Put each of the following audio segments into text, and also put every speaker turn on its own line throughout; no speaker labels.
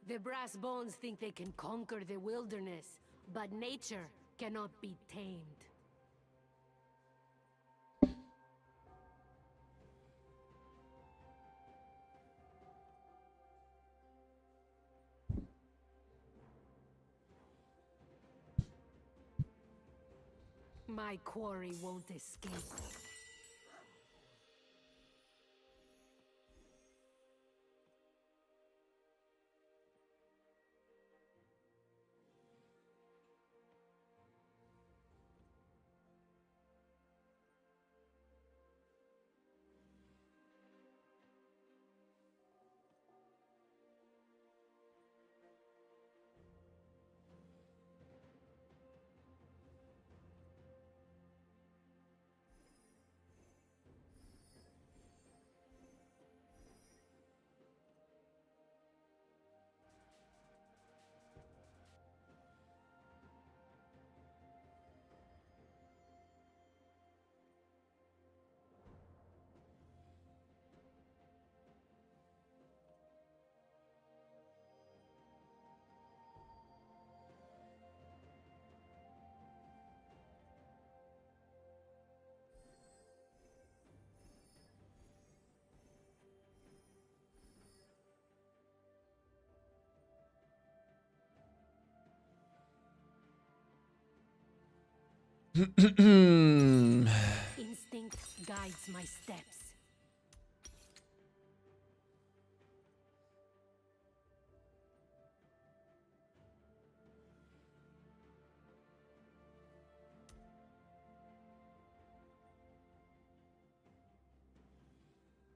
The brass bones think they can conquer the wilderness, but nature cannot be tamed. My quarry won't escape. Instinct guides my steps.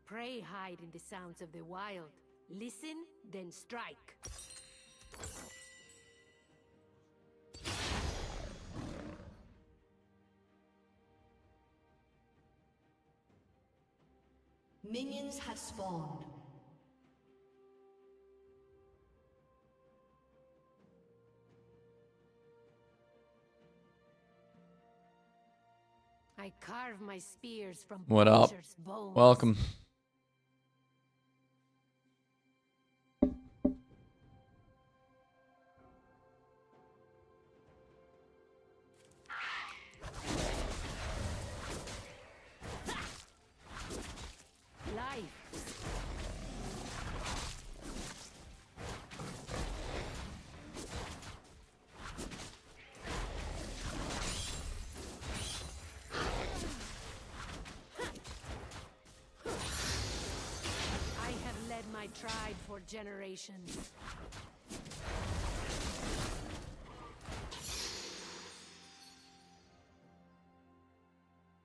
Prey hide in the sounds of the wild. Listen, then strike.
Minions have spawned.
I carve my spears from
What up?
poachers' bones.
Welcome.
Tried for generations.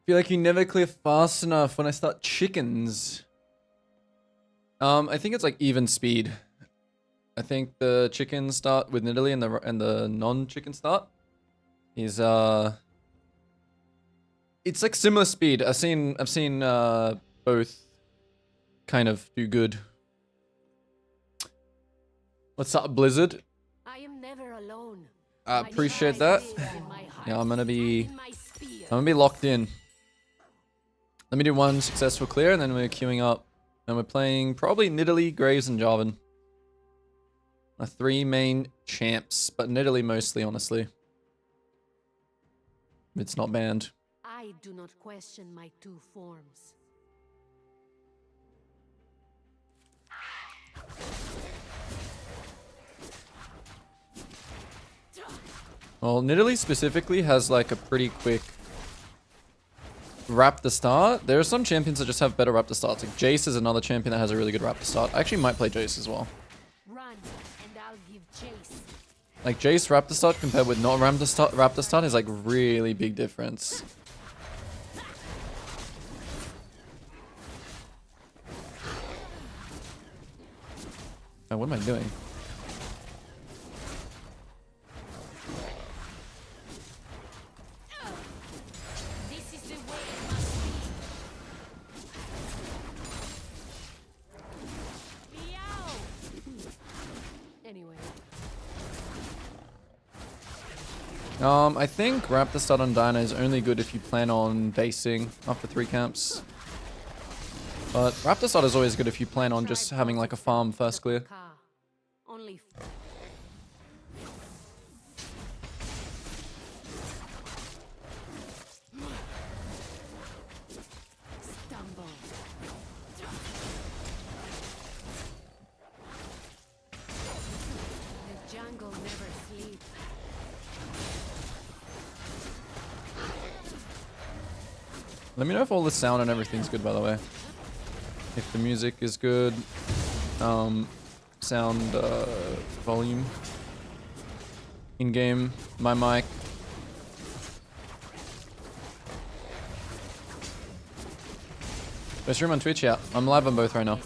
Feel like you never clear fast enough when I start chickens. I think it's like even speed. I think the chickens start with Nidalee and the non-chicken start is it's like similar speed. I've seen both kind of do good. What's up, Blizzard?
I am never alone.
I appreciate that. Yeah, I'm gonna be locked in. Let me do one successful clear, and then we're queuing up, and we're playing probably Nidalee, Graves, and Jarvan. My three main champs, but Nidalee mostly, honestly. It's not banned.
I do not question my two forms.
Well, Nidalee specifically has like a pretty quick Raptor start. There are some champions that just have better Raptor starts. Like Jace is another champion that has a really good Raptor start. I actually might play Jace as well.
Run, and I'll give chase.
Like Jace Raptor start compared with not Raptor start is like really big difference. Oh, what am I doing?
This is the way it must be. Meow. Anyway.
I think Raptor start on Diana is only good if you plan on basing after 3 camps. But Raptor start is always good if you plan on just having like a farm first clear.
Only stumble. The jungle never sleeps.
Let me know if all the sound and everything's good, by the way. If the music is good, sound volume, in-game, my mic. Go stream on Twitch, yeah. I'm live on both right now.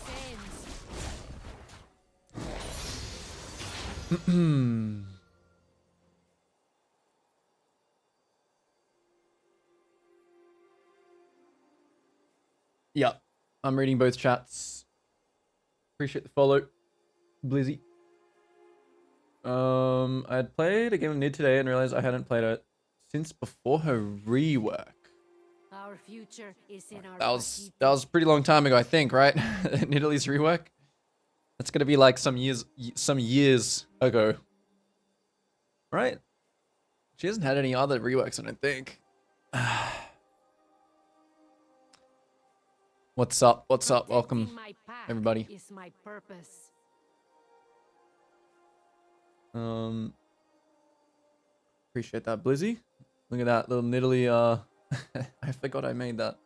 Yeah, I'm reading both chats. Appreciate the follow, Blizzy. I had played a game of Nid today and realized I hadn't played it since before her rework.
Our future is in our
That was a pretty long time ago, I think, right? Nidalee's rework. That's gonna be like some years ago, right? She hasn't had any other reworks, I don't think. What's up? What's up? Welcome, everybody.
Is my purpose.
Appreciate that, Blizzy. Look at that little Nidalee. I forgot I made that.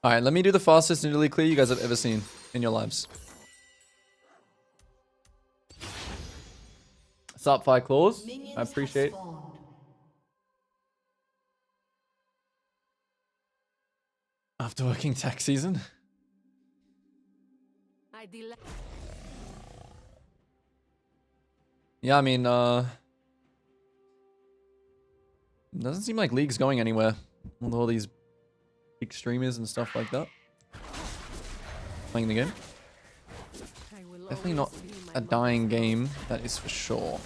All right, let me do the fastest Nidalee clear you guys have ever seen in your lives. Sup, Fire Claws? I appreciate. After working tax season. Yeah, I mean, doesn't seem like League's going anywhere with all these big streamers and stuff like that playing the game. Definitely not a dying game, that is for sure.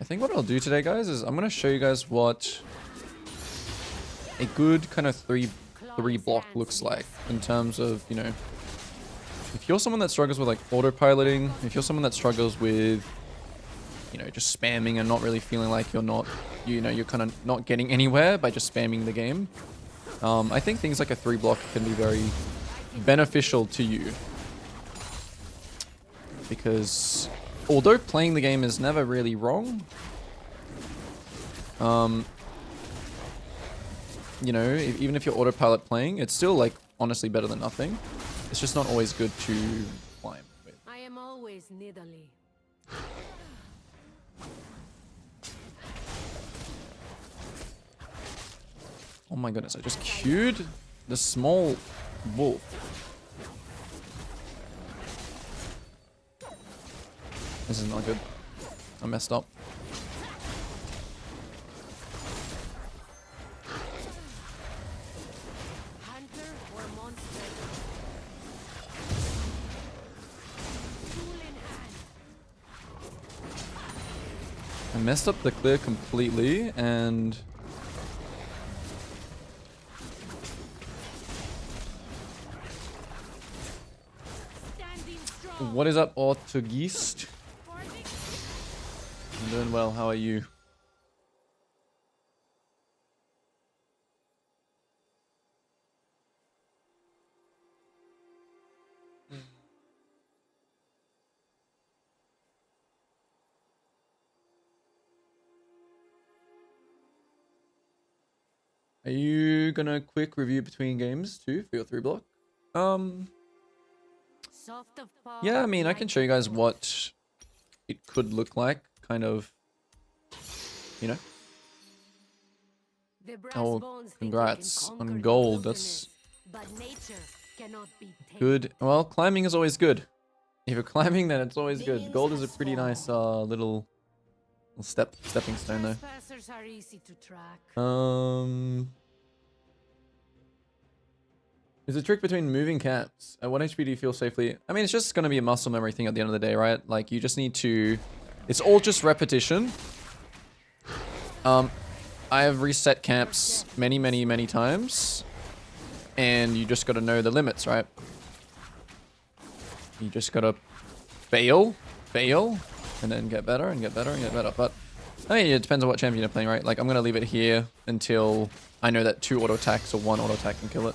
I think what I'll do today, guys, is I'm going to show you guys what a good kind of three block looks like in terms of, you know, if you're someone that struggles with like autopiloting, if you're someone that struggles with, you know, just spamming and not really feeling like you're not, you know, you're kind of not getting anywhere by just spamming the game. I think things like a 3 block can be very beneficial to you. Because although playing the game is never really wrong, you know, even if you're autopilot playing, it's still like honestly better than nothing. It's just not always good to climb with.
I am always Nidalee.
Oh my goodness, I just queued the small wolf. This is not good. I messed up.
Hunter or monster? Tool in hand.
I messed up the clear completely and...
Standing strong.
What is up, Ortogist? I'm doing well, how are you? Are you gonna quick review between games too for your 3 block? Yeah, I mean, I can show you guys what it could look like, kind of, you know. Oh, congrats on gold. That's good. Well, climbing is always good. If you're climbing, then it's always good. Gold is a pretty nice little stepping stone though. There's a trick between moving camps. At what HP do you feel safely? I mean, it's just going to be a muscle memory thing at the end of the day, right? Like, you just need to... It's all just repetition. I have reset camps many times. And you just got to know the limits, right? You just got to fail, and then get better, and get better, and get better. But, I mean, it depends on what champion you're playing, right? Like, I'm going to leave it here until I know that 2 auto attacks or 1 auto attack can kill it.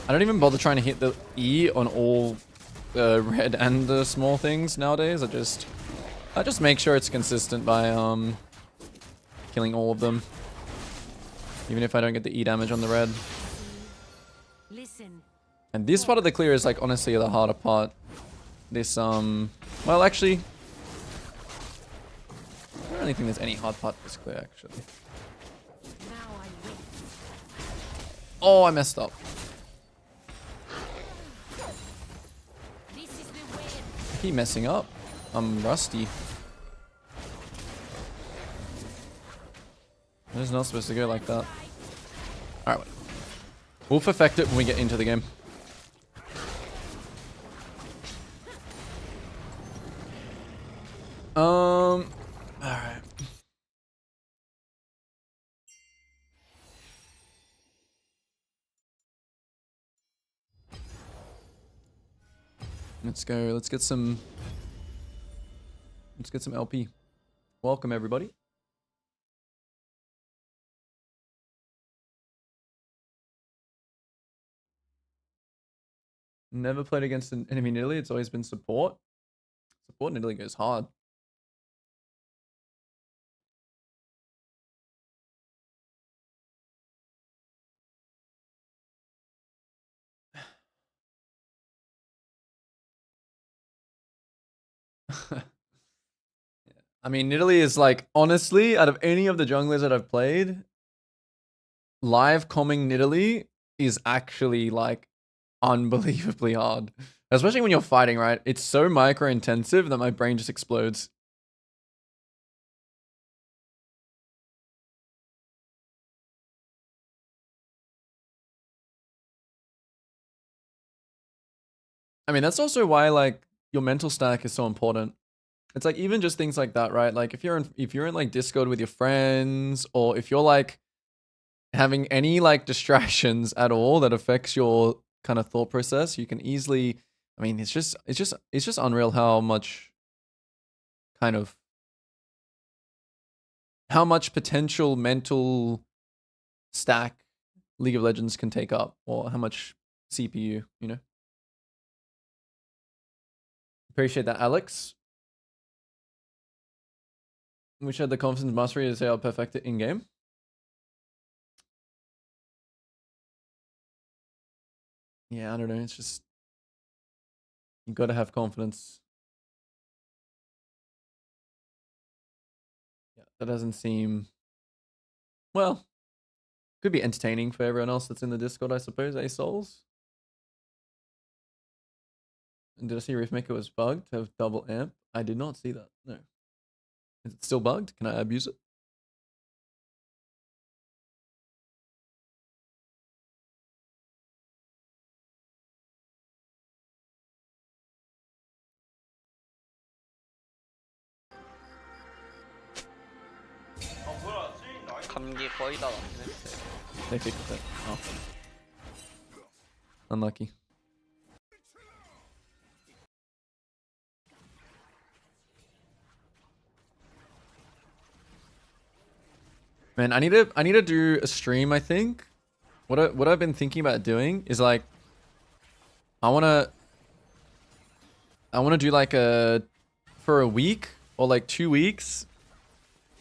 I don't even bother trying to hit the E on all the red and the small things nowadays. I just make sure it's consistent by killing all of them. Even if I don't get the E damage on the red. And this part of the clear is like honestly the harder part. This well actually I don't really think there's any hard part to this clear actually. Oh, I messed up. I keep messing up. I'm rusty. It's not supposed to go like that. Alright, we'll perfect it when we get into the game. Alright. Let's go. Let's get some LP. Welcome everybody. Never played against an enemy in Italy. It's always been support. Support in Italy goes hard. I mean, Italy is like, honestly, out of any of the junglers that I've played, live comming Italy is actually like unbelievably hard. Especially when you're fighting, right? It's so micro intensive that my brain just explodes. I mean, that's also why like your mental stack is so important. It's like even just things like that, right? Like if you're in like Discord with your friends, or if you're like having any like distractions at all that affects your kind of thought process, you can easily, I mean, it's just unreal how much potential mental stack League of Legends can take up, or how much CPU, you know? Appreciate that, Alex. Wish I had the confidence mastery to say I'll perfect it in game. Yeah, I don't know. It's just you gotta have confidence. Yeah, that doesn't seem well. Could be entertaining for everyone else that's in the Discord, I suppose. Souls. And did I see Riftmaker was bugged to have double amp? I did not see that. No. Is it still bugged? Can I abuse it?
감기 거의 다 낫긴 했어요.
They fixed it. Oh. Unlucky. Man, I need to do a stream, I think. What I've been thinking about doing is like I wanna do like for a week or like 2 weeks.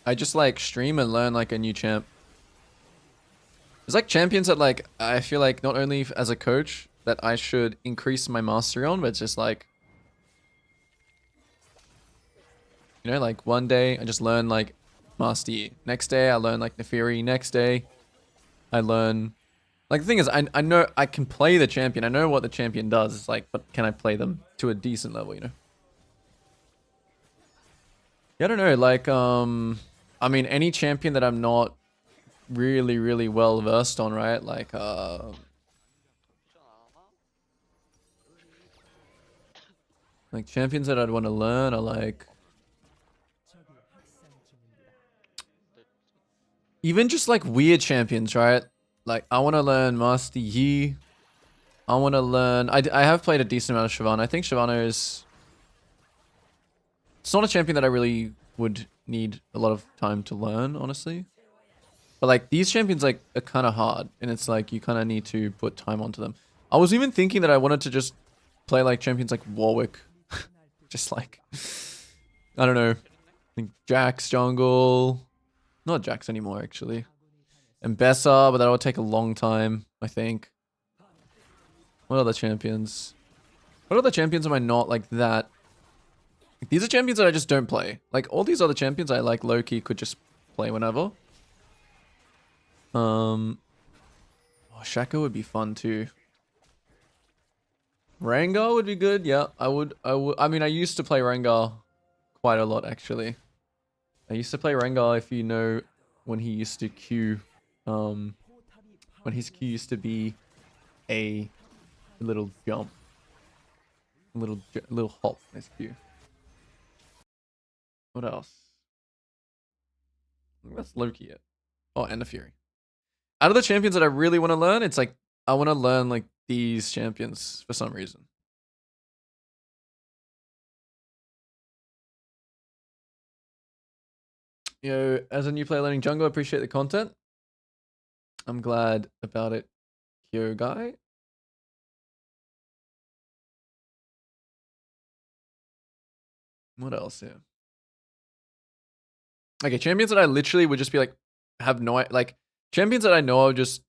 I just like stream and learn like a new champ. There's like champions that like I feel like not only as a coach that I should increase my mastery on, but it's just like, you know, like one day I just learn like Master Yi. Next day I learn like Neferi. Next day I learn, like the thing is I know I can play the champion. I know what the champion does. It's like, but can I play them to a decent level, you know? Yeah, I don't know, like I mean any champion that I'm not really well versed on, right? Like champions that I'd want to learn are like even just like weird champions, right? Like I want to learn Master Yi. I want to learn. I have played a decent amount of Shyvana. I think Shyvana is. It's not a champion that I really would need a lot of time to learn, honestly. But like these champions like are kind of hard, and it's like you kind of need to put time onto them. I was even thinking that I wanted to just play like champions like Warwick, just like I don't know, I think Jax jungle, not Jax anymore actually, and Bessa, but that would take a long time. I think. What other champions? What other champions am I not like that? These are champions that I just don't play. Like all these other champions I like low-key could just play whenever. Oh, Shaka would be fun too. Rengar would be good. Yeah, I would. I mean, I used to play Rengar quite a lot actually. I used to play Rengar, if you know, when he used to Q. When his Q used to be a little jump, a little hop. His Q. What else? That's Loki it. Oh, and the Fury. Out of the champions that I really want to learn, it's like I want to learn like these champions for some reason. Yo, as a new player learning jungle, I appreciate the content. I'm glad about it, Kyo guy. What else here? Okay, champions that I literally would just be like, have no, like, champions that I know are just,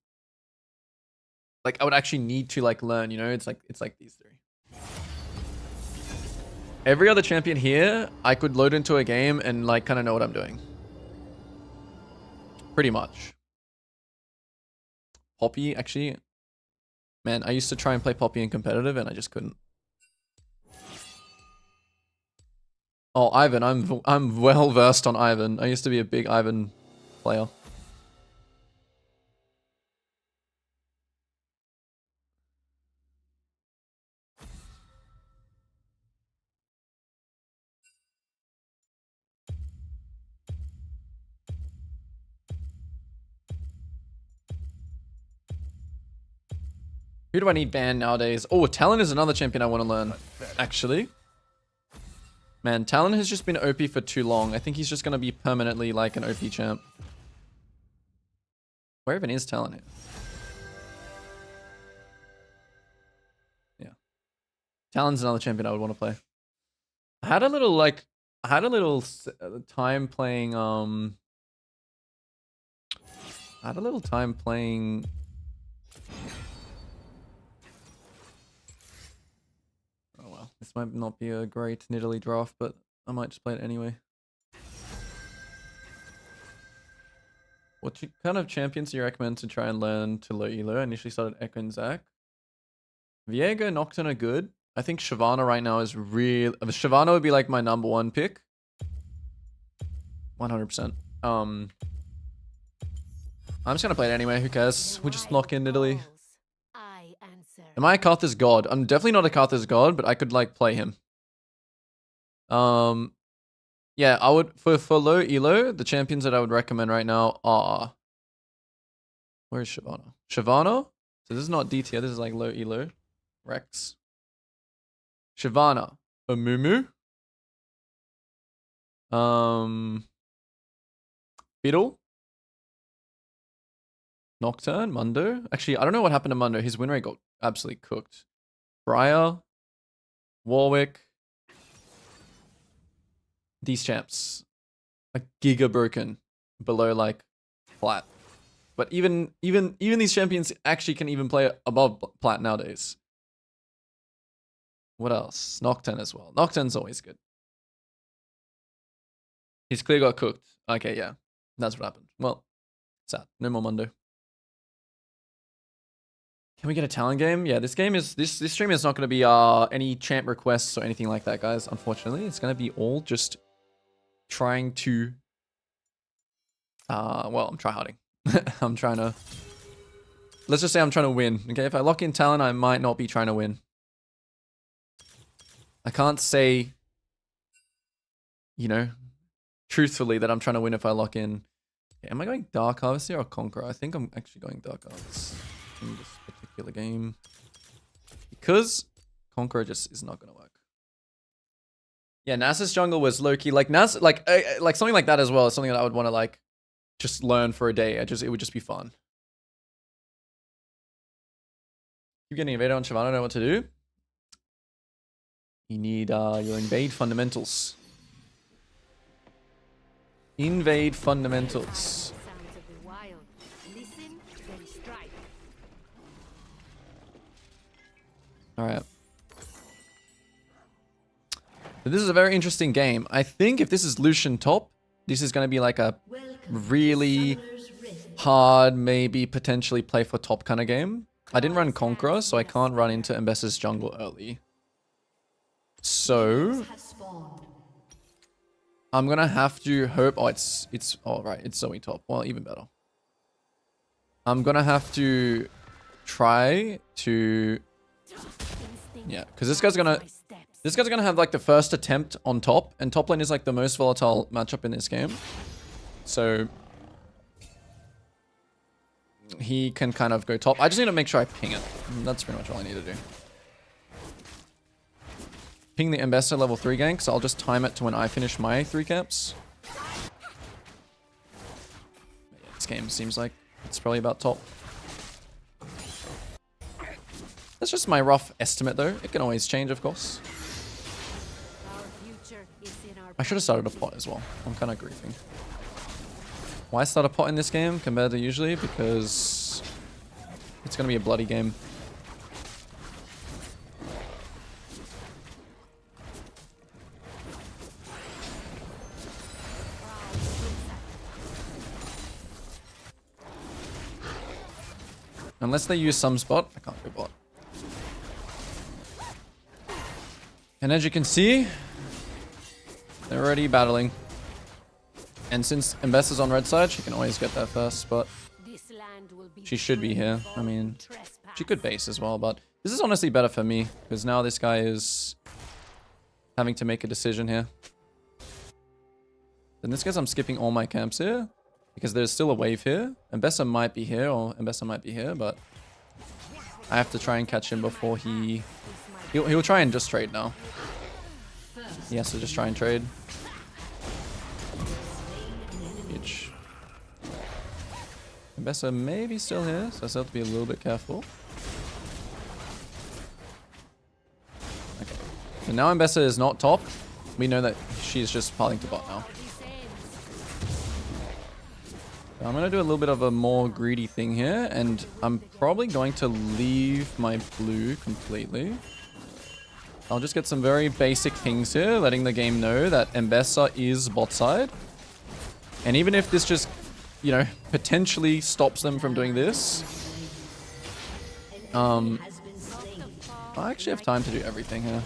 like, I would actually need to, like, learn, you know? It's like these three. Every other champion here, I could load into a game and, like, kind of know what I'm doing. Pretty much. Poppy, actually. Man, I used to try and play Poppy in competitive and I just couldn't. Oh, Ivan, I'm well versed on Ivan. I used to be a big Ivan player. Who do I need banned nowadays? Oh, Talon is another champion I want to learn, actually. Man, Talon has just been OP for too long. I think he's just going to be permanently like an OP champ. Where even is Talon here? Yeah. Talon's another champion I would want to play. I had a little time playing, I had a little time playing... Oh well, this might not be a great Nidalee draft, but I might just play it anyway. What kind of champions do you recommend to try and learn to low elo? I initially started Echo and Zac. Viego, Nocturne are good. I think Shyvana right now is real. Shyvana would be like my #1 pick. 100%. I'm just gonna play it anyway. Who cares? We'll just lock in Nidalee. Am I a Karthus god? I'm definitely not a Karthus god, but I could like play him. Yeah, I would for low elo, the champions that I would recommend right now are, where is Shyvana? Shyvana? So this is not D tier, this is like low elo. Rex. Shyvana. Amumu. Fiddle. Nocturne, Mundo. Actually, I don't know what happened to Mundo. His win rate got absolutely cooked. Briar, Warwick. These champs are giga broken below like plat. But even these champions actually can even play above plat nowadays. What else? Nocturne as well. Nocturne's always good. His clear got cooked. Okay, yeah. That's what happened. Well, sad. No more Mundo. Can we get a talent game? Yeah, this stream is not going to be any champ requests or anything like that, guys. Unfortunately, it's going to be all just trying to well, I'm tryharding. I'm trying to, let's just say I'm trying to win. Okay, if I lock in talent, I might not be trying to win. I can't say, you know, truthfully that I'm trying to win if I lock in. Okay, am I going Dark Harvest here or Conqueror? I think I'm actually going Dark Harvest in this particular game, because Conqueror just is not going to work. Yeah, Nasus jungle was low-key, like Nas, like something like that as well. Something that I would want to like just learn for a day. It would just be fun. Keep getting invaded on Shyvana, I don't know what to do. You need your invade fundamentals. Invade fundamentals. Alright. This is a very interesting game. I think if this is Lucian top, this is going to be like a really hard, maybe potentially play for top kind of game. I didn't run Conqueror, so I can't run into Mbessa's jungle early. So I'm gonna have to hope. Oh, it's all right. It's Zoe top. Well, even better. I'm gonna have to try to, yeah, because this guy's gonna have like the first attempt on top, and top lane is like the most volatile matchup in this game. So he can kind of go top. I just need to make sure I ping it. That's pretty much all I need to do. Ping the Mbessa level 3 gank, so I'll just time it to when I finish my 3 camps. Yeah, this game seems like it's probably about top. That's just my rough estimate though. It can always change, of course. I should have started a pot as well. I'm kind of griefing. Why start a pot in this game compared to usually? Because it's going to be a bloody game. Unless they use some spot, I can't go bot. And as you can see, they're already battling. And since Mbessa's on red side, she can always get that first spot. She should be here. I mean, she could base as well, but this is honestly better for me, because now this guy is having to make a decision here. In this case, I'm skipping all my camps here, because there's still a wave here. Mbessa might be here, or Mbessa might be here, but I have to try and catch him before he'll try and just trade now. He has to just try and trade. Huge. Mbessa may be still here, so I still have to be a little bit careful. Okay. So now Mbessa is not top. We know that she's just piling to bot now. I'm going to do a little bit of a more greedy thing here, and I'm probably going to leave my blue completely. I'll just get some very basic pings here, letting the game know that Mbessa is bot side. And even if this just, you know, potentially stops them from doing this, I actually have time to do everything here.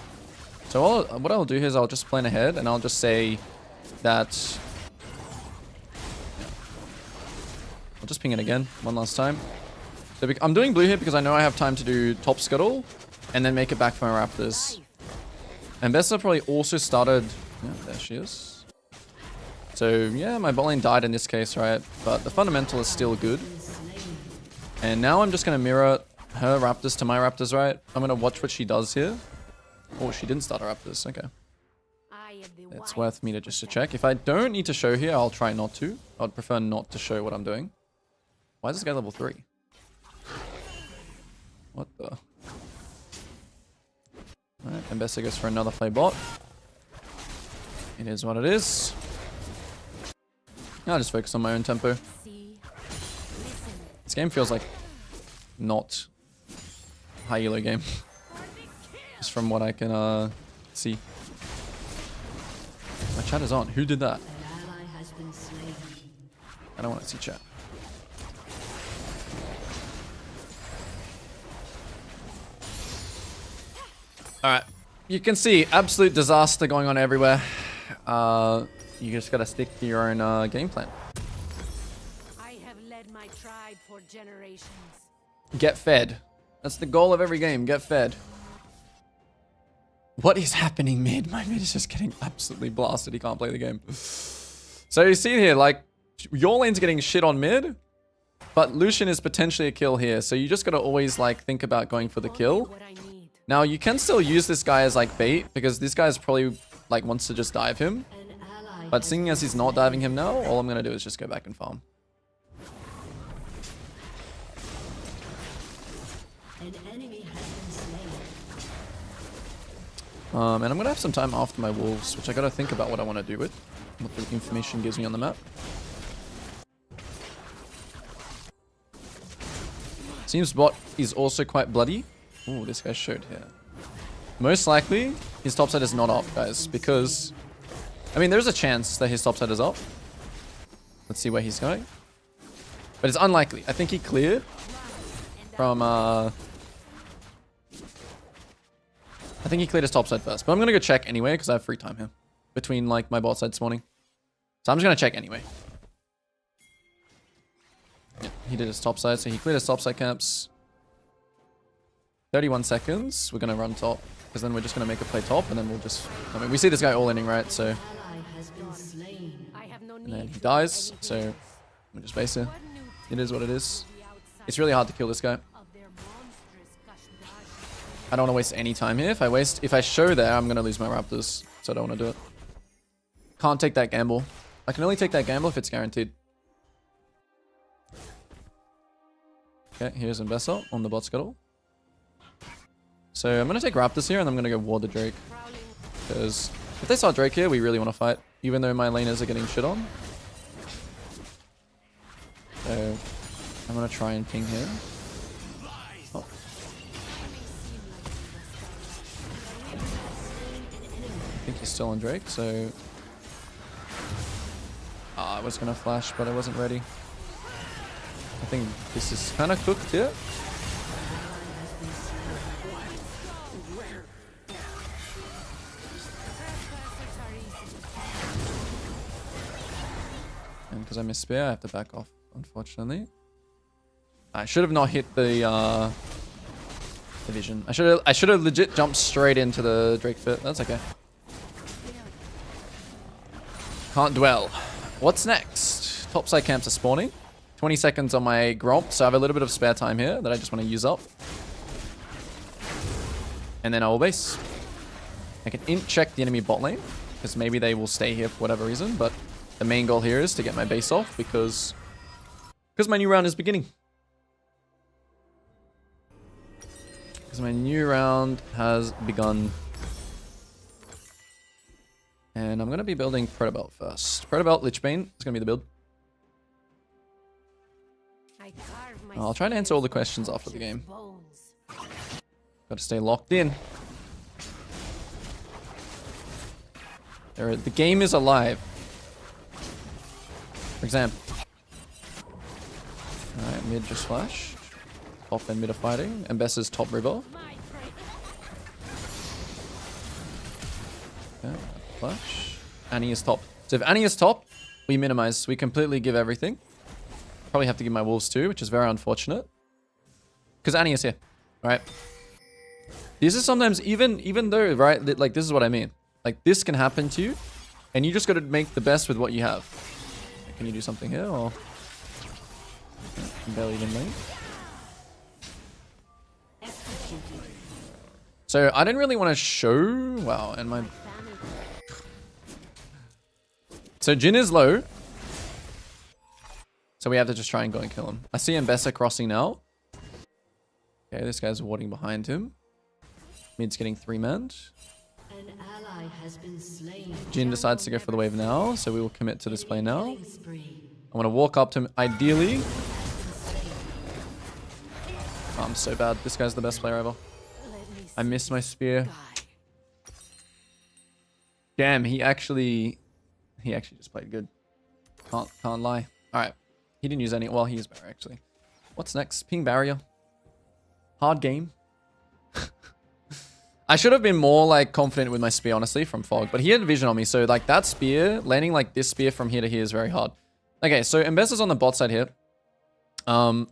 So what I'll do here is I'll just plan ahead, and I'll just say that... I'll just ping it again, one last time. So I'm doing blue here because I know I have time to do top scuttle and then make it back for my raptors. And Mbessa probably also started... Yeah, there she is. So yeah, my bot lane died in this case, right? But the fundamental is still good. And now I'm just going to mirror her raptors to my raptors, right? I'm going to watch what she does here. Oh, she didn't start her raptors. Okay. It's worth me to just check. If I don't need to show here, I'll try not to. I'd prefer not to show what I'm doing. Why is this guy level 3? What the? Alright, Ambessa goes for another play bot. It is what it is. I'll just focus on my own tempo. This game feels like not a high elo game. Just from what I can see. My chat is on. Who did that? I don't want to see chat. Alright. You can see absolute disaster going on everywhere. You just gotta stick to your own game plan.
I have led my tribe for generations.
Get fed. That's the goal of every game. Get fed. What is happening mid? My mid is just getting absolutely blasted. He can't play the game. So you see here, like, your lane's getting shit on mid, but Lucian is potentially a kill here. So you just gotta always, like, think about going for the kill. Now, you can still use this guy as, like, bait, because this guy's probably, like, wants to just dive him. But seeing as he's not diving him now, all I'm gonna do is just go back and farm. And I'm gonna have some time after my wolves, which I gotta think about what I want to do with, what the information gives me on the map. Seems bot is also quite bloody. Ooh, this guy showed here. Most likely, his topside is not up, guys, because... I mean, there's a chance that his topside is up. Let's see where he's going. But it's unlikely. I think he cleared from... I think he cleared his topside first. But I'm going to go check anyway, because I have free time here. Between, like, my bot side spawning. So I'm just going to check anyway. Yeah, he did his topside, so he cleared his topside camps. 31 seconds. We're going to run top. Because then we're just going to make a play top, and then we'll just... I mean, we see this guy all-inning, right? So... And then he dies, so... We just base it. It is what it is. It's really hard to kill this guy. I don't want to waste any time here. If I show there, I'm going to lose my Raptors. So I don't want to do it. Can't take that gamble. I can only take that gamble if it's guaranteed. Okay, here's Ambessa on the bot scuttle. So I'm going to take Raptors here, and I'm going to go ward the Drake. Because if they start Drake here, we really want to fight. Even though my laners are getting shit on. So I'm going to try and ping here. Oh. I think he's still on Drake, so... I was going to flash, but I wasn't ready. I think this is kind of cooked here. And because I missed spear, I have to back off, unfortunately. I should have not hit the vision. I should have legit jumped straight into the Drake fit. That's okay. Can't dwell. What's next? Topside camps are spawning. 20 seconds on my Gromp, so I have a little bit of spare time here that I just want to use up. And then I will base. I can int check the enemy bot lane, because maybe they will stay here for whatever reason, but the main goal here is to get my base off, because my new round is beginning. Because my new round has begun. And I'm going to be building Predabelt first. Predabelt, Lichbane is going to be the build. I'll try to answer all the questions after the game. Got to stay locked in. The game is alive. For example. Alright, mid just flashed. Top and mid are fighting. Ambessa's top river. Okay, flash. Annie is top. So if Annie is top, we minimize. We completely give everything. Probably have to give my wolves too, which is very unfortunate. Because Annie is here. Alright. This is sometimes, even though, right, like this is what I mean. Like this can happen to you. And you just got to make the best with what you have. Can you do something here, or... barely even lane. So, I didn't really want to show... Wow, and my... So, Jhin is low. So we have to just try and go and kill him. I see Mbessa crossing now. Okay, this guy's warding behind him. Mid's getting 3-manned.
An ally has been slain.
Jhin decides to go for the wave now, so we will commit to this play now.
Killing spree.
I want to walk up to him, ideally. Oh, I'm so bad. This guy's the best player ever. I missed my spear. Damn, he actually just played good. Can't lie. All right, he didn't use any. Well, he used barrier actually. What's next? Ping barrier. Hard game. I should have been more like confident with my spear, honestly, from Fog, but he had vision on me, so like that spear, landing like this spear from here to here is very hard. Okay, so Mbessa's on the bot side here. Mbessa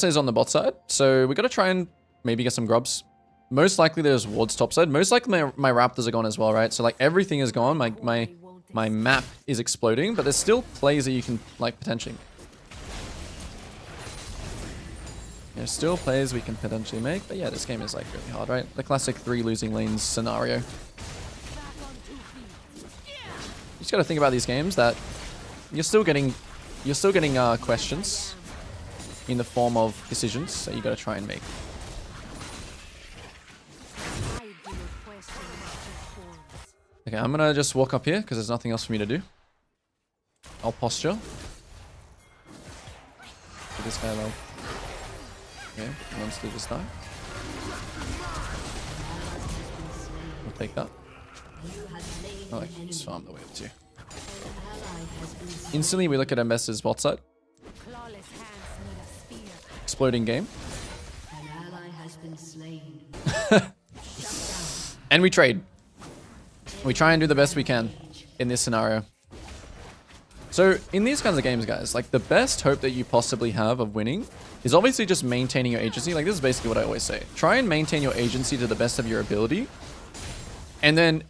is on the bot side, so we got to try and maybe get some grubs. Most likely there's wards topside. Most likely my raptors are gone as well, right? So like everything is gone. My map is exploding, but there's still plays that you can like potentially. There's still plays we can potentially make, but yeah, this game is like really hard, right? The classic 3 losing lanes scenario. You just got to think about these games that you're still getting questions in the form of decisions that you got to try and make. Okay, I'm gonna just walk up here because there's nothing else for me to do. I'll posture. Get this guy low. Okay, monster just die. We'll take that. Oh, I can just farm the wave too. Instantly, we look at Mbessa's bot side. Exploding game. And we trade. We try and do the best we can in this scenario. So in these kinds of games, guys, like the best hope that you possibly have of winning is obviously just maintaining your agency. Like this is basically what I always say. Try and maintain your agency to the best of your ability. And then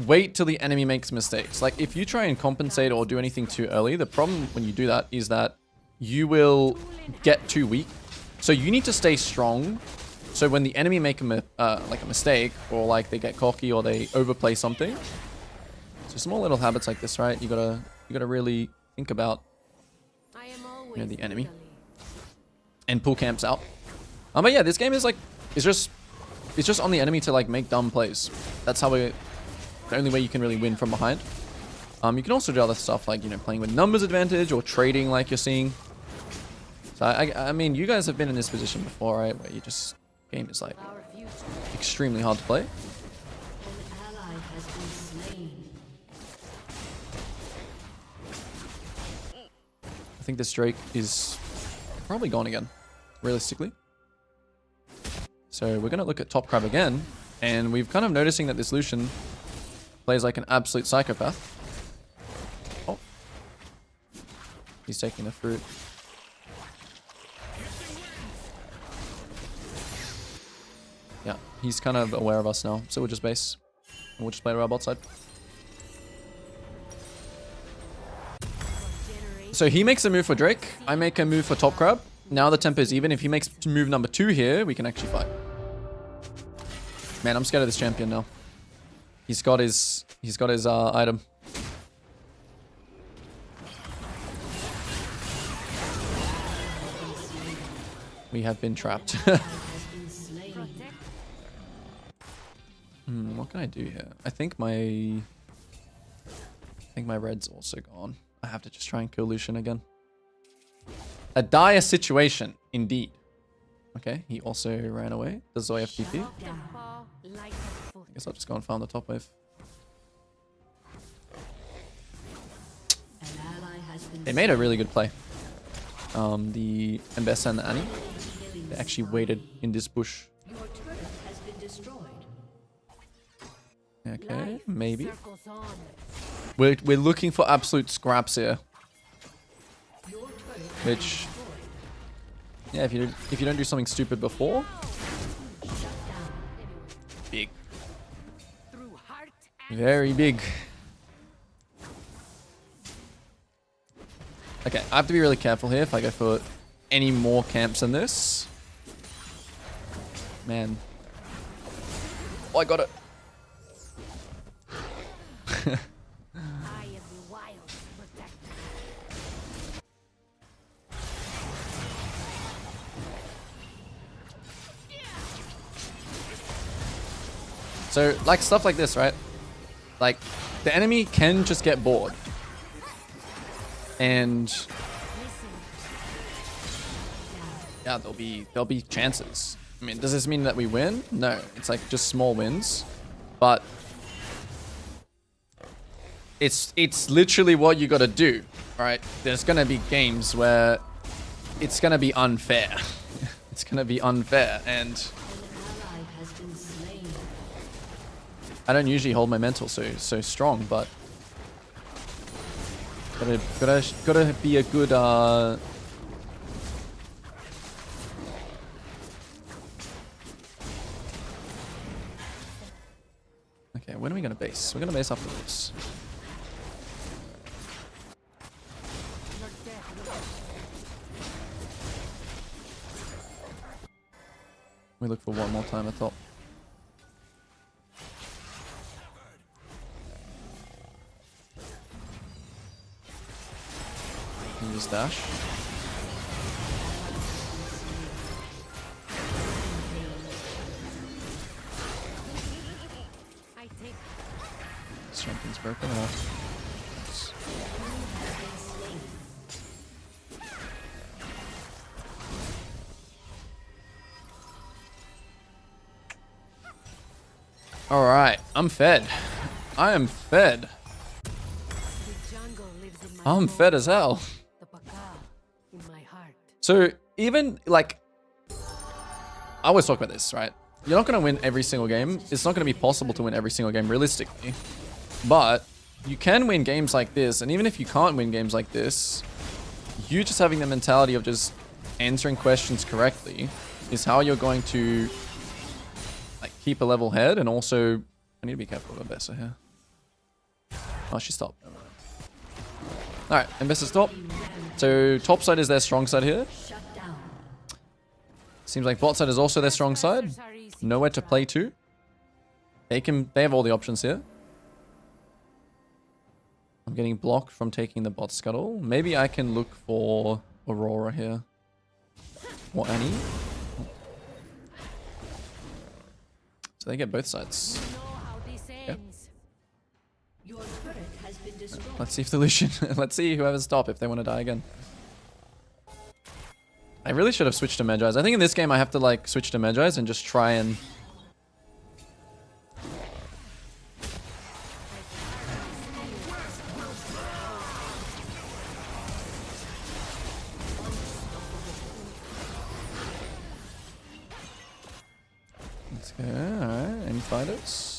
wait till the enemy makes mistakes. Like if you try and compensate or do anything too early, the problem when you do that is that you will get too weak. So you need to stay strong. So when the enemy make like a mistake, or like they get cocky or they overplay something, so small little habits like this, right? You gotta really think about, you know, the enemy and pull camps out. But yeah, this game is like it's just on the enemy to like make dumb plays. That's how the only way you can really win from behind. You can also do other stuff like, you know, playing with numbers advantage or trading like you're seeing. So I mean, you guys have been in this position before, right? Where you just game is like extremely hard to play. I think this Drake is probably gone again, realistically. So we're gonna look at top crab again, and we've kind of noticing that this Lucian plays like an absolute psychopath. Oh, he's taking the fruit. Yeah, he's kind of aware of us now, so we'll just base. And we'll just play to our bot side. So he makes a move for Drake. I make a move for top crab. Now the tempo is even. If he makes move number 2 here, we can actually fight. Man, I'm scared of this champion now. He's got his item. We have been trapped. What can I do here? I think my red's also gone. I have to just try and kill Lucian again. A dire situation, indeed. Okay, he also ran away. Does Zoe have TP? I guess I'll just go and farm the top wave. They made a really good play. The Mbessa and the Annie, they actually waited in this bush. Okay, maybe. We're looking for absolute scraps here. Which, yeah, if you don't do something stupid before, big, very big. Okay, I have to be really careful here if I go for any more camps than this. Man, oh, I got it. So like stuff like this, right? Like the enemy can just get bored. And yeah, there'll be chances. I mean, does this mean that we win? No, it's like just small wins. But it's literally what you got to do, right? There's going to be games where it's going to be unfair. It's going to be unfair, and I don't usually hold my mental so strong, but gotta be a good Okay, when are we gonna base? We're gonna base after this. We look for one more time at top. Use dash. Something's broken off. Alright, I'm fed. I am fed. I'm fed as hell. So even like, I always talk about this, right? You're not going to win every single game. It's not going to be possible to win every single game realistically. But you can win games like this. And even if you can't win games like this, you just having the mentality of just answering questions correctly is how you're going to like keep a level head. And also, I need to be careful with Ambessa here. Oh, she stopped. Alright, Ambessa stopped. So top side is their strong side here. Seems like bot side is also their strong side. Nowhere to play to. They have all the options here. I'm getting blocked from taking the bot scuttle. Maybe I can look for Aurora here. Or Annie. So they get both sides. Yeah. Let's see if the Lucian... Let's see whoever's top if they want to die again. I really should have switched to Magi's. I think in this game I have to like switch to Magi's and just try and... Let's go, alright, any fighters?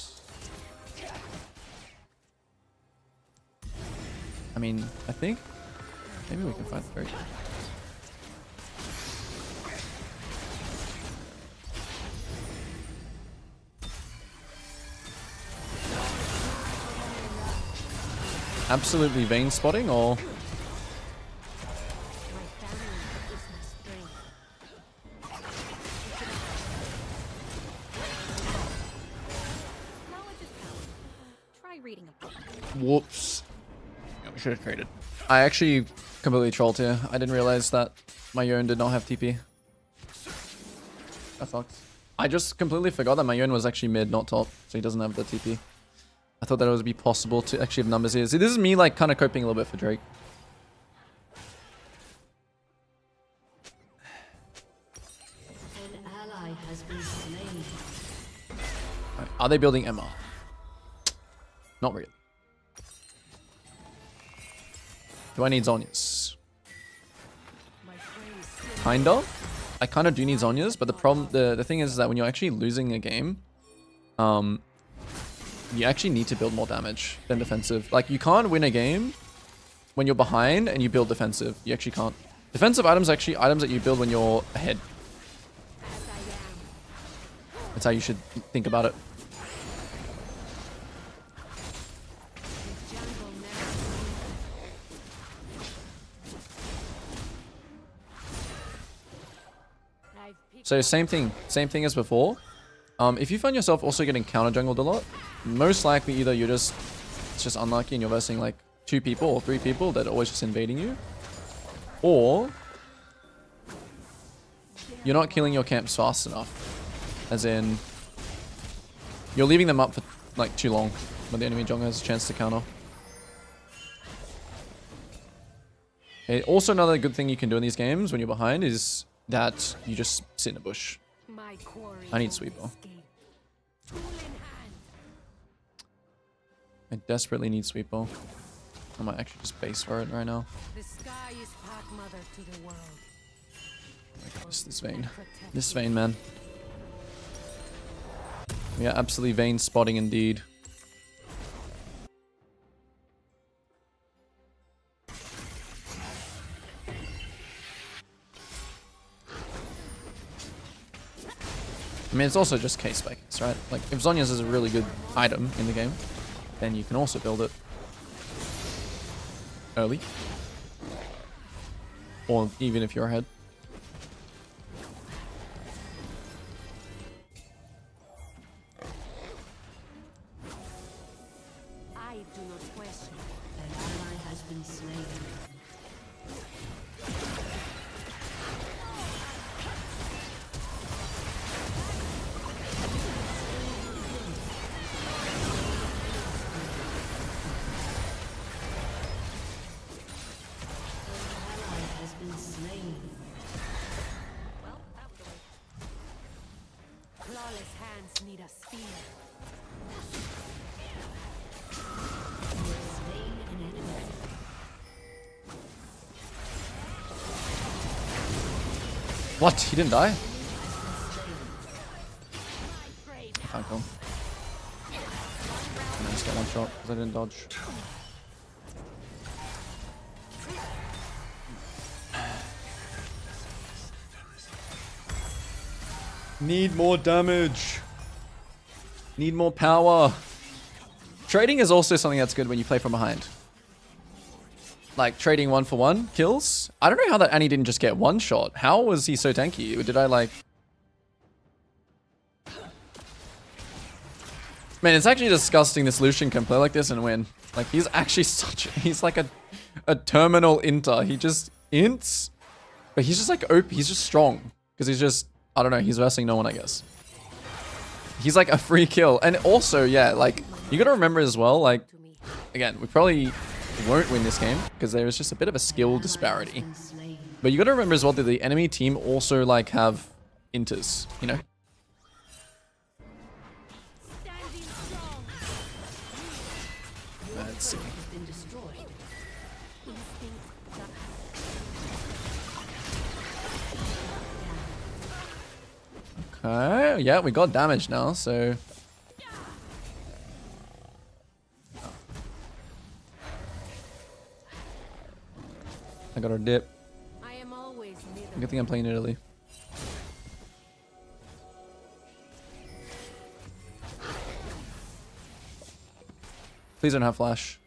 I mean, I think maybe we can fight the Drake. Absolutely vein spotting, or whoops. We should have traded. I actually completely trolled here. I didn't realize that my Yone did not have TP. That sucks. I just completely forgot that my Yone was actually mid, not top, so he doesn't have the TP. I thought that it would be possible to actually have numbers here. See, this is me like kind of coping a little bit for Drake.
An ally has been slain.
Right, are they building Emma? Not really. Do I need Zhonya's? Kinda. I kind of do need Zhonya's, but the problem, the thing is that when you're actually losing a game, you actually need to build more damage than defensive. Like, you can't win a game when you're behind and you build defensive. You actually can't. Defensive items are actually items that you build when you're ahead. That's how you should think about it. So same thing as before. If you find yourself also getting counter jungled a lot, most likely either it's just unlucky and you're versing like 2 people or 3 people that are always just invading you, or you're not killing your camps fast enough. As in, You're leaving them up for like too long when the enemy jungler has a chance to counter. Okay, also another good thing you can do in these games when you're behind is that you just sit in a bush. I need sweeper. I desperately need sweeper. I might actually just base for it right now.
The sky is pack mother to the world.
This vein. This vein, man. Yeah, absolutely vein spotting indeed. I mean, it's also just case by case, right? Like, if Zhonya's is a really good item in the game, then you can also build it early. Or even if you're ahead.
I do not question.
An ally has been slain.
Flawless hands need a spear.
What? He didn't die? I can't kill him. I just got one shot because I didn't dodge. Need more damage. Need more power. Trading is also something that's good when you play from behind. Like trading 1-for-1 kills. I don't know how that Annie didn't just get one shot. How was he so tanky? Or did I like... Man, it's actually disgusting this Lucian can play like this and win. Like, he's actually such... He's like a terminal inter. He just ints. But he's just like OP. He's just strong. Because he's just... I don't know. He's versing no one, I guess. He's like a free kill. And also, yeah, like, you gotta remember as well, like, again, we probably won't win this game because there is just a bit of a skill disparity. But you gotta remember as well that the enemy team also, like, have inters, you know? Let's see. Okay, yeah, we got damage now, so... I got our dip. Good thing I'm playing Italy. Please don't have flash.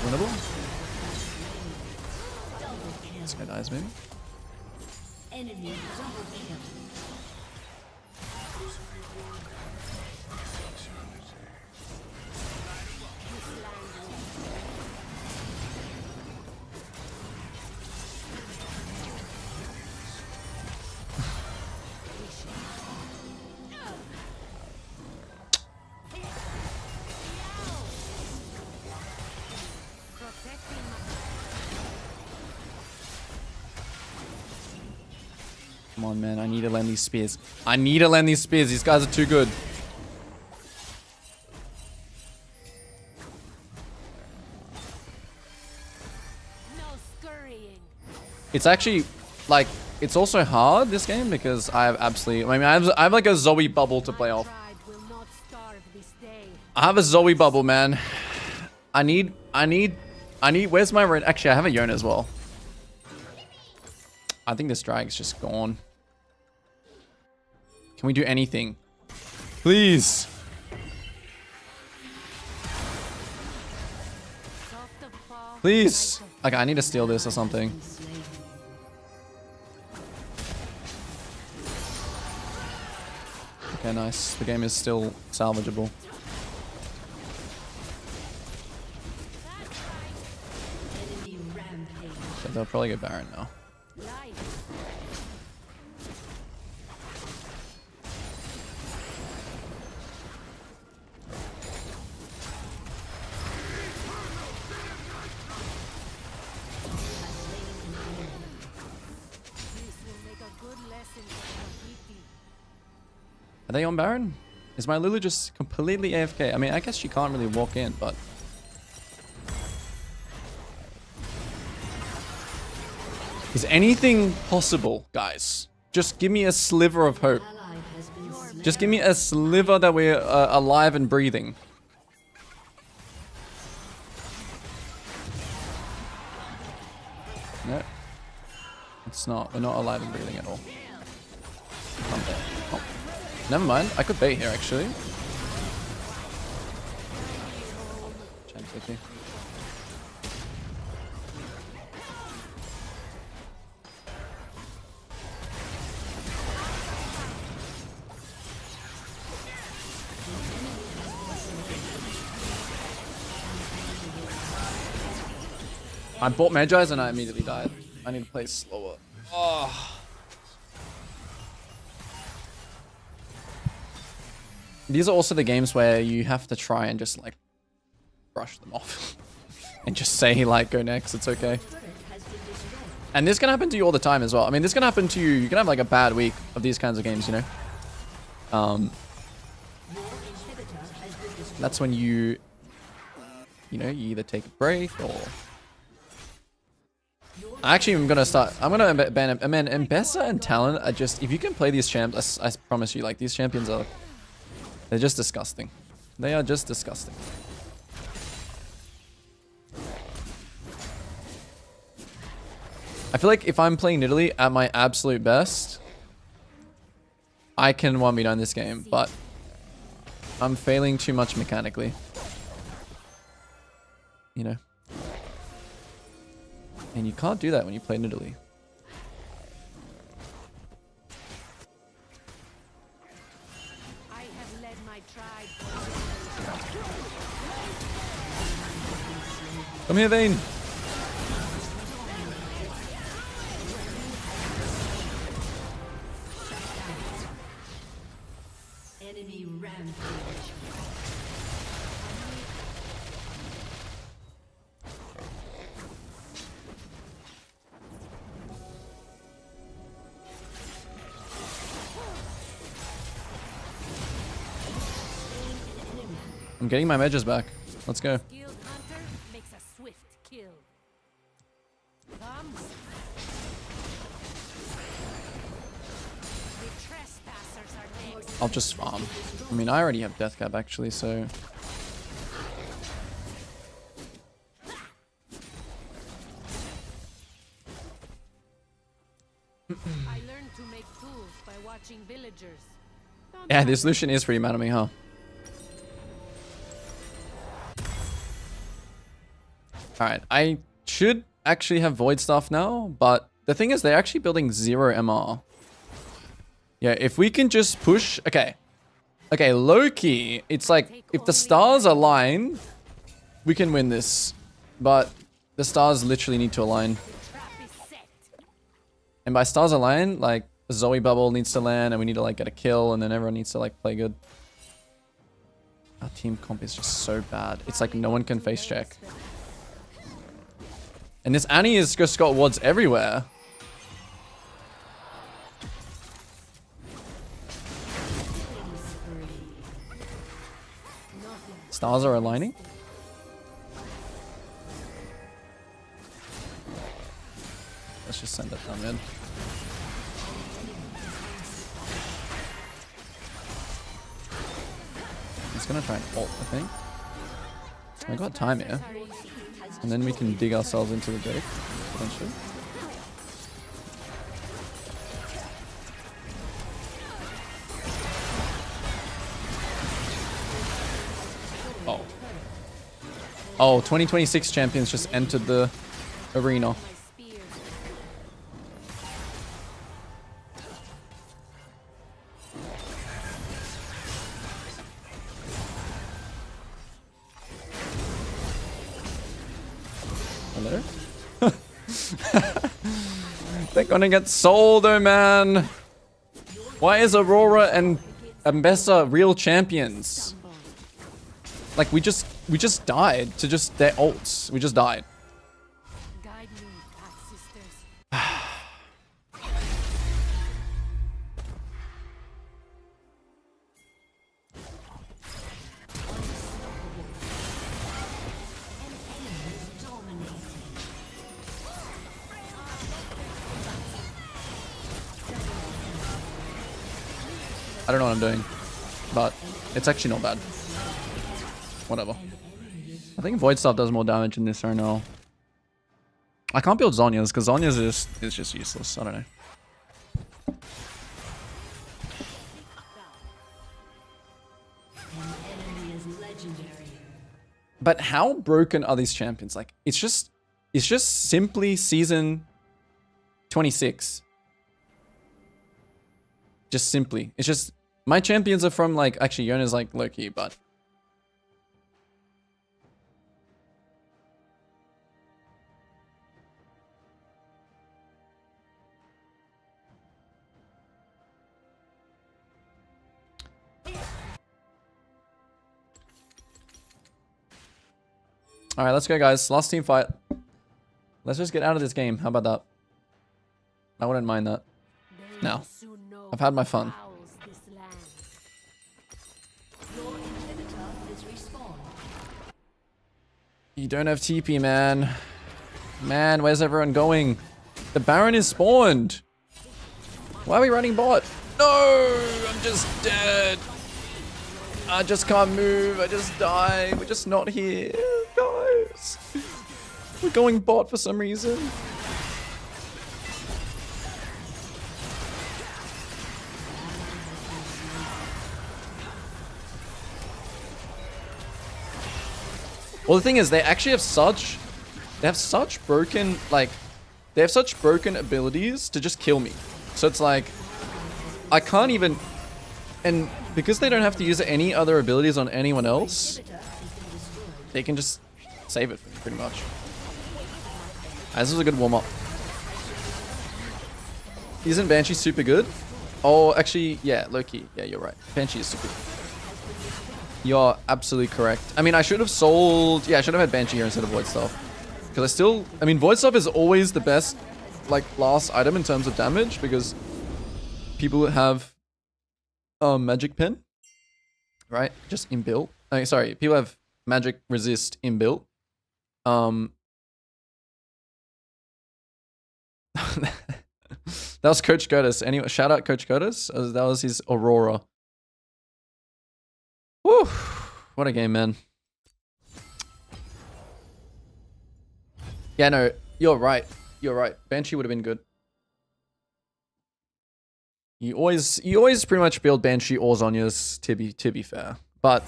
Winnable? This guy dies maybe?
Enemy double kill.
Come on, man. I need to land these spears. I need to land these spears. These guys are too good.
No scurrying.
It's actually, like, it's also hard, this game, because I have absolutely... I mean, I have like a Zoe bubble to play off. I have a Zoe bubble, man. I need... Where's my red? Actually, I have a Yona as well. I think this drag's just gone. Can we do anything? Please. Please. Okay, I need to steal this or something. Okay, nice. The game is still salvageable. they'll probably go Baron now.
Life. This will make a good lesson for Tahiti.
Are they on Baron? Is my Lulu just completely AFK? I mean, I guess she can't really walk in, but... Is anything possible, guys? Just give me a sliver of hope.
Ally has been slain.
Just give me a sliver that we're alive and breathing. No. It's not. We're not alive and breathing at all. I'm dead. Oh. Never mind. I could bait here, actually. Champ City. I bought Magi's and I immediately died. I need to play slower. Oh. These are also the games where you have to try and just like brush them off and just say like go next, it's okay. And this can happen to you all the time as well. I mean, this can happen to you. You can have like a bad week of these kinds of games, you know. That's when you know, you either take a break or... Actually, I'm gonna start. I'm gonna ban him. Man, Mbessa and Talon are just. If you can play these champs, I promise you, like these champions are. They're just disgusting. They are just disgusting. I feel like if I'm playing Italy at my absolute best, I can 1v9 this game, but I'm failing too much mechanically. You know. And you can't do that when you play in Italy.
I have led my tribe.
Come here, Vayne.
Enemy rampage.
I'm getting my Mages back. Let's go.
Skilled hunter makes a swift kill. Comes. The trespassers are next.
I'll just farm. I mean, I already have Death Cap actually, so...
I learned to make tools by watching villagers. Don't
Yeah, this Lucian is pretty mad at me, huh? Alright, I should actually have Void Staff now, but the thing is they're actually building 0 MR. Yeah, if we can just push... Okay. Okay, low-key, it's like, if the stars align, we can win this. But the stars literally need to align.
trap is set.
And by stars align, like, Zoe Bubble needs to land, and we need to, like, get a kill, and then everyone needs to, like, play good. Our team comp is just so bad. It's like no one can face check. And this Annie has just got wards everywhere. Stars are aligning. Let's just send it down in. He's gonna try and ult, I think. I got time here. And then we can dig ourselves into the Drake, potentially. Oh. Oh, 2026 champions just entered the arena.
My spears.
Hello? They're gonna get sold, oh man. Why is Aurora and Ambessa real champions? Like we just died to just their ults. We just died.
Guide me, Path Sisters.
I don't know what I'm doing, but it's actually not bad. Whatever. I think Void Staff does more damage in this right now. I can't build Zhonya's because Zhonya's is just useless. I don't know. But how broken are these champions? Like it's just simply season 26. Just simply. It's just my champions are from like actually Yona's like Loki, but alright, let's go guys. Last team fight. Let's just get out of this game. How about that? I wouldn't mind that. No. I've had my fun. You don't have TP, man. Man, where's everyone going? The Baron is spawned. Why are we running bot? No! I'm just dead. I just can't move. I just die. We're just not here. Guys. We're going bot for some reason. Well, the thing is, they actually have such broken, like, they have such broken abilities to just kill me. So it's like, I can't even, and because they don't have to use any other abilities on anyone else, they can just save it for me, pretty much. This is a good warm-up. Isn't Banshee super good? Oh, actually, yeah, low-key. Yeah, you're right. Banshee is super good. You're absolutely correct. I mean, I should have sold... Yeah, I should have had Banshee here instead of Void Staff. Because I still... I mean, Void Staff is always the best, like, last item in terms of damage. Because people have Magic Pen. Right? Just inbuilt. Sorry, people have Magic Resist inbuilt. That was Coach Curtis. Anyway, shout out Coach Curtis. That was his Aurora. Woo! What a game, man. Yeah, no, you're right. You're right. Banshee would have been good. You always pretty much build Banshee or Zhonya's to be fair. But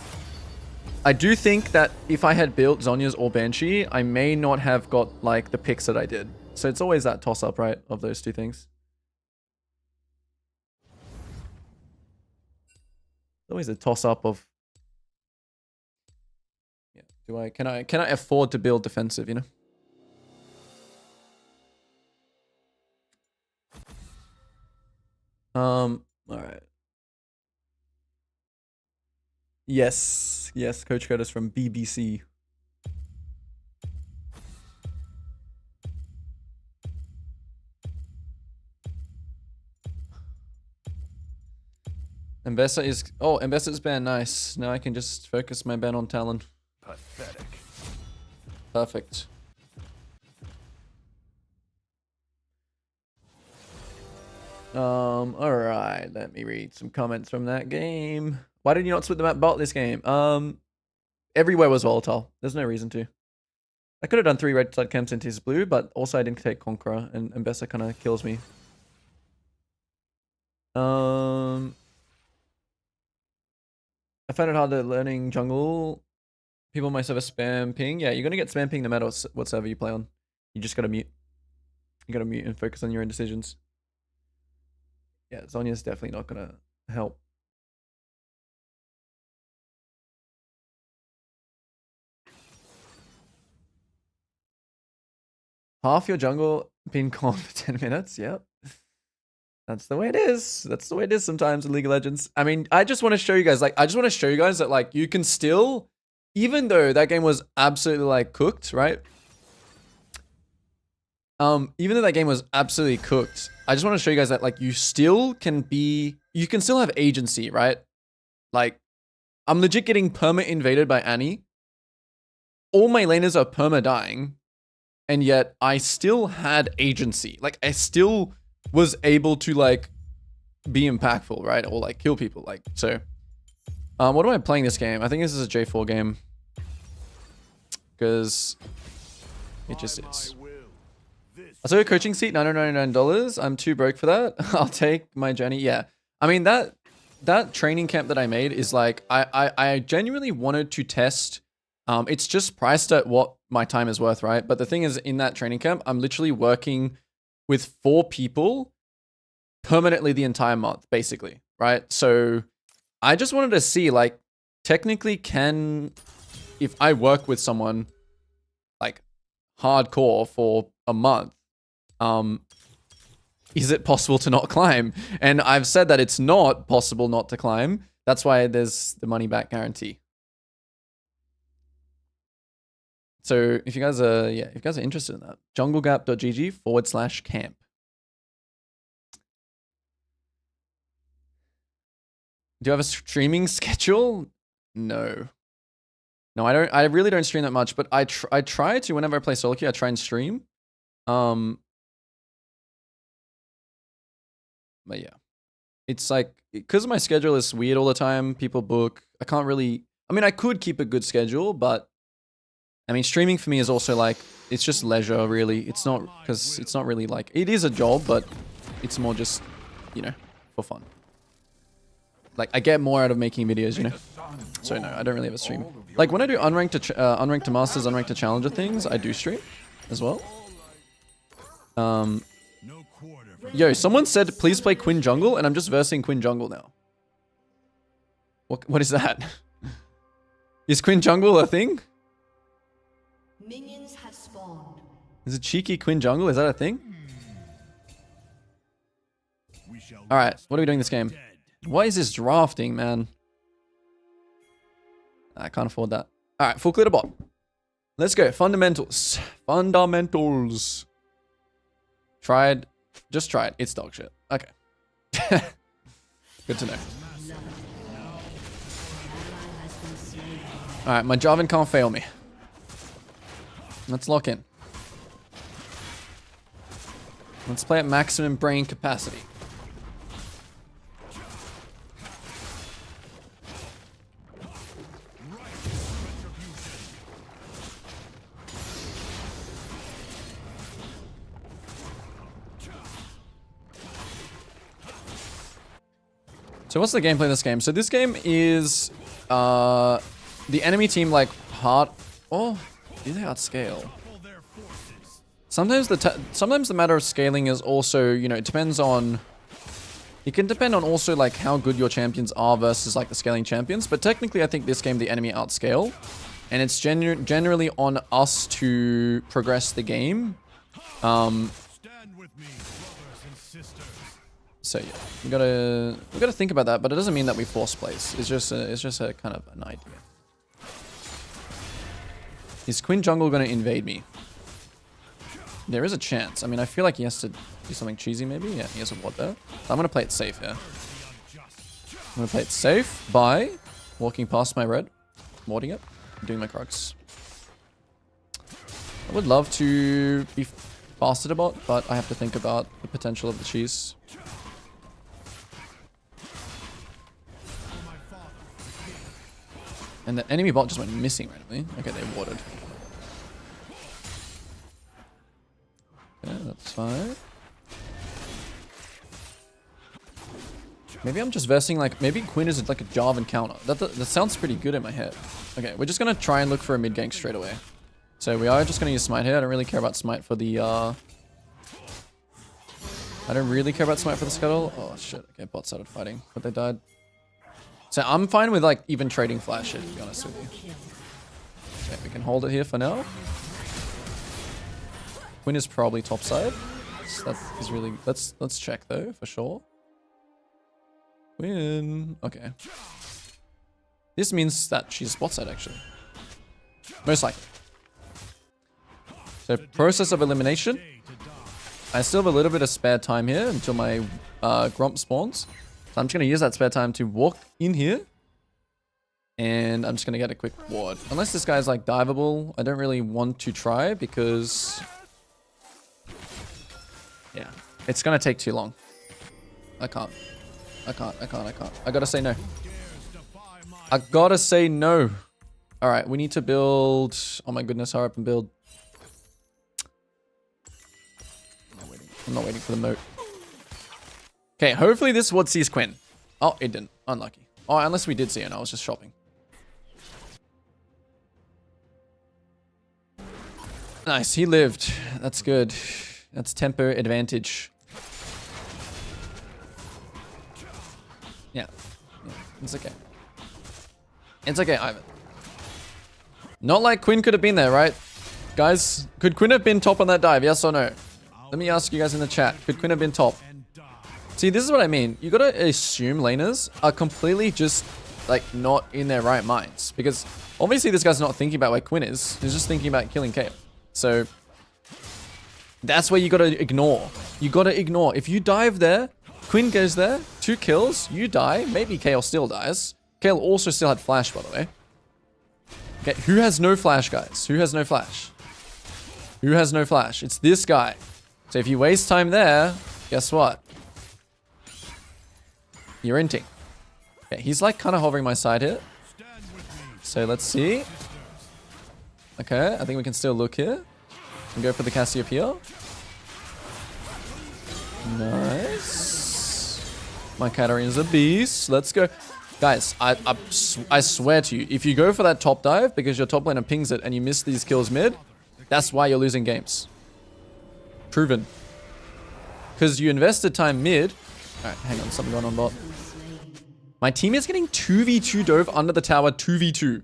I do think that if I had built Zhonya's or Banshee, I may not have got like the picks that I did. So it's always that toss up, right, of those two things. Always a toss up of can I afford to build defensive, you know? All right. Yes, Coach Curtis from BBC. Ambessa is... Oh, Ambessa's ban, nice. Now I can just focus my ban on Talon.
Pathetic.
Perfect. Alright, let me read some comments from that game. Why did you not split the map bot this game? Everywhere was volatile. There's no reason to. I could have done 3 red side camps into his blue, but also I didn't take Conqueror, and Ambessa kind of kills me. I found it hard that learning jungle. People might have a spam ping. Yeah, you're gonna get spam ping no matter what server you play on. You just gotta mute. You gotta mute and focus on your own decisions. Yeah, Zhonya's definitely not gonna help. Half your jungle being called for 10 minutes. Yep. That's the way it is. That's the way it is sometimes in League of Legends. I mean, I just want to show you guys, that like you can still, even though that game was absolutely like cooked, right? Even though that game was absolutely cooked, I just want to show you guys that like you still can still have agency, right? Like, I'm legit getting perma invaded by Annie. All my laners are perma dying, and yet I still had agency. Like, I still was able to like be impactful, right? Or like kill people. Like, so what am I playing this game? I think this is a J4 game, because it just is. I saw your coaching seat, $999. I'm too broke for that. I'll take my journey. Yeah, I mean, that training camp that I made is like, I genuinely wanted to test. It's just priced at what my time is worth, right? But the thing is, in that training camp, I'm literally working with 4 people permanently the entire month, basically, right? So I just wanted to see, like, technically if I work with someone like hardcore for a month, is it possible to not climb? And I've said that it's not possible not to climb. That's why there's the money back guarantee. So if you guys are, interested in that, junglegap.gg/camp. Do you have a streaming schedule? No. No, I don't. I really don't stream that much, but I try to, whenever I play SoloQ, I try and stream. But yeah, it's like, because my schedule is weird all the time, people book, I can't really, I mean, I could keep a good schedule, but I mean, streaming for me is also like, it's just leisure, really. It's not, because it's not really like, it is a job, but it's more just, you know, for fun. Like, I get more out of making videos, you know? So no, I don't really have a stream. Like, when I do unranked to Masters, unranked to Challenger things, I do stream as well. Yo, someone said, please play Quinn Jungle, and I'm just versing Quinn Jungle now. What is that? Is Quinn Jungle a thing?
Minions have spawned.
Is it cheeky Quinn Jungle? Is that a thing? Alright, what are we doing this game? What is this drafting, man? I can't afford that. Alright, full clear to bot. Let's go. Fundamentals. Fundamentals. Tried. Just tried. It's dog shit. Okay. Good to know. Alright, my Jarvan can't fail me. Let's lock in. Let's play at maximum brain capacity. So what's the gameplay of this game? So this game is the enemy team like hard. Oh, do they outscale? Sometimes the matter of scaling is also, you know, it depends on. It can depend on also like how good your champions are versus like the scaling champions. But technically, I think this game the enemy outscale, and it's generally on us to progress the game. So yeah, we gotta think about that, but it doesn't mean that we force place. It's just a kind of an idea. Is Quinn Jungle gonna invade me? There is a chance. I mean, I feel like he has to do something cheesy maybe. Yeah, he has a ward there. I'm gonna play it safe here. I'm gonna play it safe by walking past my red, warding it, doing my Krugs. I would love to be faster to bot, but I have to think about the potential of the cheese. And the enemy bot just went missing randomly. Okay, they warded. Okay, that's fine. Maybe I'm just versing like, maybe Quinn is like a Jarvan counter. That sounds pretty good in my head. Okay, we're just gonna try and look for a mid gank straight away. So we are just gonna use Smite here. I don't really care about Smite for the scuttle. Oh shit, okay, bot started fighting, but they died. So I'm fine with like even trading flash here, to be honest with you. Okay, we can hold it here for now. Quinn is probably top side. That is really... Let's check though, for sure. Quinn... Okay. This means that she's bot side actually. Most likely. So process of elimination. I still have a little bit of spare time here until my Grump spawns. So I'm just going to use that spare time to walk in here. And I'm just going to get a quick ward. Unless this guy's like diveable, I don't really want to try because... Yeah, it's going to take too long. I can't. I gotta say no. I gotta say no. Alright, we need to build... Oh my goodness, hurry up and build. I'm not waiting for the moat. Okay, hopefully this ward sees Quinn. Oh, it didn't. Unlucky. Oh, unless we did see her and I was just shopping. Nice, he lived. That's good. That's tempo advantage. Yeah. It's okay. It's okay, Ivan. Not like Quinn could have been there, right? Guys, could Quinn have been top on that dive? Yes or no? Let me ask you guys in the chat. Could Quinn have been top? See, this is what I mean. You gotta assume laners are completely just, like, not in their right minds. Because, obviously, this guy's not thinking about where Quinn is. He's just thinking about killing Kayle. So, that's where you gotta ignore. You gotta ignore. If you dive there, Quinn goes there, 2 kills, you die. Maybe Kayle still dies. Kayle also still had flash, by the way. Okay, who has no flash, guys? Who has no flash? Who has no flash? It's this guy. So if you waste time there, guess what? You're inting. Okay, he's like kind of hovering my side here. So let's see. Okay, I think we can still look here. And go for the Cassiopeia. Nice. My Katarina's a beast. Let's go. Guys, I swear to you, if you go for that top dive because your top laner pings it and you miss these kills mid, that's why you're losing games. Proven. Because you invested time mid. Alright, hang on, something going on bot. My team is getting 2v2 dove under the tower, 2v2.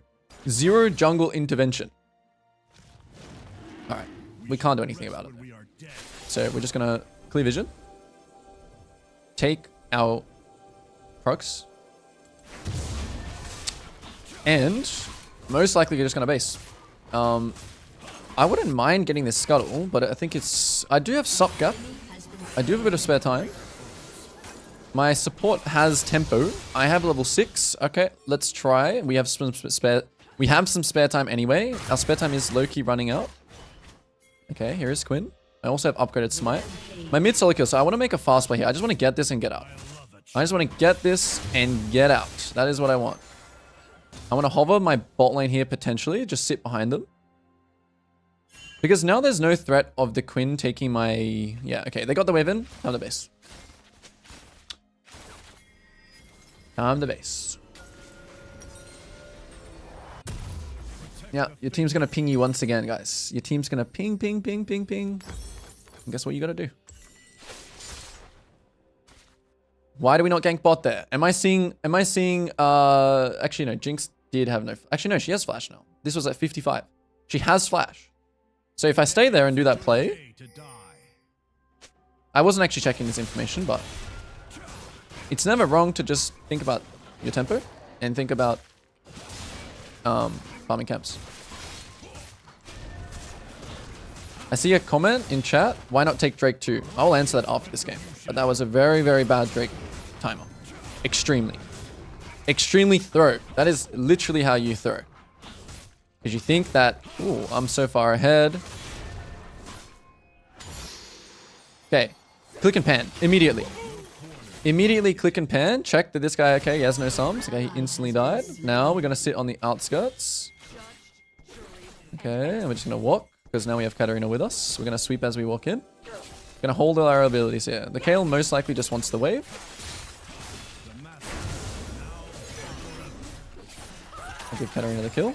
0 jungle intervention. Alright, we can't do anything about it. So we're just gonna clear vision. Take our procs. And most likely you're just gonna base. I wouldn't mind getting this scuttle, but I think it's... I do have sup gap. I do have a bit of spare time. My support has tempo. I have level 6. Okay, let's try. We have some spare... We have some spare time anyway. Our spare time is low-key running out. Okay, here is Quinn. I also have upgraded smite. My mid SoloQ, so I want to make a fast play here. I just want to get this and get out. I just want to get this and get out. That is what I want. I want to hover my bot lane here potentially. Just sit behind them. Because now there's no threat of the Quinn taking my... Yeah, okay. They got the wave in. Time to base. Time to base. Yeah, your team's going to ping you once again, guys. Your team's going to ping. And guess what you got to do? Why do we not gank bot there? Am I seeing... Actually, no. Jinx did have no... Actually, no. She has flash now. This was at 55. She has flash. So if I stay there and do that play... I wasn't actually checking this information, but... It's never wrong to just think about your tempo. And think about... farming camps. I see a comment in chat. Why not take Drake too? I'll answer that after this game. But that was a very, very bad Drake timer. Extremely. Extremely throw. That is literally how you throw. Because you think that, ooh, I'm so far ahead. Okay. Click and pan. Immediately. Immediately click and pan. Check that this guy, okay, he has no sums. Okay, he instantly died. Now we're going to sit on the outskirts. Okay, and we're just going to walk. Because now we have Katarina with us. We're going to sweep as we walk in. We're going to hold all our abilities here. The Kayle most likely just wants the wave. I'll give Katarina the kill.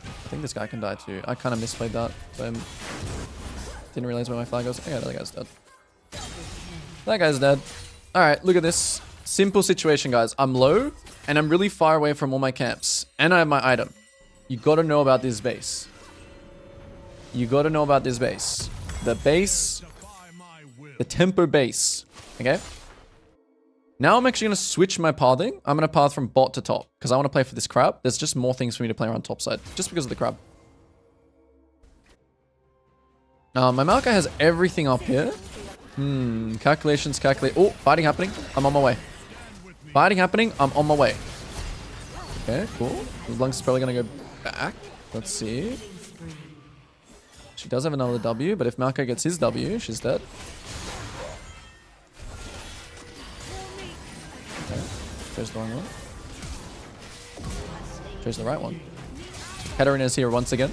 I think this guy can die too. I kind of misplayed that. So didn't realize where my flag was. Oh yeah, that guy's dead. That guy's dead. Alright, look at this. Simple situation, guys. I'm low, and I'm really far away from all my camps. And I have my item. You gotta know about this base. you got to know about this base. The base, the tempo base. Okay. Now I'm actually going to switch my pathing. I'm going to path from bot to top because I want to play for this crab. There's just more things for me to play around top side just because of the crab. My Maokai has everything up here. Calculations, calculate. Oh, fighting happening. I'm on my way. Fighting happening. I'm on my way. Okay, cool. LeBlanc's is probably going to go back. Let's see. She does have another W, but if Maokai gets his W, she's dead. Okay, chose the wrong one. Chose the right one. Katarina's here once again.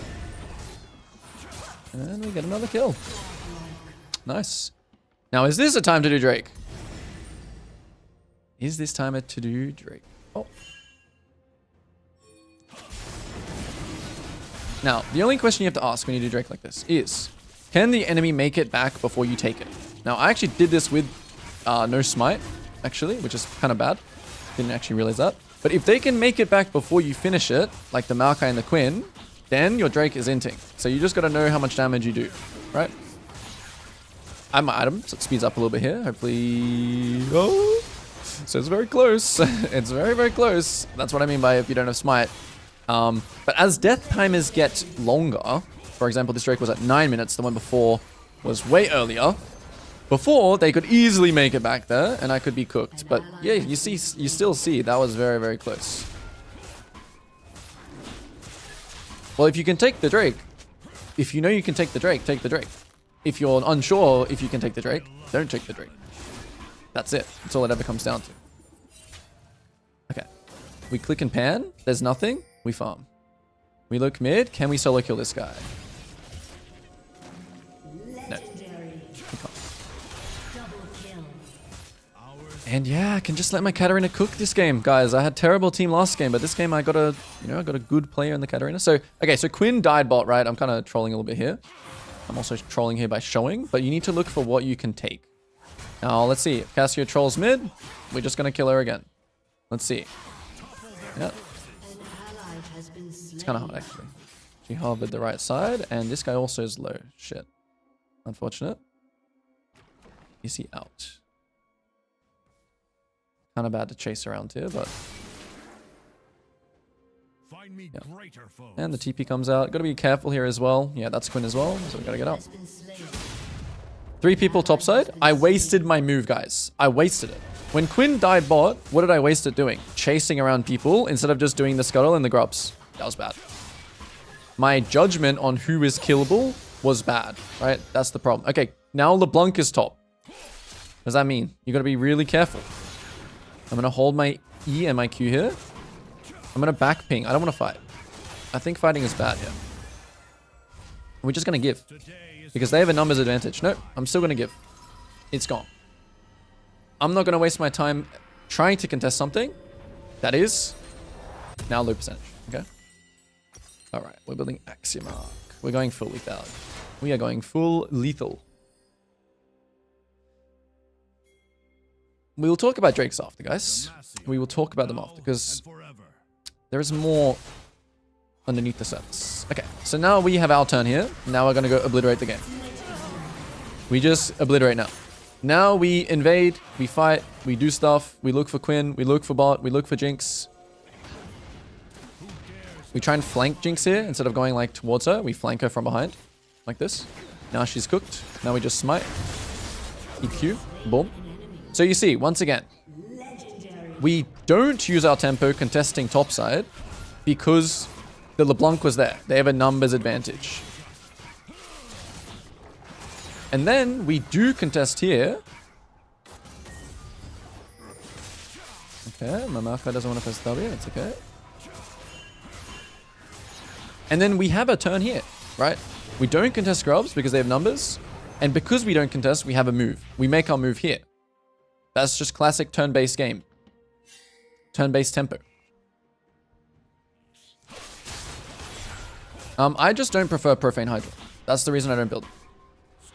And we get another kill. Nice. Now, is this a time to do Drake? Is this time to do Drake? Oh. Now, the only question you have to ask when you do Drake like this is, can the enemy make it back before you take it? Now, I actually did this with no smite, actually, which is kind of bad. Didn't actually realize that. But if they can make it back before you finish it, like the Maokai and the Quinn, then your Drake is inting. So you just got to know how much damage you do, right? I have my item, so it speeds up a little bit here. Hopefully... Oh! So it's very close. It's very, very close. That's what I mean by if you don't have smite. But as death timers get longer, for example, this Drake was at 9 minutes. The one before was way earlier. Before, they could easily make it back there, and I could be cooked. But yeah, you still see that was very, very close. Well, if you can take the Drake, if you know you can take the Drake, take the Drake. If you're unsure if you can take the Drake, don't take the Drake. That's it. That's all it ever comes down to. Okay. We click and pan. There's nothing. We farm. We look mid. Can we solo kill this guy? No. We can't. And yeah, I can just let my Katarina cook this game, guys. I had terrible team last game, but this game I got a, I got a good player in the Katarina. So, okay, so Quinn died bot, right? I'm kind of trolling a little bit here. I'm also trolling here by showing, but you need to look for what you can take. Now, let's see. If Cassio trolls mid, we're just going to kill her again. Let's see. Yeah. It's kind of hard, actually. She hovered the right side, and this guy also is low. Shit. Unfortunate. Is he out? Kind of bad to chase around here, but... Yeah. And the TP comes out. Got to be careful here as well. Yeah, that's Quinn as well, so we got to get up. 3 people topside. I wasted my move, guys. I wasted it. When Quinn died bot, what did I waste it doing? Chasing around people instead of just doing the scuttle and the grubs. That was bad. My judgment on who is killable was bad, right? That's the problem. Okay, now LeBlanc is top. What does that mean? You got to be really careful. I'm going to hold my E and my Q here. I'm going to back ping. I don't want to fight. I think fighting is bad here. We're just going to give. Because they have a numbers advantage. No, I'm still going to give. It's gone. I'm not going to waste my time trying to contest something that is now low percentage. Okay? Alright, we're building Axiom Arc. We're going full lethal. We are going full lethal. We will talk about Drakes after, guys. We will talk about them after, because there is more underneath the surface. Okay, so now we have our turn here. Now we're going to go obliterate the game. We just obliterate now. Now we invade, we fight, we do stuff, we look for Quinn, we look for bot, we look for Jinx. We try and flank Jinx here. Instead of going like towards her, we flank her from behind. Like this. Now she's cooked. Now we just smite. EQ. Boom. So you see, once again, we don't use our tempo contesting topside because the LeBlanc was there. They have a numbers advantage. And then we do contest here. Okay, my Maokai doesn't want to press W. It's okay. And then we have a turn here, right? We don't contest grubs because they have numbers. And because we don't contest, we have a move. We make our move here. That's just classic turn-based game. Turn-based tempo. I just don't prefer Profane Hydra. That's the reason I don't build it.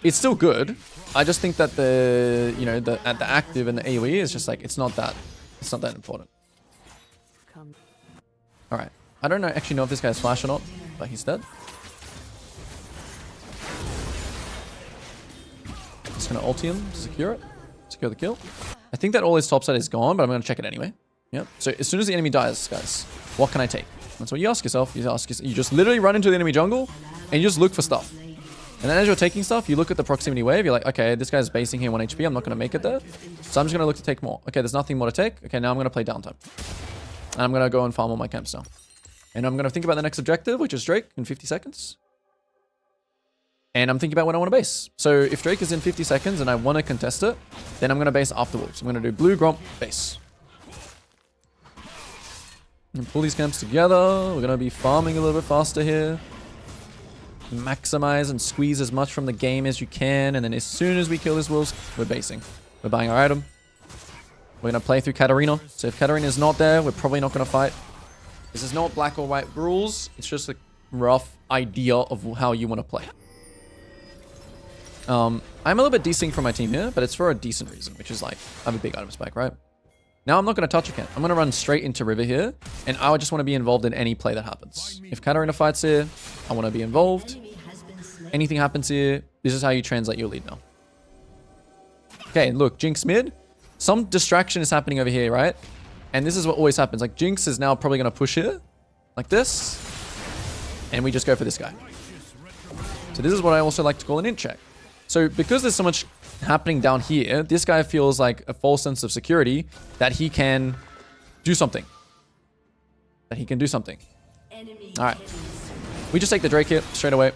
It's still good. I just think that the, the active and the AoE is just like, it's not that important. All right. I don't actually know if this guy's flash or not, but he's dead. going to ulti him to secure it. Secure the kill. I think that all his topside is gone, but I'm going to check it anyway. Yep. So as soon as the enemy dies, guys, what can I take? That's what you ask yourself. You just literally run into the enemy jungle and you just look for stuff. And then as you're taking stuff, you look at the proximity wave. You're like, okay, this guy's basing here 1 HP. I'm not going to make it there. So I'm just going to look to take more. Okay, there's nothing more to take. Okay, now I'm going to play downtime. And I'm going to go and farm all my camps now. And I'm going to think about the next objective, which is Drake in 50 seconds. And I'm thinking about when I want to base. So if Drake is in 50 seconds and I want to contest it, then I'm going to base afterwards. I'm going to do blue, Gromp, base. And pull these camps together. We're going to be farming a little bit faster here. Maximize and squeeze as much from the game as you can. And then as soon as we kill this wolves, we're basing. We're buying our item. We're going to play through Katarina. So if Katarina is not there, we're probably not going to fight. This is not black or white rules. It's just a rough idea of how you want to play. I'm a little bit desync from my team here, but it's for a decent reason, which is like, I have a big item spike, right? Now I'm not going to touch a camp. I'm going to run straight into river here, and I just want to be involved in any play that happens. If Katarina fights here, I want to be involved. Anything happens here, this is how you translate your lead now. Okay, look, Jinx mid. Some distraction is happening over here, right? And this is what always happens. Like, Jinx is now probably going to push here, like this. And we just go for this guy. So this is what I also like to call an int check. So because there's so much happening down here, this guy feels like a false sense of security that he can do something. All right. We just take the Drake here straight away.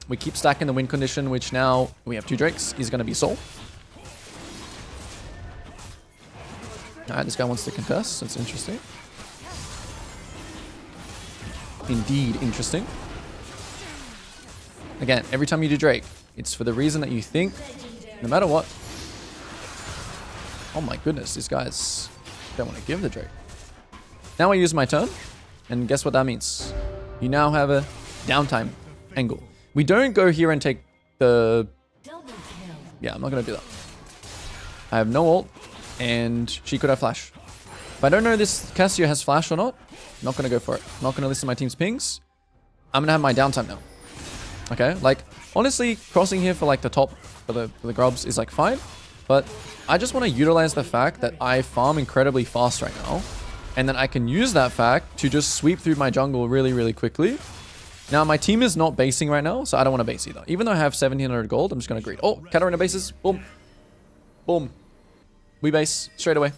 We keep stacking the win condition, which now we have 2 Drakes. He's going to be Soul. All right, this guy wants to contest. That's interesting. Indeed interesting. Again, every time you do Drake, it's for the reason that you think, no matter what. Oh my goodness, these guys don't want to give the Drake. Now I use my turn, and guess what that means? You now have a downtime angle. We don't go here and take the... Yeah, I'm not going to do that. I have no ult, and she could have flash. If I don't know this Cassio has flash or not, I'm not going to go for it. I'm not going to listen to my team's pings. I'm going to have my downtime now. Okay, like, honestly, crossing here for like the top, for the grubs is like fine. But I just want to utilize the fact that I farm incredibly fast right now. And then I can use that fact to just sweep through my jungle really, really quickly. Now, my team is not basing right now, so I don't want to base either. Even though I have 1700 gold, I'm just going to greed. Oh, Katarina bases. Boom. Boom. We base straight away.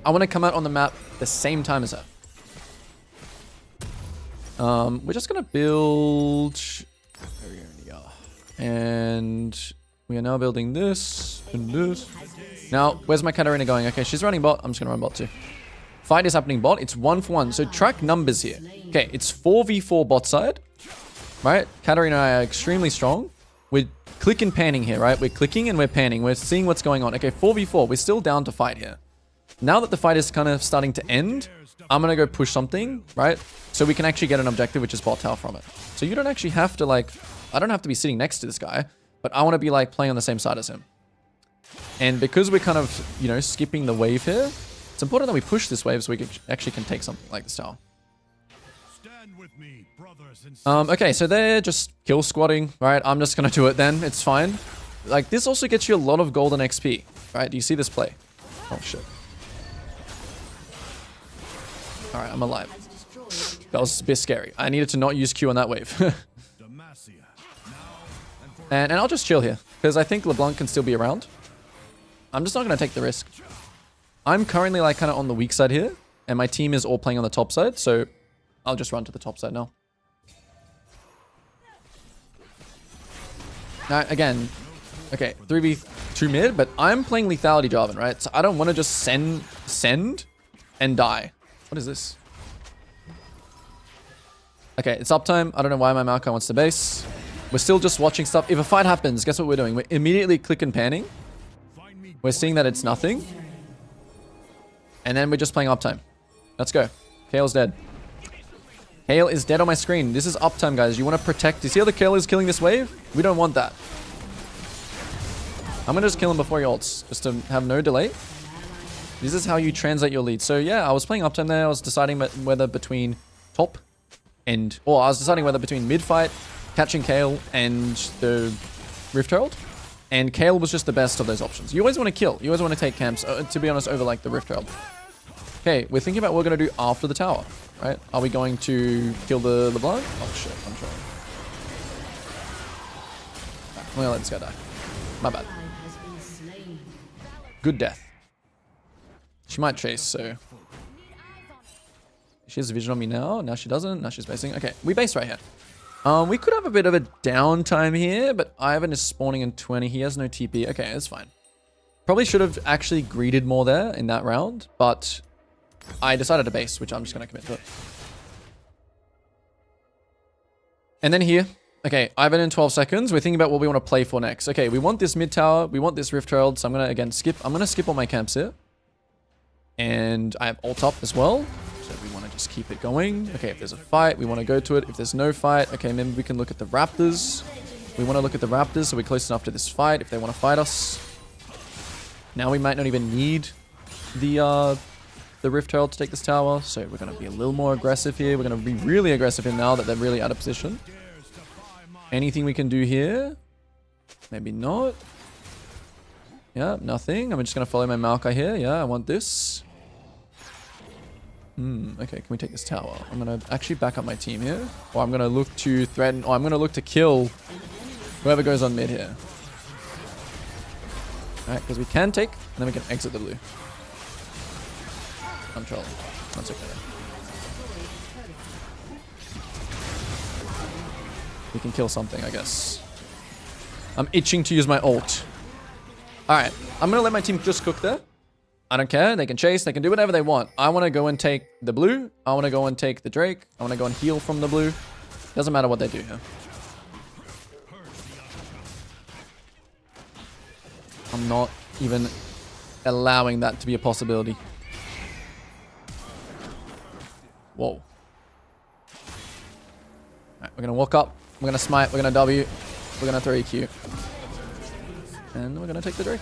I want to come out on the map the same time as her. We're just going to build... And we are now building this and this. Now, where's my Katarina going? Okay, she's running bot. I'm just going to run bot too. Fight is happening bot. It's 1-for-1. So track numbers here. Okay, it's 4v4 bot side. Right? Katarina and I are extremely strong. We're click and panning here, right? We're clicking and we're panning. We're seeing what's going on. Okay, 4v4. We're still down to fight here. Now that the fight is kind of starting to end, I'm going to go push something, right? So we can actually get an objective, which is bot tower from it. So you don't actually have to like... I don't have to be sitting next to this guy, but I want to be like playing on the same side as him. And because we're kind of, you know, skipping the wave here, it's important that we push this wave so we actually can take something like this tower.
Stand with me, brothers and
Okay, so they're just kill squatting, right? I'm just going to do it then. It's fine. Like, this also gets you a lot of golden XP, right? Do you see this play? Oh, shit. All right, I'm alive. That was a bit scary. I needed to not use Q on that wave. And I'll just chill here, because I think LeBlanc can still be around. I'm just not going to take the risk. I'm currently like kind of on the weak side here, and my team is all playing on the top side, so I'll just run to the top side now. Now, again, okay, 3v2 mid, but I'm playing lethality Jarvan, right? So I don't want to just send and die. What is this? Okay, it's uptime. I don't know why my Maokai wants to base. We're still just watching stuff. If a fight happens, guess what we're doing? We're immediately click and panning. We're seeing that it's nothing. And then we're just playing uptime. Let's go. Kale's dead. Kale is dead on my screen. This is uptime, guys. You want to protect. You see how the Kale is killing this wave? We don't want that. I'm going to just kill him before he ults, just to have no delay. This is how you translate your lead. So yeah, I was playing uptime there. I was deciding whether between top and... Or I was deciding whether between mid fight, catching Kale, and the Rift Herald. And Kale was just the best of those options. You always want to kill. You always want to take camps, to be honest, over like the Rift Herald. Okay, we're thinking about what we're going to do after the tower, right? Are we going to kill the LeBlanc? Oh shit, I'm trying. I'm going to let this guy die. My bad. Good death. She might chase, so... She has a vision on me now. Now she doesn't. Now she's basing. Okay, we base right here. We could have a bit of a downtime here, but Ivan is spawning in 20. He has no TP. Okay, that's fine. Probably should have actually greeted more there in that round, but I decided to base, which I'm just going to commit to it. And then here. Okay, Ivan in 12 seconds. We're thinking about what we want to play for next. Okay, we want this mid tower. We want this Rift Herald. So I'm going to, again, skip. I'm going to skip all my camps here. And I have ult up as well. So we want to just keep it going. Okay, if there's a fight, we want to go to it. If there's no fight, okay, maybe we can look at the Raptors. We want to look at the Raptors, so we're close enough to this fight if they want to fight us. Now we might not even need the Rift Herald to take this tower, so we're going to be a little more aggressive here. We're going to be really aggressive here now that they're really out of position. Anything we can do here? Maybe not. Yeah, nothing. I'm just going to follow my Maokai here. Yeah, I want this. Okay, can we take this tower? I'm going to actually back up my team here. Or I'm going to look to threaten... Or I'm going to look to kill whoever goes on mid here. Alright, because we can take, and then we can exit the blue. I'm trolling. That's okay. We can kill something, I guess. I'm itching to use my ult. Alright, I'm going to let my team just cook there. I don't care. They can chase. They can do whatever they want. I want to go and take the blue. I want to go and take the Drake. I want to go and heal from the blue. Doesn't matter what they do here. I'm not even allowing that to be a possibility. Whoa. Alright, we're going to walk up. We're going to smite. We're going to W. We're going to throw EQ. And we're going to take the Drake.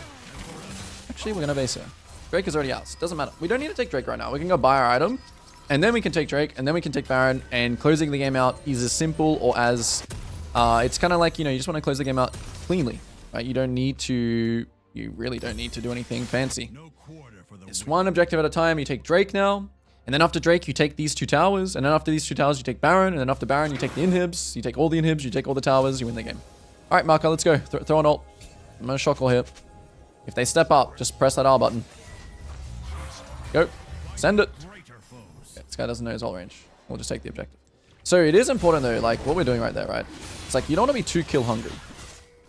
Actually, we're going to base here. Drake is already out. Doesn't matter. We don't need to take Drake right now. We can go buy our item. And then we can take Drake. And then we can take Baron. And closing the game out is as simple or as... it's kind of like, you know, you just want to close the game out cleanly. Right? You don't need to... You really don't need to do anything fancy. It's one objective at a time. You take Drake now. And then after Drake, you take these two towers. And then after these two towers, you take Baron. And then after Baron, you take the inhibs. You take all the inhibs. You take all the towers. You win the game. All right, Marco, let's go. Throw an ult. I'm going to shock all here. If they step up, just press that R button. Go. Send it. Okay, this guy doesn't know his ult range. We'll just take the objective. So it is important though, like what we're doing right there, right? It's like you don't want to be too kill hungry.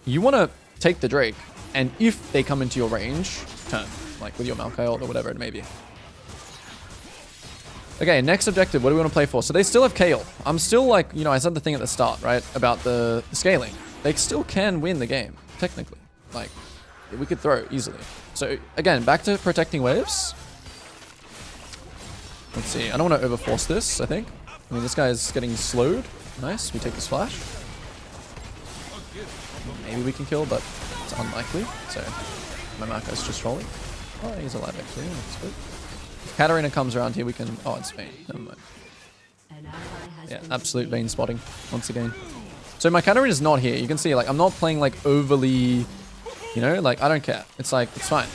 You want to take the Drake, and if they come into your range, turn. Like with your Maokai ult or whatever it may be. Okay, next objective. What do we want to play for? So they still have Kale. I'm still like, you know, I said the thing at the start, right? About the scaling. They still can win the game, technically. Like, we could throw easily. So again, back to protecting waves. Let's see. I don't want to overforce this, I think. I mean, this guy is getting slowed. Nice. We take this flash. Maybe we can kill, but it's unlikely. So my Marco's just trolling. Oh, he's alive actually. That's good. If Katarina comes around here, we can... Oh, it's Vayne. Never mind. Yeah, absolute Vayne spotting once again. So my Katarina is not here. You can see, like, I'm not playing, like, overly... You know, like, I don't care. It's like, it's fine.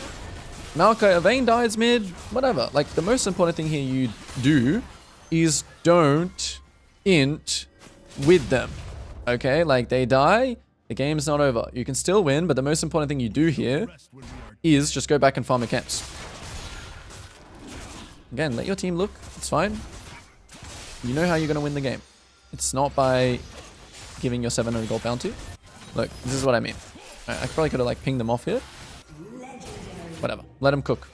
Maokai, Vayne dies mid, whatever. Like, the most important thing here you do is don't int with them. Okay? Like, they die, the game's not over. You can still win, but the most important thing you do here is just go back and farm your camps. Again, let your team look. It's fine. You know how you're going to win the game. It's not by giving your 700 gold bounty. Look, this is what I mean. Right, I probably could have, like, pinged them off here. Whatever. Let him cook.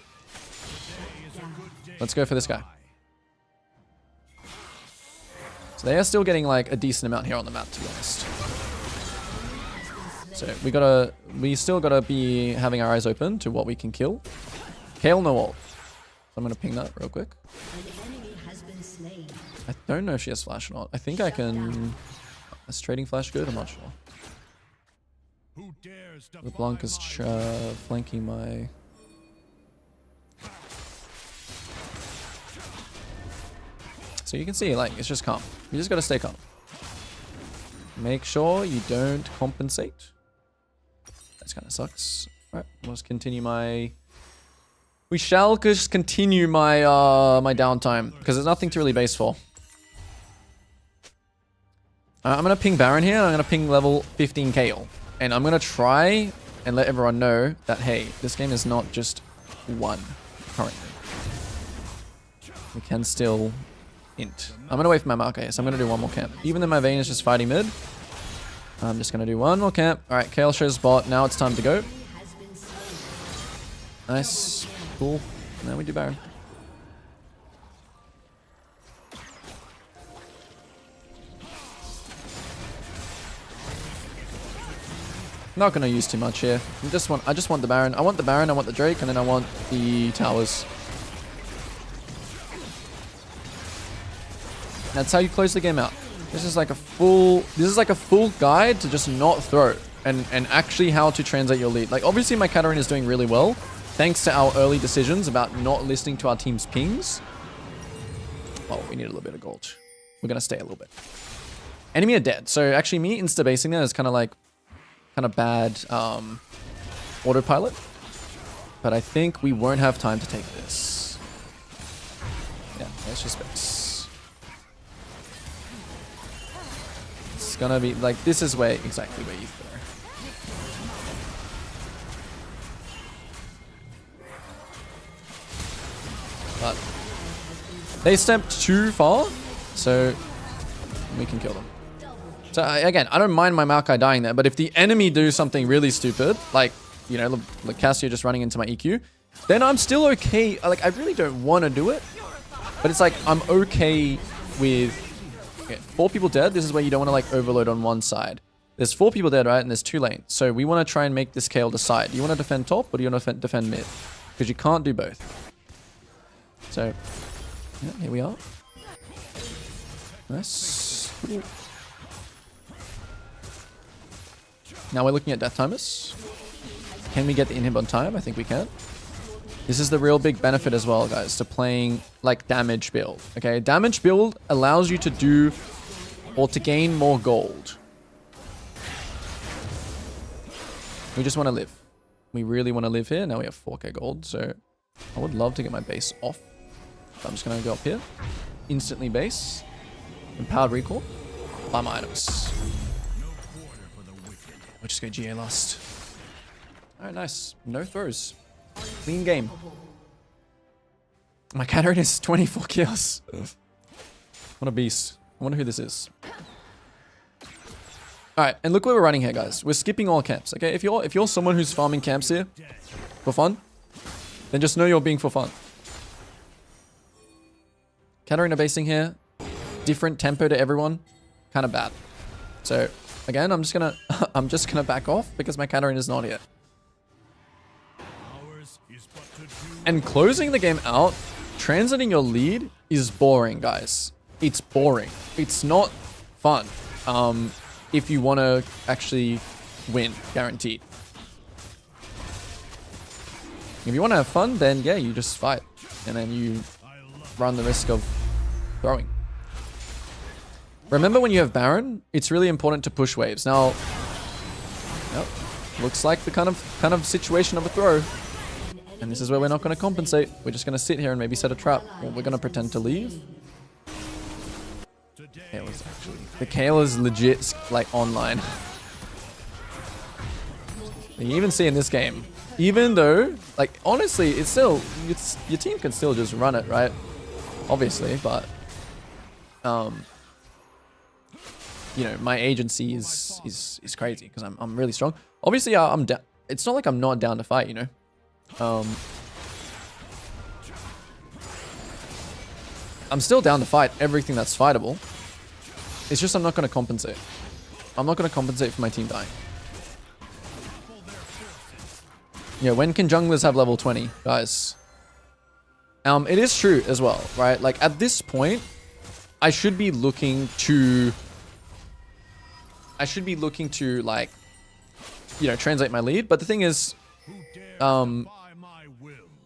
Let's go for this guy. So they are still getting like a decent amount here on the map, to be honest. So we still gotta be having our eyes open to what we can kill. Kale no ult. So I'm gonna ping that real quick. I don't know if she has flash or not. I think I can... Is trading flash good? I'm not sure. LeBlanc is flanking my... So you can see, like, it's just calm. You just gotta stay calm. Make sure you don't compensate. That kind of sucks. Alright, let's continue my... We shall just continue my my downtime, because there's nothing to really base for. I'm going to ping Baron here. I'm going to ping level 15 Kayle. And I'm going to try and let everyone know that, hey, this game is not just one currently. We can still int. I'm going to wait for my marker here, so I'm going to do one more camp. Even though my Vayne is just fighting mid, I'm just going to do one more camp. Alright, Kayle shows bot. Now it's time to go. Nice. Cool. Now we do Baron. Not gonna use too much here. I just want the Baron. I want the Baron, I want the Drake, and then I want the towers. That's how you close the game out. This is like a full guide to just not throw and actually how to translate your lead. Like obviously my Katarina is doing really well thanks to our early decisions about not listening to our team's pings. Oh, we need a little bit of gold. We're gonna stay a little bit. Enemy are dead. So actually me insta-basing there is kind of bad autopilot. But I think we won't have time to take this. Yeah, let's just base. It's gonna be like, this is exactly where you throw. But they stepped too far, so we can kill them. So again, I don't mind my Maokai dying there, but if the enemy do something really stupid, like, you know, like Cassio just running into my EQ, then I'm still okay. Like, I really don't want to do it, but it's like, I'm okay with... Okay, 4 people dead. This is where you don't want to like overload on one side. There's 4 people dead, right? And there's 2 lanes. So we want to try and make this Kayle decide. Do you want to defend top or do you want to defend mid? Because you can't do both. So, yeah, here we are. Nice. Ooh. Now we're looking at death timers. Can we get the inhib on time? I think we can. This is the real big benefit as well, guys, to playing like damage build. Okay, damage build allows you to do or to gain more gold. We just want to live. We really want to live here. Now we have 4k gold, so I would love to get my base off. So I'm just going to go up here. Instantly base. Empowered recall. Buy my items. We'll just go GA last. Alright, nice. No throws. Clean game. My Katarina is 24 kills. What a beast. I wonder who this is. Alright, and look where we're running here, guys. We're skipping all camps, okay? If you're someone who's farming camps here for fun, then just know you're being for fun. Katarina basing here. Different tempo to everyone. Kind of bad. So, again, I'm just gonna back off because my Katarina is not here. And closing the game out, translating your lead is boring, guys. It's boring. It's not fun. If you want to actually win, guaranteed. If you want to have fun, then yeah, you just fight. And then you run the risk of throwing. Remember when you have Baron, it's really important to push waves. Now, yep, looks like the kind of situation of a throw. And this is where we're not going to compensate. We're just going to sit here and maybe set a trap. Or we're going to pretend to leave. The Kayle is legit like online. You can even see in this game, even though like honestly, it's your team can still just run it, right? Obviously, but you know, my agency is crazy because I'm really strong. Obviously, I'm down. It's not like I'm not down to fight, you know. I'm still down to fight everything that's fightable. It's just I'm not going to compensate. I'm not going to compensate for my team dying. Yeah, when can junglers have level 20, guys? It is true as well, right? Like at this point, I should be looking to like, you know, translate my lead. But the thing is, oh,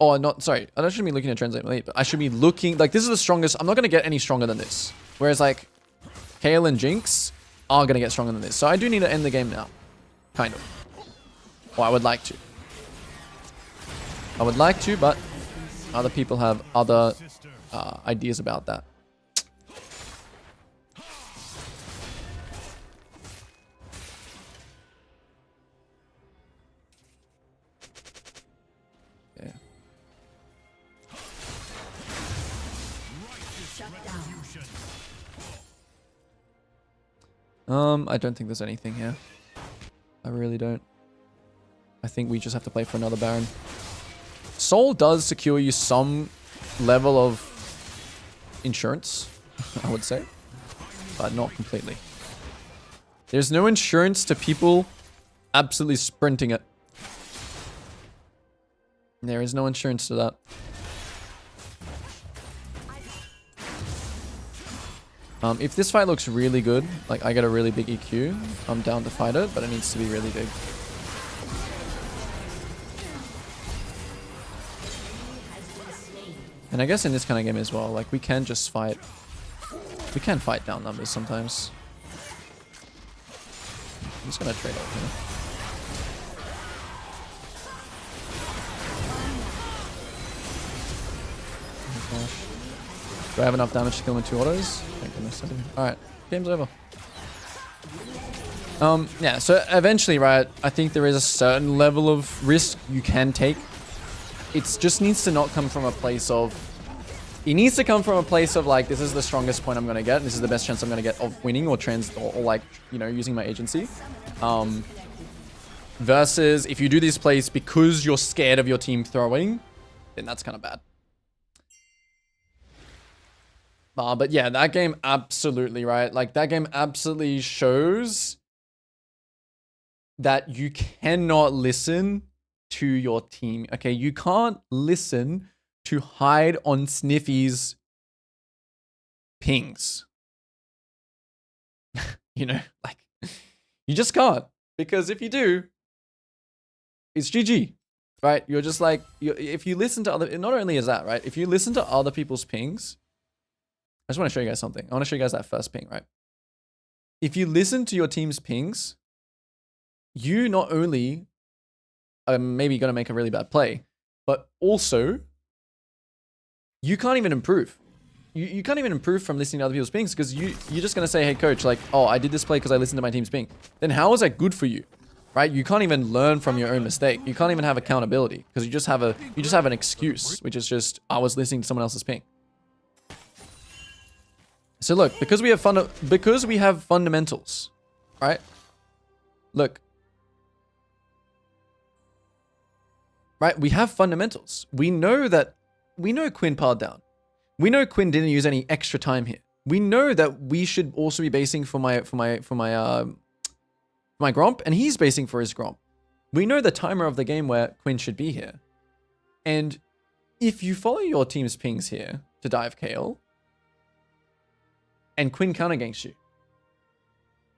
not sorry. I shouldn't be looking to translate my lead, but I should be looking like this is the strongest. I'm not going to get any stronger than this. Whereas like Kayle and Jinx are going to get stronger than this. So I do need to end the game now. Kind of. Or I would like to. I would like to, but other people have other ideas about that. Yeah. I don't think there's anything here. I really don't. I think we just have to play for another Baron. Soul does secure you some level of insurance, I would say, but not completely. There's no insurance to people absolutely sprinting it. There is no insurance to that. If this fight looks really good, like I get a really big EQ, I'm down to fight it, but it needs to be really big. And I guess in this kind of game as well, like we can just fight. We can fight down numbers sometimes. I'm just gonna trade off here. Oh gosh. Do I have enough damage to kill him with 2 autos? Thank goodness I do. Alright, game's over. Yeah, so eventually, right, I think there is a certain level of risk you can take. It just needs to not come from a place of... It needs to come from a place of like, this is the strongest point I'm going to get. This is the best chance I'm going to get of winning or like, you know, using my agency. Versus if you do these plays because you're scared of your team throwing, then that's kind of bad. But yeah, that game absolutely, right? Like that game absolutely shows that you cannot listen to your team. Okay, you can't listen to hide on Sniffy's pings. You know, like you just can't, because if you do, it's GG, right? You're just like, if you listen to other, not only is that, right? If you listen to other people's pings, I just want to show you guys something. I want to show you guys that first ping, right? If you listen to your team's pings, you not only are maybe going to make a really bad play, but also you can't even improve. You can't even improve from listening to other people's pings, because you're just going to say, hey coach, like, oh, I did this play because I listened to my team's ping. Then how is that good for you? Right? You can't even learn from your own mistake. You can't even have accountability, because you just have an excuse, which is just, I was listening to someone else's ping. So look, because we have fundamentals, right? Look. Right? We have fundamentals. We know Quinn piled down. We know Quinn didn't use any extra time here. We know that we should also be basing for my Gromp, and he's basing for his Gromp. We know the timer of the game where Quinn should be here. And if you follow your team's pings here to dive Kale, and Quinn counter ganks you,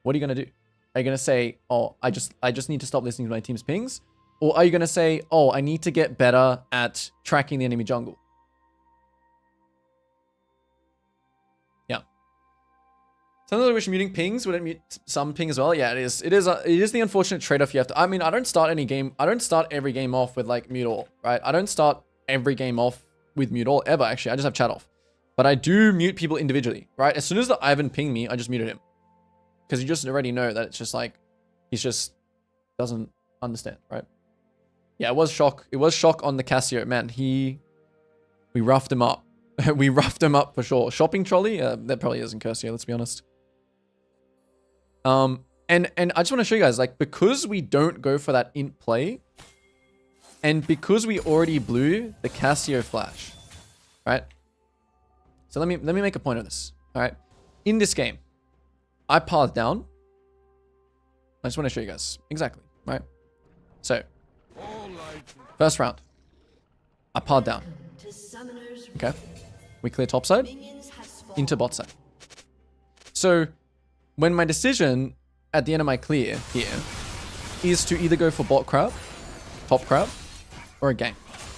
what are you going to do? Are you going to say, oh, I just need to stop listening to my team's pings? Or are you going to say, oh, I need to get better at tracking the enemy jungle? Yeah. Sometimes I wish muting pings wouldn't mute some ping as well. Yeah, it is. It is the unfortunate trade-off you have to... I mean, I don't start every game off with like mute all, right? I don't start every game off with mute all ever, actually. I just have chat off. But I do mute people individually, right? As soon as the Ivan pinged me, I just muted him. Because you just already know that it's just like, he's just doesn't understand, right? Yeah, it was shock. It was shock on the Cassio. Man, we roughed him up. We roughed him up for sure. Shopping trolley? That probably isn't Cassio, let's be honest. And I just want to show you guys, like, because we don't go for that int play, and because we already blew the Cassio flash, right? So let me make a point of this. All right. In this game, I piled down. I just want to show you guys exactly, right? So, first round, I piled down. Okay. We clear top side into bot side. So, when my decision at the end of my clear here is to either go for bot crab, top crab, or a gank.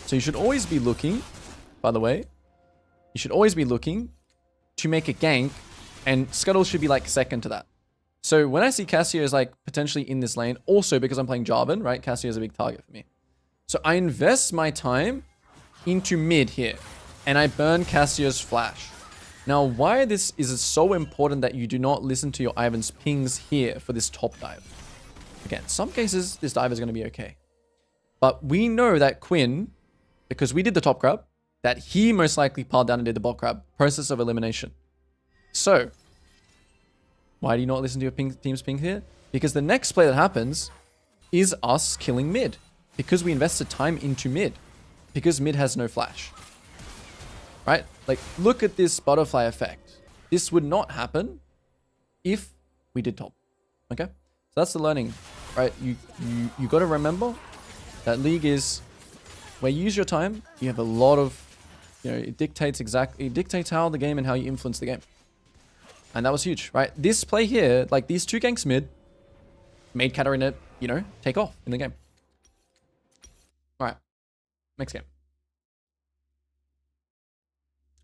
So you should always be looking, by the way, you should always be looking to make a gank, and Scuttle should be like second to that. So when I see Cassio is like potentially in this lane, also because I'm playing Jarvan, right? Cassio is a big target for me. So I invest my time into mid here, and I burn Cassio's flash. Now, why this is so important that you do not listen to your Ivan's pings here for this top dive. Again, some cases, this dive is going to be okay. But we know that Quinn, because we did the top grab, that he most likely piled down and did the bot grab. Process of elimination. So, why do you not listen to your team's ping here? Because the next play that happens is us killing mid. Because we invested time into mid. Because mid has no flash. Right? Like, look at this butterfly effect. This would not happen if we did top. Okay? So that's the learning. Right? You got to remember that League is where you use your time. You have a lot of, it dictates how the game and how you influence the game. And that was huge, right? This play here, like these two ganks mid, made Katarina, take off in the game. All right, next game.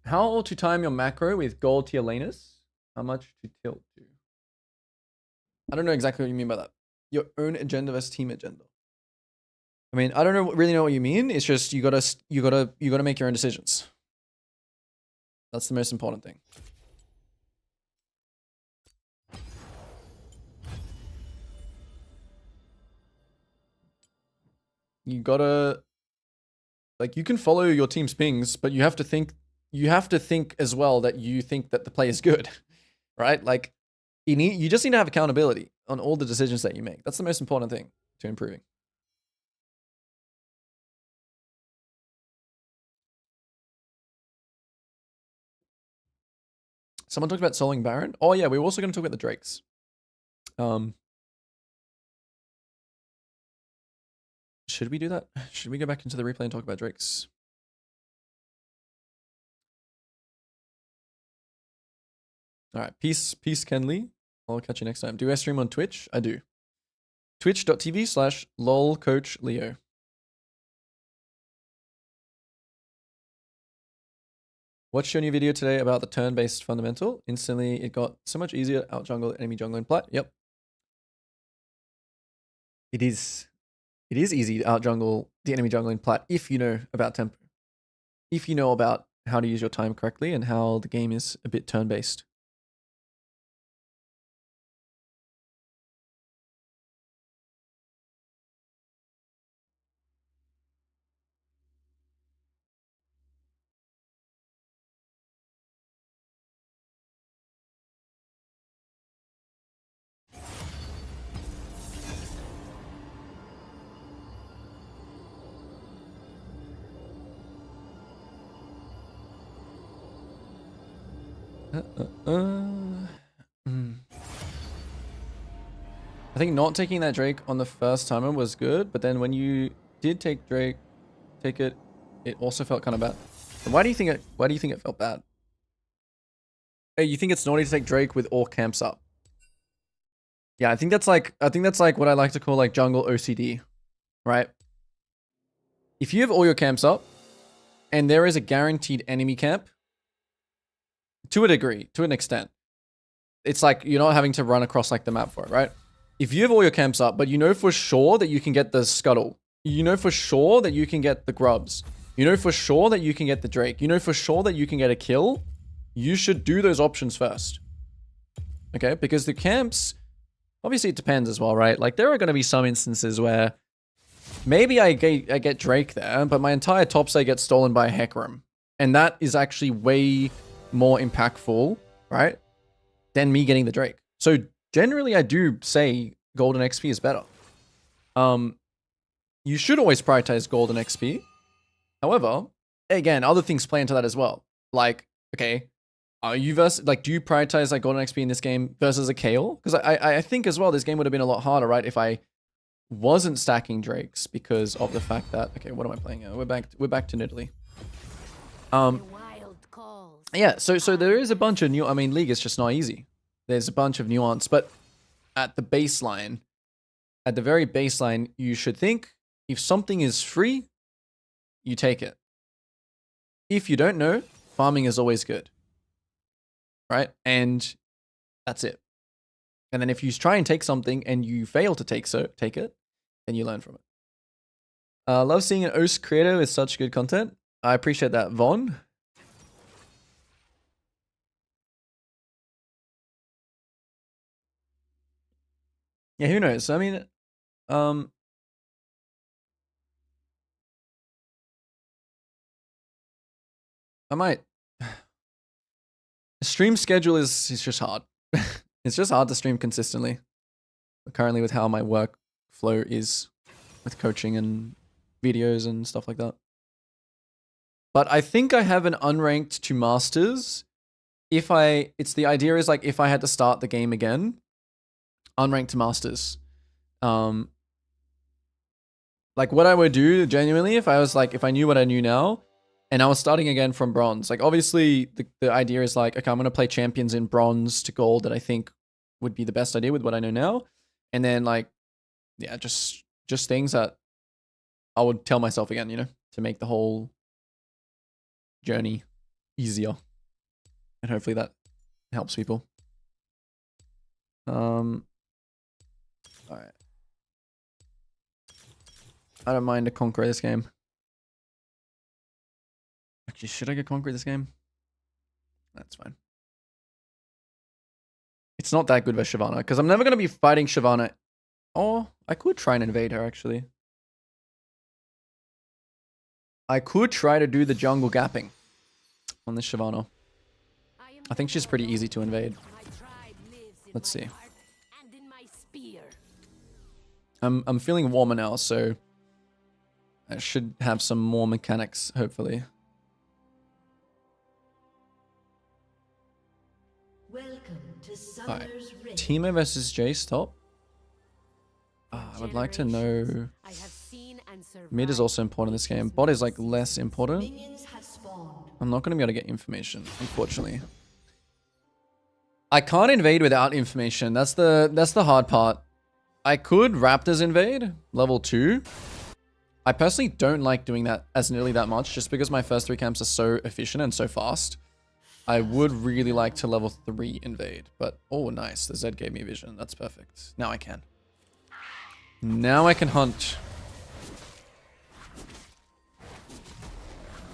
How to time your macro with gold tier laners? How much to tilt to? I don't know exactly what you mean by that. Your own agenda versus team agenda. I mean, I don't really know what you mean. It's just you gotta make your own decisions. That's the most important thing. You gotta, like, you can follow your team's pings, but you have to think as well that you think that the play is good, right? Like, you just need to have accountability on all the decisions that you make. That's the most important thing to improving. Someone talked about soloing Baron. Oh yeah, we were also going to talk about the Drakes. Should we do that? Should we go back into the replay and talk about Drakes? All right, peace, Kenley. I'll catch you next time. Do I stream on Twitch? I do. Twitch.tv/lolcoachleo. Watched your new video today about the turn-based fundamental. Instantly, it got so much easier to out-jungle enemy jungle in plat. Yep. It is easy to out-jungle the enemy jungle in plat if you know about tempo. If you know about how to use your time correctly and how the game is a bit turn-based. I think not taking that Drake on the first timer was good, but then when you did take it, it also felt kind of bad. And why do you think it felt bad? Hey, you think it's naughty to take Drake with all camps up? Yeah, I think that's like what I like to call like jungle OCD, right? If you have all your camps up and there is a guaranteed enemy camp, to a degree, to an extent, it's like you're not having to run across like the map for it, right? If you have all your camps up, but you know for sure that you can get the scuttle, you know for sure that you can get the grubs, you know for sure that you can get the Drake, you know for sure that you can get a kill, you should do those options first. Okay? Because the camps, obviously it depends as well, right? Like there are going to be some instances where maybe I get Drake there, but my entire top side gets stolen by a Hecarim. And that is actually way more impactful, right, than me getting the Drake. So generally I do say golden XP is better. You should always prioritize golden XP. However, again, other things play into that as well. Like, okay, do you prioritize like golden XP in this game versus a Kayle? Because I think as well this game would have been a lot harder, right, if I wasn't stacking Drakes because of the fact that, okay, what am I playing now? We're back to Nidalee. Yeah, so there is a bunch of new, I mean, League is just not easy. There's a bunch of nuance, but at the baseline, at the very baseline, you should think if something is free, you take it. If you don't know, farming is always good. Right? And that's it. And then if you try and take something and you fail to take it, then you learn from it. Love seeing an OS creator with such good content. I appreciate that, Von. Yeah, who knows? I mean, I might. Stream schedule is just hard. It's just hard to stream consistently. Currently, with how my work flow is with coaching and videos and stuff like that. But I think I have an unranked to masters. It's the idea is like if I had to start the game again, unranked to masters. Like what I would do genuinely if I knew what I knew now and I was starting again from bronze. Like obviously the idea is like, okay, I'm going to play champions in bronze to gold that I think would be the best idea with what I know now. And then like, yeah, just things that I would tell myself again, you know, to make the whole journey easier. And hopefully that helps people. All right. I don't mind to conquer this game. Actually, should I go conquer this game? That's fine. It's not that good versus Shyvana, because I'm never going to be fighting Shyvana. Oh, I could try and invade her, actually. I could try to do the jungle gapping on this Shyvana. I think she's pretty easy to invade. Let's see. I'm feeling warmer now, so I should have some more mechanics, hopefully.
Welcome to
Alright.
Summer's Rift.
Teemo versus Jace top. I would like to know... Mid is also important in this game. Bot is like less important.
Minions have spawned.
I'm not going to be able to get information, unfortunately. I can't invade without information. That's the hard part. I could Raptors invade, level 2. I personally don't like doing that as nearly that much, just because my first 3 camps are so efficient and so fast. I would really like to level 3 invade, but oh nice, the Zed gave me vision. That's perfect. Now I can. Now I can hunt.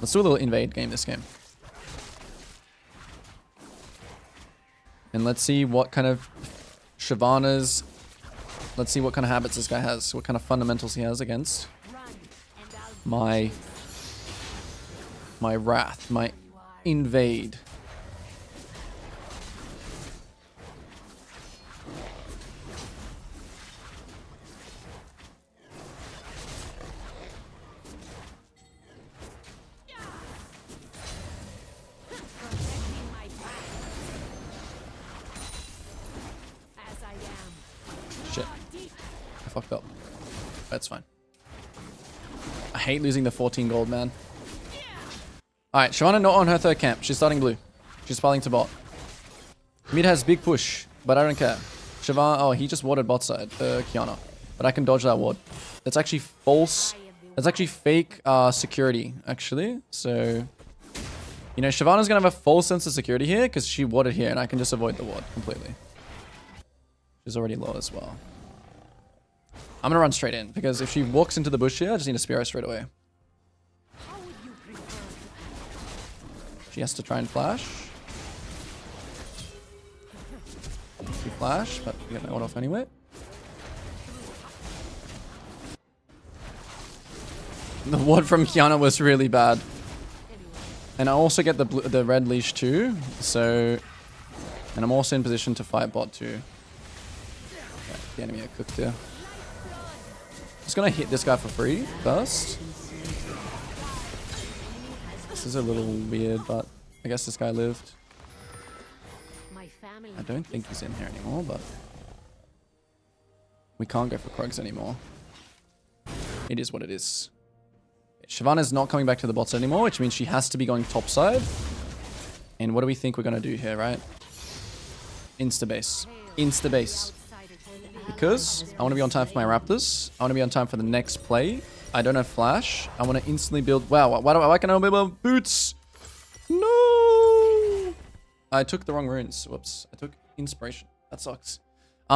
Let's do a little invade game this game. And let's see what kind of Shyvana's... Let's see what kind of habits this guy has. What kind of fundamentals he has against my wrath, my invade. Shit. I fucked up. That's fine. I hate losing the 14 gold, man. Alright, Shyvana not on her third camp. She's starting blue. She's piling to bot. Mid has big push, but I don't care. Shyvana, oh, he just warded bot side, Kiana. But I can dodge that ward. That's actually false. That's actually fake security, actually. So, you know, Shyvana's gonna have a false sense of security here because she warded here and I can just avoid the ward completely. She's already low as well. I'm gonna run straight in because if she walks into the bush here, I just need to spear her straight away. She has to try and flash. She flash, but we get my ult off anyway. The ward from Kiana was really bad. And I also get the red leash too, so... And I'm also in position to fight bot too. Okay, the enemy are cooked here. Just gonna hit this guy for free first. This is a little weird, but I guess this guy lived. I don't think he's in here anymore, but... We can't go for Krogs anymore. It is what it is. Shyvana's not coming back to the bots anymore, which means she has to be going topside. And what do we think we're going to do here, right? Insta-base. Insta-base. Because I want to be on time for my Raptors. I want to be on time for the next play. I don't have flash. I want to instantly build... Wow, why can I build boots? No! I took the wrong runes. Whoops. I took inspiration. That sucks.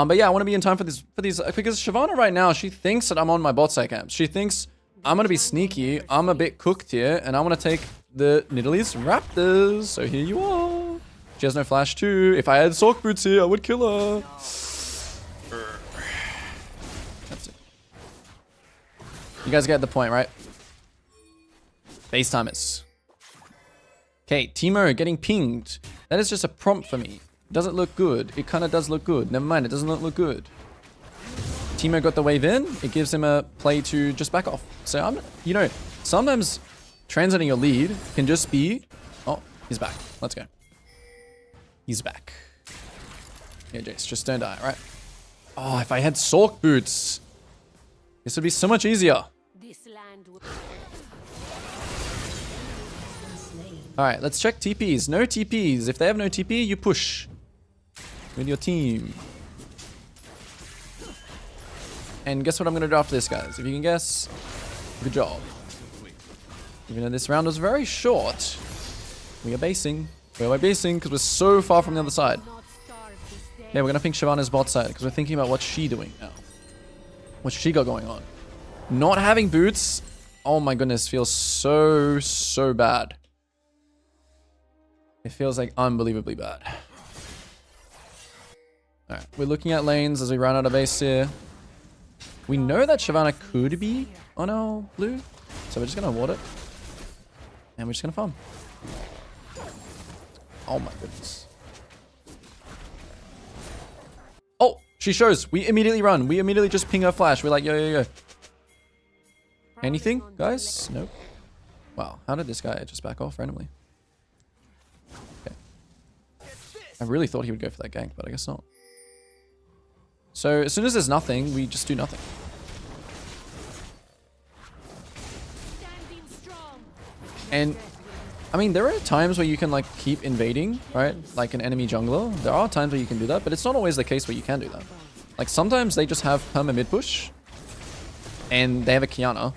But yeah, I want to be in time for these because Shyvana right now, she thinks that I'm on my bot side camps. She thinks I'm gonna be sneaky. I'm a bit cooked here, and I want to take the Nidalee's Raptors. So here you are. She has no flash too. If I had SoloQ boots here, I would kill her. That's it. You guys get the point, right? Base timers. Okay, Teemo getting pinged. That is just a prompt for me. Does it look good? It kind of does look good. Never mind, it doesn't look good. Teemo got the wave in. It gives him a play to just back off. So you know, sometimes transiting your lead can just be, oh, he's back. Let's go. He's back. Yeah, Jace, just don't die, right? Oh, if I had SoloQ boots, this would be so much easier.
This land will...
All right, let's check TPs. No TPs. If they have no TP, you push with your team. And guess what I'm going to do after this, guys? If you can guess, good job. Even though this round was very short, we are basing. Where am I basing? Because we're so far from the other side. Yeah, we're going to think Shyvana's bot side because we're thinking about what's she doing now. What's she got going on? Not having boots, oh my goodness, feels so, so bad. It feels like unbelievably bad. Alright, we're looking at lanes as we run out of base here. We know that Shyvana could be on our blue, so we're just going to ward it. And we're just going to farm. Oh my goodness. Oh, she shows. We immediately run. We immediately just ping her flash. We're like, yo, yo, yo. Anything, guys? Nope. Wow, how did this guy just back off randomly? Okay. I really thought he would go for that gank, but I guess not. So as soon as there's nothing, we just do nothing. And I mean, there are times where you can like keep invading, right? Like an enemy jungler. There are times where you can do that, but it's not always the case where you can do that. Like sometimes they just have perma mid push and they have a Kiana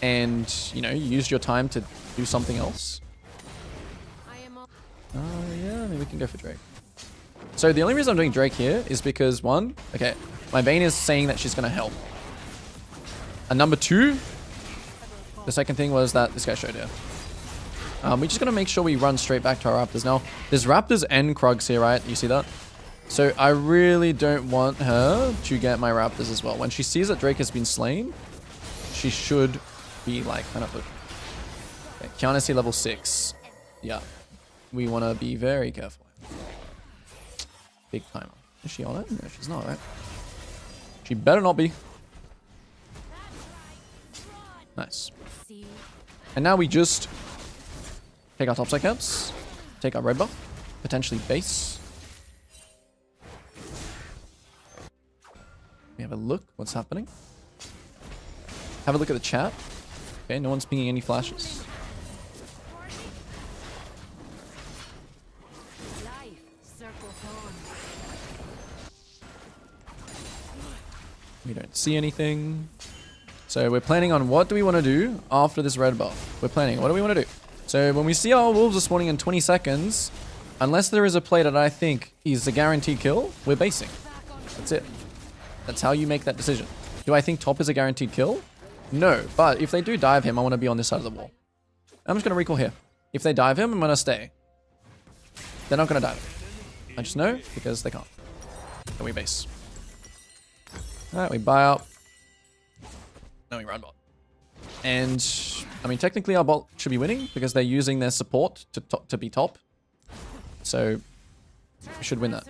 and you know, you use your time to do something else. Yeah, I mean, we can go for Drake. So the only reason I'm doing Drake here is because one, okay, my Vayne is saying that she's going to help. And number two, the second thing was that this guy showed here. We're just going to make sure we run straight back to our Raptors. Now, there's Raptors and Krugs here, right? You see that? So I really don't want her to get my Raptors as well. When she sees that Drake has been slain, she should be like kind of... Okay, Kiana's here level 6. Yeah. We want to be very careful. Big timer. Is she on it? No, she's not, right? She better not be. Nice. And now we just take our topside camps, take our red buff, potentially base. We have a look. What's happening? Have a look at the chat. Okay, no one's pinging any flashes. We don't see anything. So we're planning on what do we want to do after this red buff. We're planning, what do we want to do? So when we see our wolves are spawning in 20 seconds, unless there is a play that I think is a guaranteed kill, we're basing. That's it. That's how you make that decision. Do I think top is a guaranteed kill? No, but if they do dive him, I want to be on this side of the wall. I'm just going to recall here. If they dive him, I'm going to stay. They're not going to dive him. I just know because they can't. Then we base. Alright, we buy out. Now we run bot. And, I mean, technically our bot should be winning because they're using their support to be top. So, we should win that.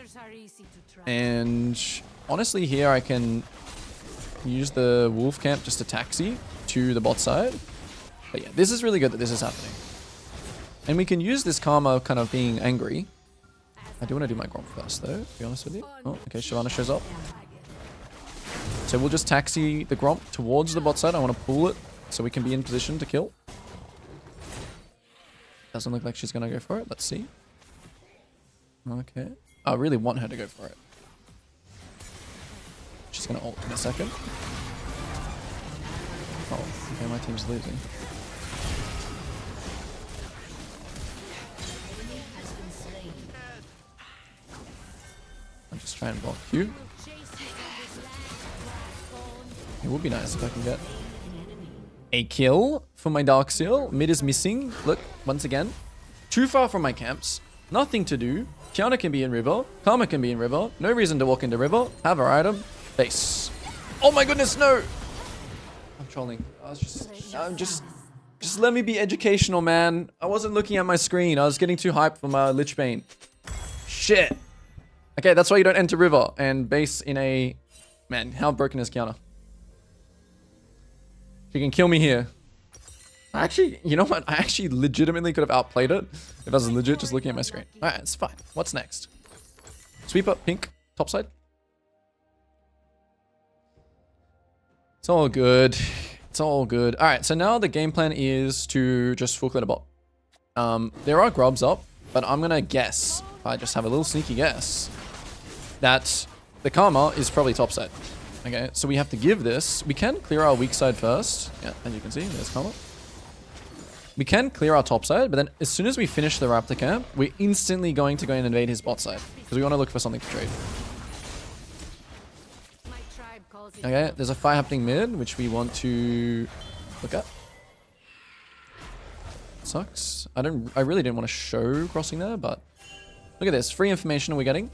And, honestly, here I can use the wolf camp just to taxi to the bot side. But yeah, this is really good that this is happening. And we can use this karma kind of being angry. I do want to do my Gromp first, though, to be honest with you. Oh, okay, Shyvana shows up. So we'll just taxi the Gromp towards the bot side. I want to pull it so we can be in position to kill. Doesn't look like she's going to go for it. Let's see. Okay. I really want her to go for it. She's going to ult in a second. Oh, okay, my team's losing. I'm just Try and block Q. It would be nice if I can get a kill for my Dark Seal. Mid is missing. Look, once again. Too far from my camps. Nothing to do. Kiana can be in river. Karma can be in river. No reason to walk into river. Have her item. Base. Oh my goodness, no! I'm trolling. Just let me be educational, man. I wasn't looking at my screen. I was getting too hyped for my Lich Bane. Shit. Okay, that's why you don't enter river and base in a... Man, how broken is Kiana? She can kill me here. Actually, you know what? I actually legitimately could have outplayed it if I was legit just looking at my screen. Alright, it's fine. What's next? Sweep up pink, topside. It's all good. It's all good. Alright, so now the game plan is to just full clear the bot. There are grubs up, but I'm gonna guess, if I just have a little sneaky guess, that the Karma is probably topside. Okay, so we have to give this. We can clear our weak side first. Yeah, as you can see, there's Karma. We can clear our top side, but then as soon as we finish the Raptor camp, we're instantly going to go and invade his bot side. Because we want to look for something to trade. Okay, there's a fight happening mid, which we want to look at. Sucks. I really didn't want to show crossing there, but look at this. Free information we're getting.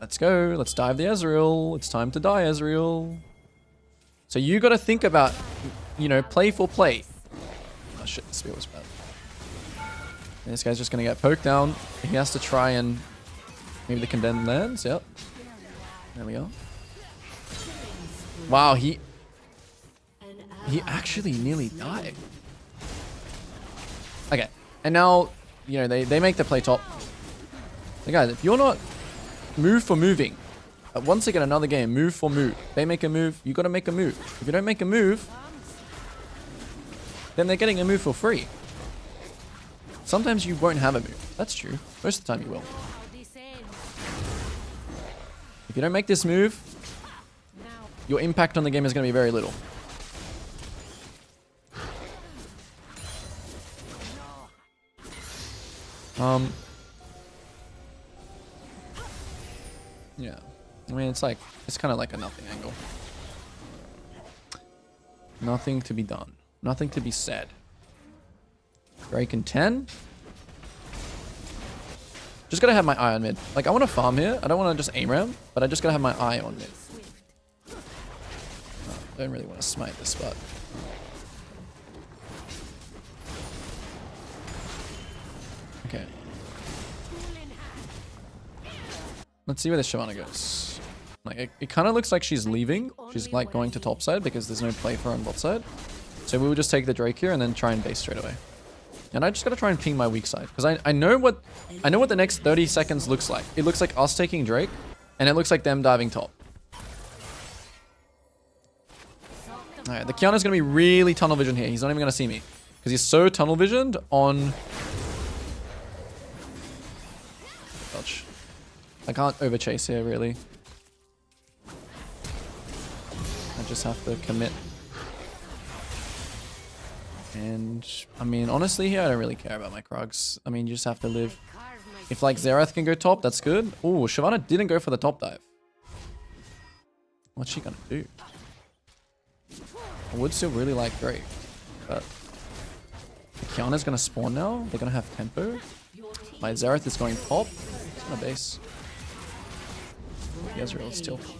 Let's go. Let's dive the Ezreal. It's time to die, Ezreal. So you got to think about, you know, play for play. Oh shit, the spear was bad. And this guy's just going to get poked down. He has to try and... Maybe the condemned lands. Yep. There we go. Wow, he actually nearly died. Okay. And now, you know, they make the play top. So guys, if you're not move for moving, once again, another game, move for move. They make a move, you got to make a move. If you don't make a move, then they're getting a move for free. Sometimes you won't have a move. That's true. Most of the time you will. If you don't make this move, your impact on the game is going to be very little. Yeah. I mean, it's kind of like a nothing angle. Nothing to be done. Nothing to be said. Drake in 10. Just gotta have my eye on mid. Like, I want to farm here. I don't want to just aim ram, but I just gotta have my eye on mid. I don't really want to smite this spot. Okay. Let's see where this Shyvana goes. Like, it kind of looks like she's leaving. She's like going to top side because there's no play for her on bot side. So we will just take the Drake here and then try and base straight away. And I just gotta try and ping my weak side because I know what the next 30 seconds looks like. It looks like us taking Drake, and it looks like them diving top. Alright, the Kiana's gonna be really tunnel vision here. He's not even gonna see me because he's so tunnel visioned on. Dodge. I can't over chase here really. I just have to commit. And, I mean, honestly here, I don't really care about my Krugs. I mean, you just have to live. If, like, Xerath can go top, that's good. Ooh, Shyvana didn't go for the top dive. What's she gonna do? I would still really like Drake, but... Kiana's gonna spawn now. They're gonna have tempo. My Xerath is going top. It's gonna base. The Ezreal is still... Okay.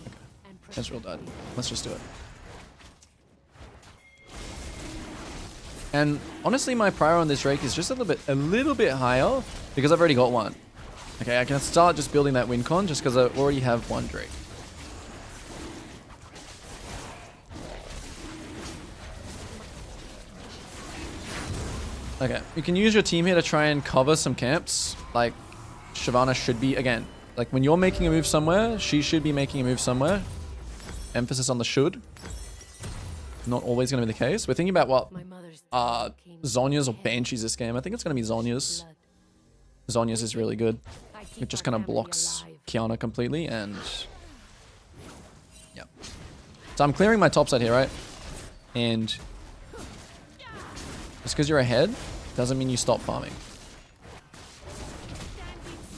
Ezreal died. Let's just do it. And honestly, my prior on this Drake is just a little bit higher because I've already got one. Okay, I can start just building that win con just because I already have one Drake. Okay, you can use your team here to try and cover some camps. Like, Shyvana should be, again, like when you're making a move somewhere, she should be making a move somewhere. Emphasis on the should. Not always going to be the case. We're thinking about what Zhonya's or Banshees this game. I think it's going to be Zhonya's. Zhonya's is really good. It just kind of blocks Kiana completely and... Yeah. So I'm clearing my top side here, right? And... Just because you're ahead doesn't mean you stop farming.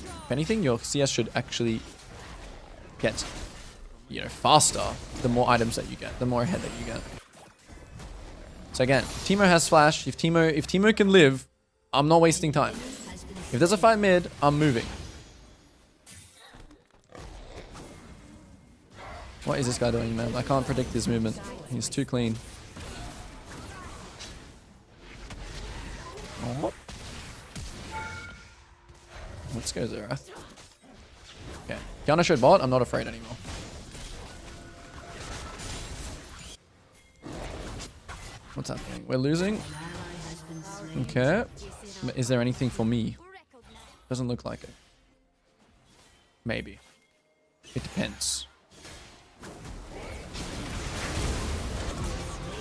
If anything, your CS should actually gets, you know, faster the more items that you get, the more ahead that you get. So again, Teemo has flash. If Teemo can live, I'm not wasting time. If there's a fight mid, I'm moving. What is this guy doing, man? I can't predict his movement. He's too clean. Oh. Let's go Zerath. Okay. Kiana showed bot. I'm not afraid anymore. What's happening? We're losing. Okay. Is there anything for me? Doesn't look like it. Maybe. It depends.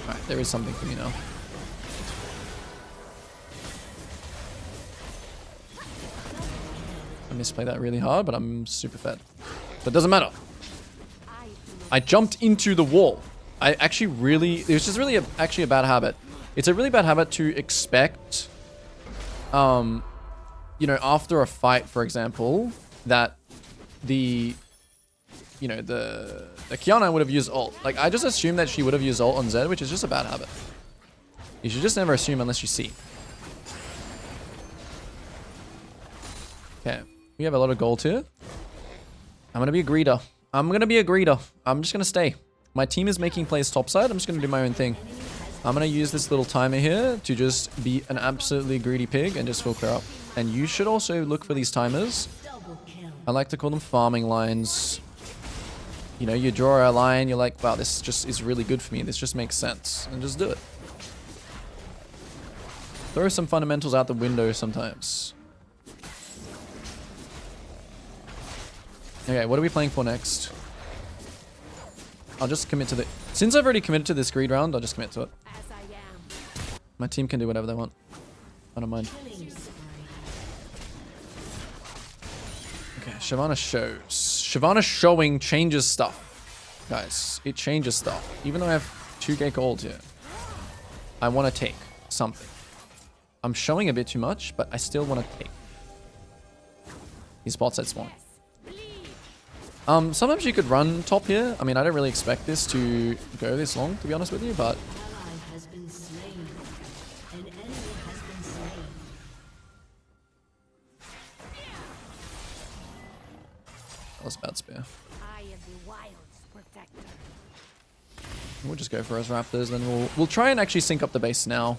Alright, there is something for me now. I misplayed that really hard, but I'm super fed. But it doesn't matter. I jumped into the wall. I actually really... It was just really actually a bad habit. It's a really bad habit to expect... you know, after a fight, for example, that the... You know, the Kiana would have used ult. Like, I just assumed that she would have used ult on Zed, which is just a bad habit. You should just never assume unless you see. Okay. We have a lot of gold here. I'm going to be a greeter. I'm going to be a greeter. I'm just going to stay. My team is making plays topside. I'm just going to do my own thing. I'm going to use this little timer here to just be an absolutely greedy pig and just full clear up. And you should also look for these timers. I like to call them farming lines. You know, you draw a line, you're like, wow, this just is really good for me. This just makes sense. And just do it. Throw some fundamentals out the window sometimes. Okay, what are we playing for next? I'll just commit to the... Since I've already committed to this greed round, I'll just commit to it. My team can do whatever they want. I don't mind. Okay, Shyvana shows. Shyvana showing changes stuff. Guys, it changes stuff. Even though I have 2k gold here, I want to take something. I'm showing a bit too much, but I still want to take. These bots at spawn. Sometimes you could run top here. I mean, I don't really expect this to go this long, to be honest with you, but... That was a bad spear. We'll just go for us Raptors, then we'll try and actually sync up the base now.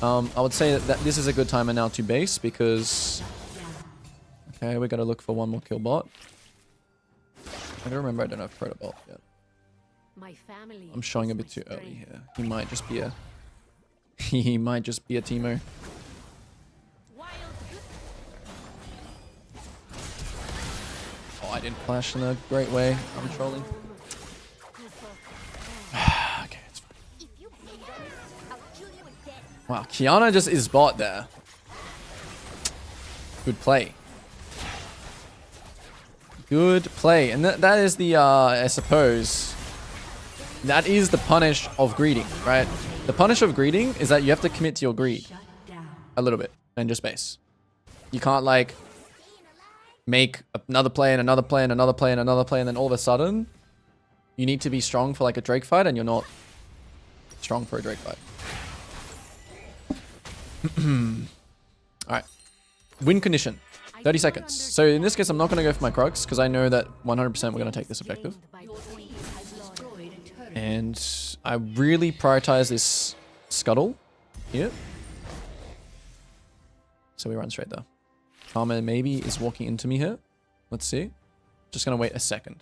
I would say that this is a good timer now to base, because... Okay, we gotta look for one more kill bot. I don't remember, I don't have Protobot yet. I'm showing a bit too early here. He might just be a... he might just be a Teemo. Oh, I didn't flash in a great way. I'm trolling. Okay, it's fine. Wow, Kiana just is bot there. Good play. Good play. And that is the, I suppose, that is the punish of greeding, right? The punish of greeding is that you have to commit to your greed a little bit and just base. You can't, like, make another play and another play and another play and another play, and then all of a sudden you need to be strong for, like, a Drake fight, and you're not strong for a Drake fight. Alright. Win condition. 30 seconds. So in this case, I'm not going to go for my Krugs, because I know that 100% we're going to take this objective. And I really prioritize this scuttle here. So we run straight there. Karma maybe is walking into me here. Let's see. Just going to wait a second.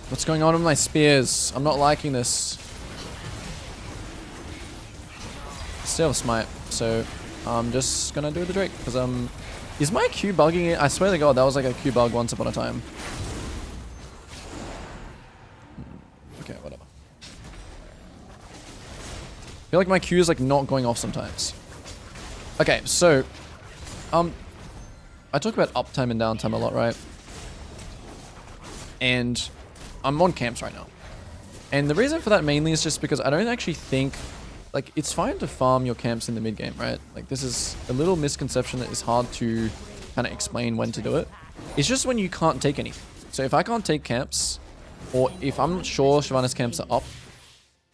What's going on with my spears? I'm not liking this. Still have smite, so I'm just gonna do the Drake, because is my Q bugging it? I swear to God, that was like a Q bug once upon a time. Okay, whatever. I feel like my Q is like not going off sometimes. Okay, so I talk about uptime and downtime a lot, right? And I'm on camps right now. And the reason for that mainly is just because I don't actually think, like, it's fine to farm your camps in the mid game, right? Like, this is a little misconception that is hard to kind of explain when to do it. It's just when you can't take anything. So if I can't take camps, or if I'm not sure Shyvana's camps are up,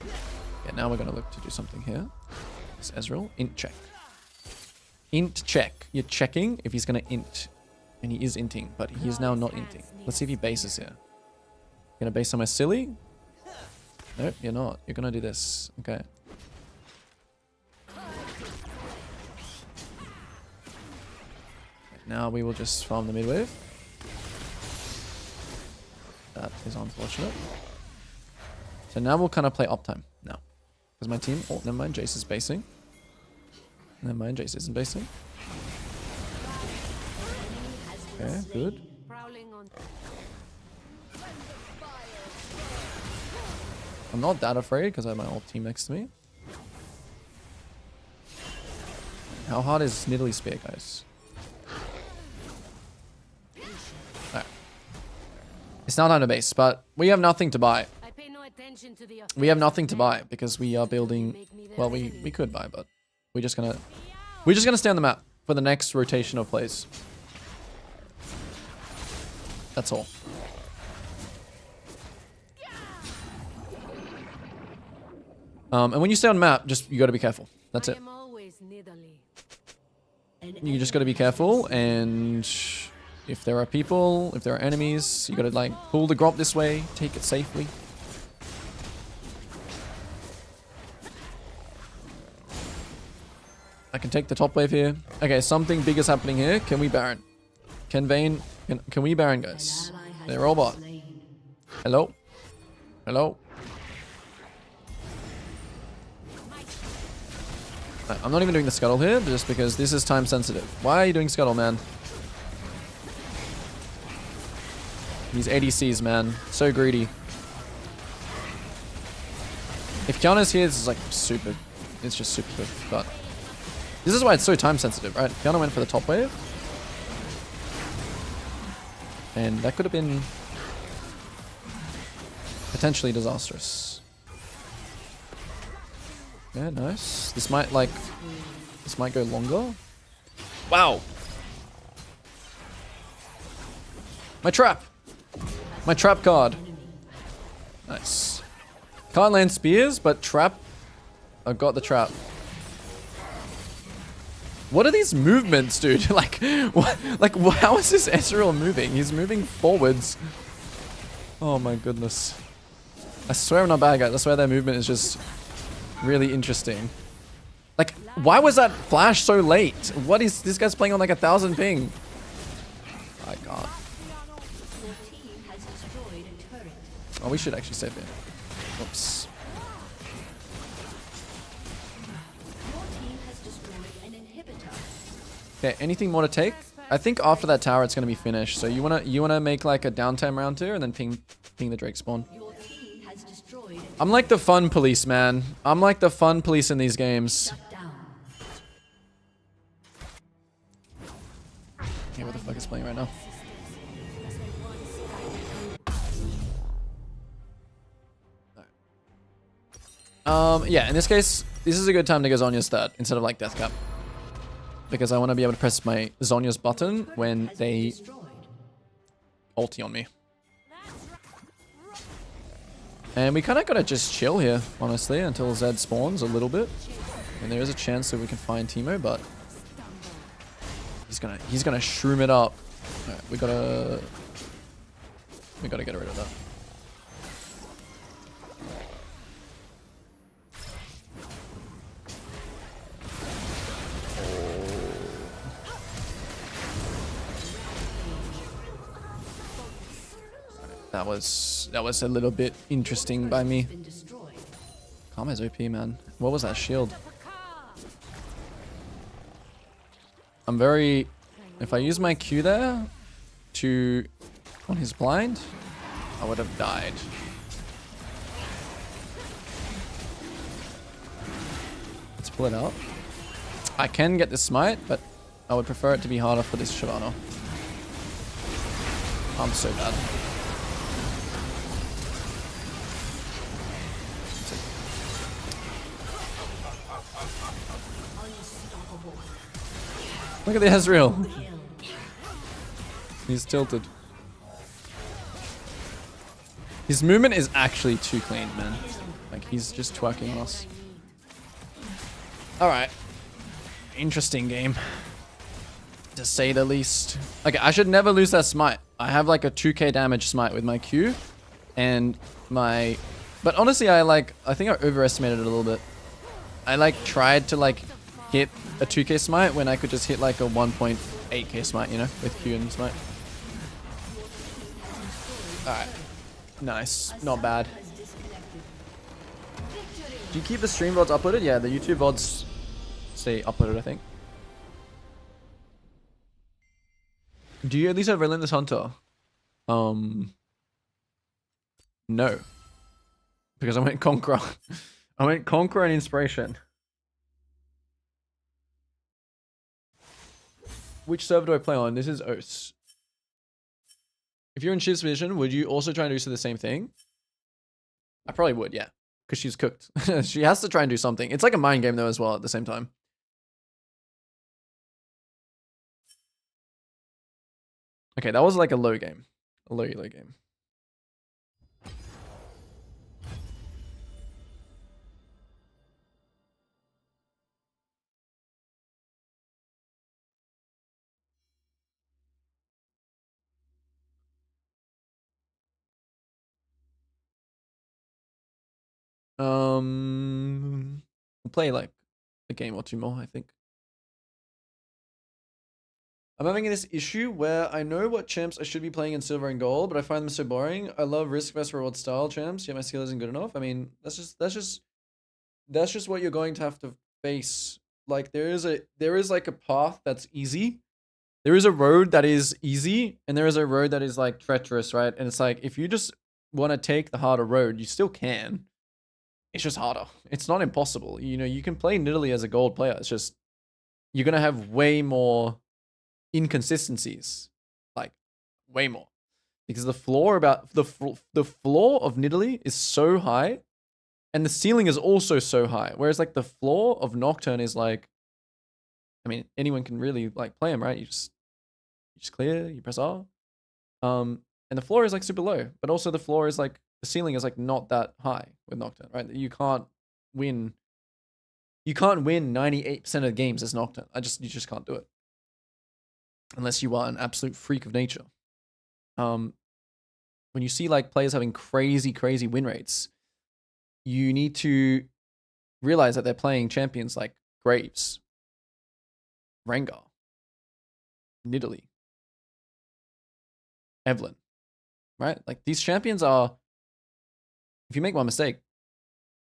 yeah, now we're going to look to do something here. It's Ezreal, int check. Int check. You're checking if he's going to int. And he is inting, but he is now not inting. Let's see if he bases here. Gonna base somewhere silly? Nope, you're not. You're gonna do this. Okay. Now we will just farm the mid wave. That is unfortunate. So now we'll kind of play uptime now. Because my team... Oh, never mind. Jace is basing. Never mind. Jace isn't basing. Okay, good. I'm not that afraid because I have my whole team next to me. How hard is Nidalee Spear, guys? Alright. It's now time to base, but we have nothing to buy. We have nothing to buy because we are building... Well, we could buy, but we're just gonna stay on the map for the next rotation of plays. That's all. And when you stay on map, you got to be careful. That's it. You just got to be careful, and if there are people, if there are enemies, you got to like pull the grop this way, take it safely. I can take the top wave here. Okay, something big is happening here. Can we Baron? Can Vayne? Can we Baron, guys? They're robot. Hello? Hello? Right, I'm not even doing the scuttle here, just because this is time sensitive. Why are you doing scuttle, man? These ADCs, man. So greedy. If Kiana's here, this is like super... It's just super good, but... This is why it's so time sensitive, right? Kiana went for the top wave. And that could have been... potentially disastrous. Yeah, nice. This might go longer. Wow. My trap. My trap card. Nice. Can't land spears, but trap. I've got the trap. What are these movements, dude? Like, what? Like, how is this Ezreal moving? He's moving forwards. Oh my goodness. I swear I'm not bad, guys. I swear their movement is just really interesting. Like, why was that flash so late? What is this guy's playing on like 1,000 ping? My God. Oh, we should actually save it. Oops. Okay, anything more to take? I think after that tower it's gonna be finished. So you wanna make like a downtime round here and then ping the Drake spawn. I'm like the fun police, man. I'm like the fun police in these games. Yeah, what the fuck is playing right now? Yeah, in this case, this is a good time to go Zhonya's stat instead of like Death Cap. Because I want to be able to press my Zhonya's button when they ulti on me. And we kind of got to just chill here, honestly, until Zed spawns a little bit. And there is a chance that we can find Teemo, but he's gonna shroom it up. Alright, we gotta get rid of that. That was a little bit interesting by me. Karma's OP, man. What was that shield? I'm very... If I use my Q there on his blind, I would have died. Let's pull it out. I can get the smite, but I would prefer it to be harder for this Shyvana. I'm so bad. Look at the Ezreal. He's tilted. His movement is actually too clean, man. Like, he's just twerking us. Alright. Interesting game. To say the least. Okay, I should never lose that smite. I have like a 2k damage smite with my Q. And my... But honestly, I think I overestimated it a little bit. I like tried to like hit a 2k smite when I could just hit like a 1.8k smite, you know, with Q and smite. Alright. Nice. Not bad. Do you keep the stream VODs uploaded? Yeah, the YouTube VODs say uploaded, I think. Do you at least have Relentless Hunter? No. Because I went Conqueror. I went Conqueror and Inspiration. Which server do I play on? This is OS. If you're in Shiv's position, would you also try and do the same thing? I probably would, yeah. Because she's cooked. She has to try and do something. It's like a mind game though as well at the same time. Okay, that was like a low game. A low game. We'll play like a game or two more, I think. I'm having this issue where I know what champs I should be playing in silver and gold, but I find them so boring. I love risk versus reward style champs, yet my skill isn't good enough. I mean, that's just what you're going to have to face. Like there is like a path that's easy. There is a road that is easy, and there is a road that is like treacherous, right? And it's like if you just want to take the harder road, you still can. It's just harder. It's not impossible. You know, you can play Nidalee as a gold player. It's just you're gonna have way more inconsistencies, like way more, because the floor the floor of Nidalee is so high, and the ceiling is also so high. Whereas like the floor of Nocturne is like, I mean, anyone can really like play him, right? You just clear, you press R, and the floor is like super low, but also the floor is like the ceiling is like not that high with Nocturne, right? You can't win 98% of the games as Nocturne. You just can't do it. Unless you are an absolute freak of nature. When you see like players having crazy win rates, you need to realize that they're playing champions like Graves, Rengar, Nidalee, Evelyn, right? Like these champions are, if you make one mistake,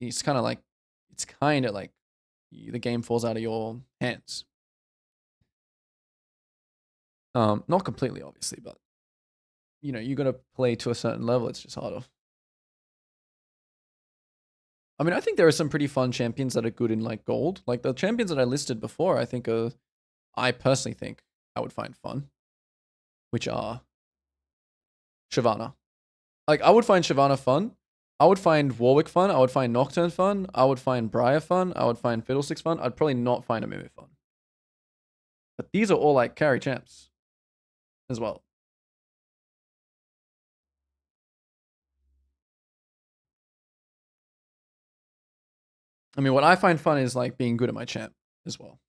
it's kind of like the game falls out of your hands. Not completely, obviously, but you know, you got to play to a certain level. It's just harder. I mean, I think there are some pretty fun champions that are good in like gold. Like the champions that I listed before, I personally think I would find fun, which are Shyvana. Like I would find Shyvana fun. I would find Warwick fun. I would find Nocturne fun. I would find Briar fun. I would find Fiddlesticks fun. I'd probably not find Amumu fun. But these are all like carry champs as well. I mean, what I find fun is like being good at my champ as well.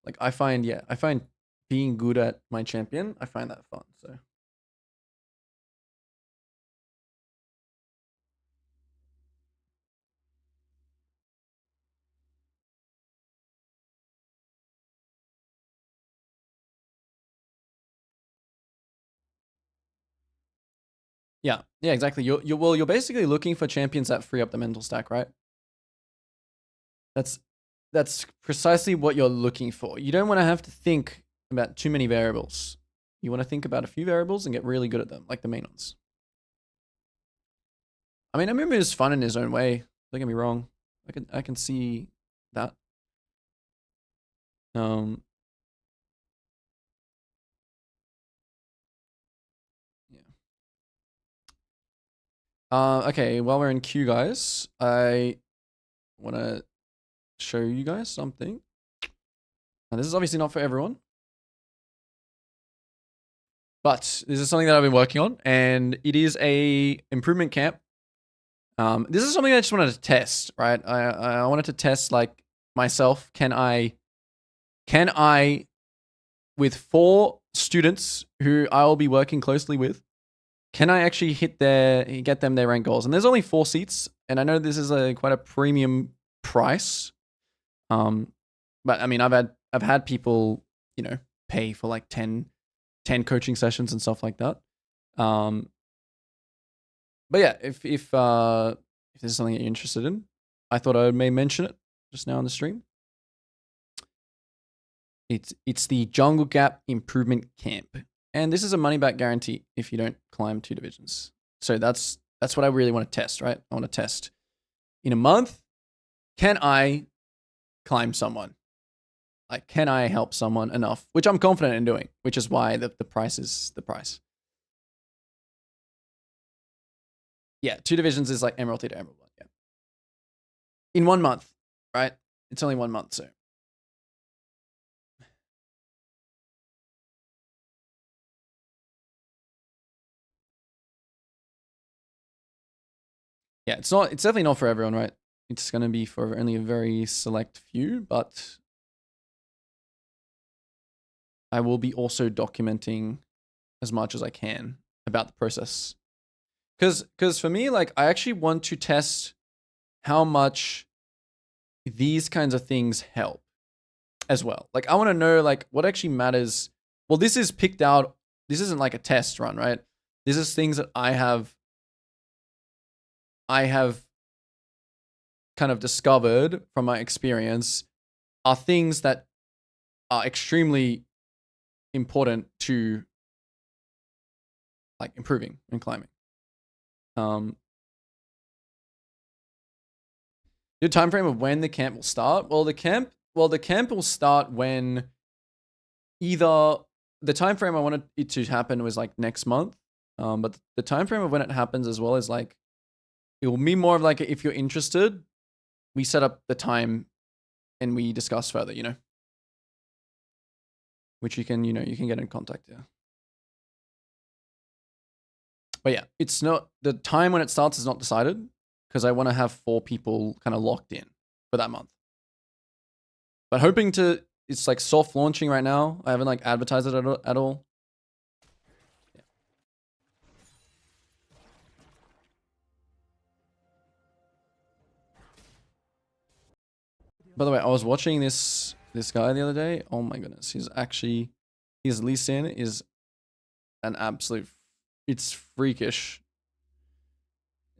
Like I find being good at my champion, I find that fun. So yeah, exactly. You're basically looking for champions that free up the mental stack, right? That's precisely what you're looking for. You don't want to have to think about too many variables. You want to think about a few variables and get really good at them, like the main ones. I mean, Amumu is fun in his own way. Don't get me wrong. I can see that. Okay, while we're in queue, guys, I want to show you guys something. Now, this is obviously not for everyone. But this is something that I've been working on, and it is a improvement camp. This is something I just wanted to test, right? I wanted to test like myself. Can I, with 4 students who I will be working closely with, can I actually get them their rank goals? And there's only 4 seats, and I know this is quite a premium price. But I mean, I've had people, pay for like 10 coaching sessions and stuff like that. But yeah, if this is something you're interested in, I thought I may mention it just now on the stream. It's the Jungle Gap Improvement Camp, and this is a money back guarantee if you don't climb 2 divisions. So that's what I really want to test, right? I want to test in a month. Can I climb someone? Like, can I help someone enough? Which I'm confident in doing, which is why the price is the price. Yeah, 2 divisions is like Emerald to Emerald 1. Yeah. In 1 month, right? It's only 1 month, so. Yeah, it's definitely not for everyone, right? It's going to be for only a very select few, but I will be also documenting as much as I can about the process. Because for me, like, I actually want to test how much these kinds of things help as well. Like, I want to know, like, what actually matters. Well, this is picked out. This isn't like a test run, right? This is things that I have kind of discovered from my experience are things that are extremely important to like improving and climbing. Your time frame of when the camp will start? Well, the camp will start when either the time frame I wanted it to happen was like next month. But the time frame of when it happens as well is like, it will be more of like, if you're interested, we set up the time and we discuss further, which you can get in contact. Yeah. But yeah, it's not, the time when it starts is not decided because I want to have 4 people kind of locked in for that month. But hoping to, it's like soft launching right now. I haven't like advertised it at all. Yeah. By the way, I was watching this guy the other day. Oh my goodness, his Lee Sin is an absolute, it's freakish.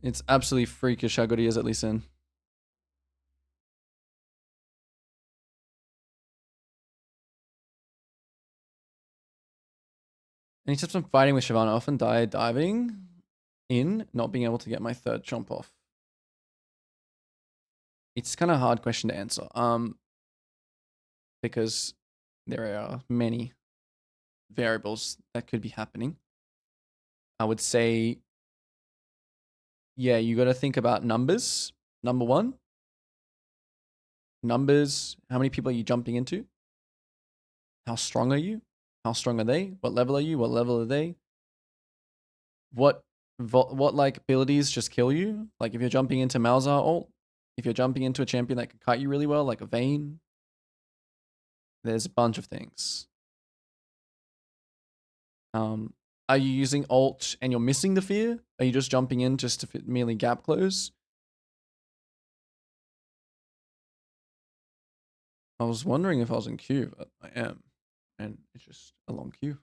It's absolutely freakish how good he is at Lee Sin. Any tips on fighting with Shyvana? I often die diving in, not being able to get my 3rd chomp off. It's kind of a hard question to answer. Because there are many variables that could be happening. I would say, yeah, you got to think about numbers. Number 1, numbers. How many people are you jumping into? How strong are you? How strong are they? What level are you? What level are they? What like abilities just kill you? Like if you're jumping into Malzahar ult, if you're jumping into a champion that can kite you really well, like a Vayne, there's a bunch of things. Are you using ult and you're missing the fear? Are you just jumping in just to merely gap close? I was wondering if I was in queue, but I am. And it's just a long queue.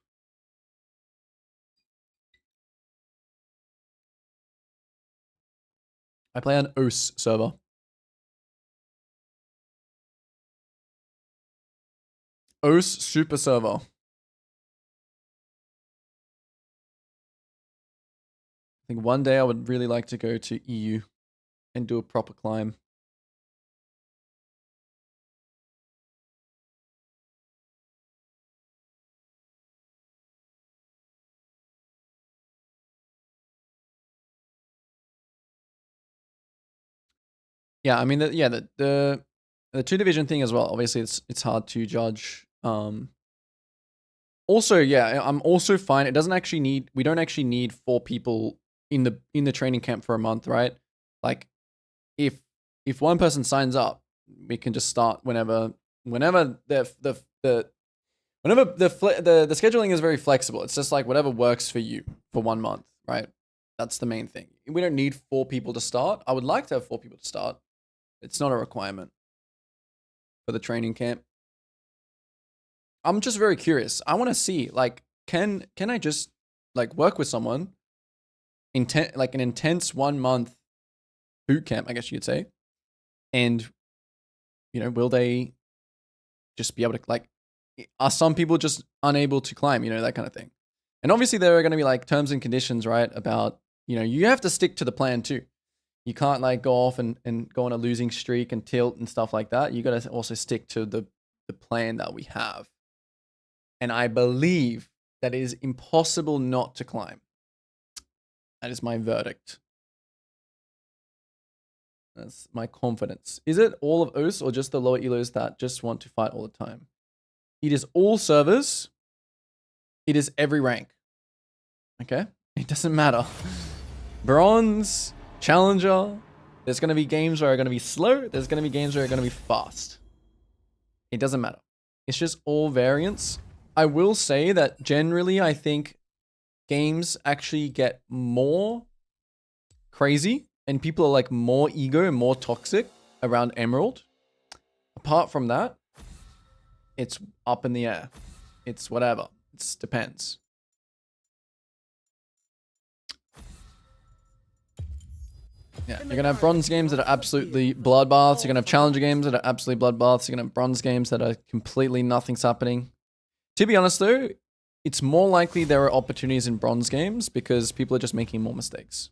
I play on OS server. OS super server. I think one day I would really like to go to EU and do a proper climb. Yeah, I mean, The 2 division thing as well. Obviously, it's hard to judge. Also, yeah, I'm also fine. It doesn't actually need. We don't actually need 4 people in the training camp for a month, right? Like, if one person signs up, we can just start whenever the scheduling is very flexible. It's just like whatever works for you for 1 month, right? That's the main thing. We don't need 4 people to start. I would like to have 4 people to start. It's not a requirement for the training camp. I'm just very curious. I want to see, like, can I just like work with someone like an intense 1 month boot camp, I guess you'd say, and will they just be able to, like, are some people just unable to climb, that kind of thing. And obviously there are going to be like terms and conditions, right? About, you have to stick to the plan too. You can't like go off and go on a losing streak and tilt and stuff like that. You got to also stick to the plan that we have. And I believe that it is impossible not to climb. That is my verdict. That's my confidence. Is it all of OS or just the lower elos that just want to fight all the time? It is all servers. It is every rank. Okay? It doesn't matter. Bronze, Challenger. There's going to be games where are going to be slow. There's going to be games where are going to be fast. It doesn't matter. It's just all variants. I will say that generally I think games actually get more crazy and people are like more ego and more toxic around Emerald. Apart from that, it's up in the air. It's whatever. It depends. Yeah, you're going to have bronze games that are absolutely bloodbaths. You're going to have challenger games that are absolutely bloodbaths. You're going to have bronze games that are completely nothing's happening. To be honest though, it's more likely there are opportunities in bronze games because people are just making more mistakes.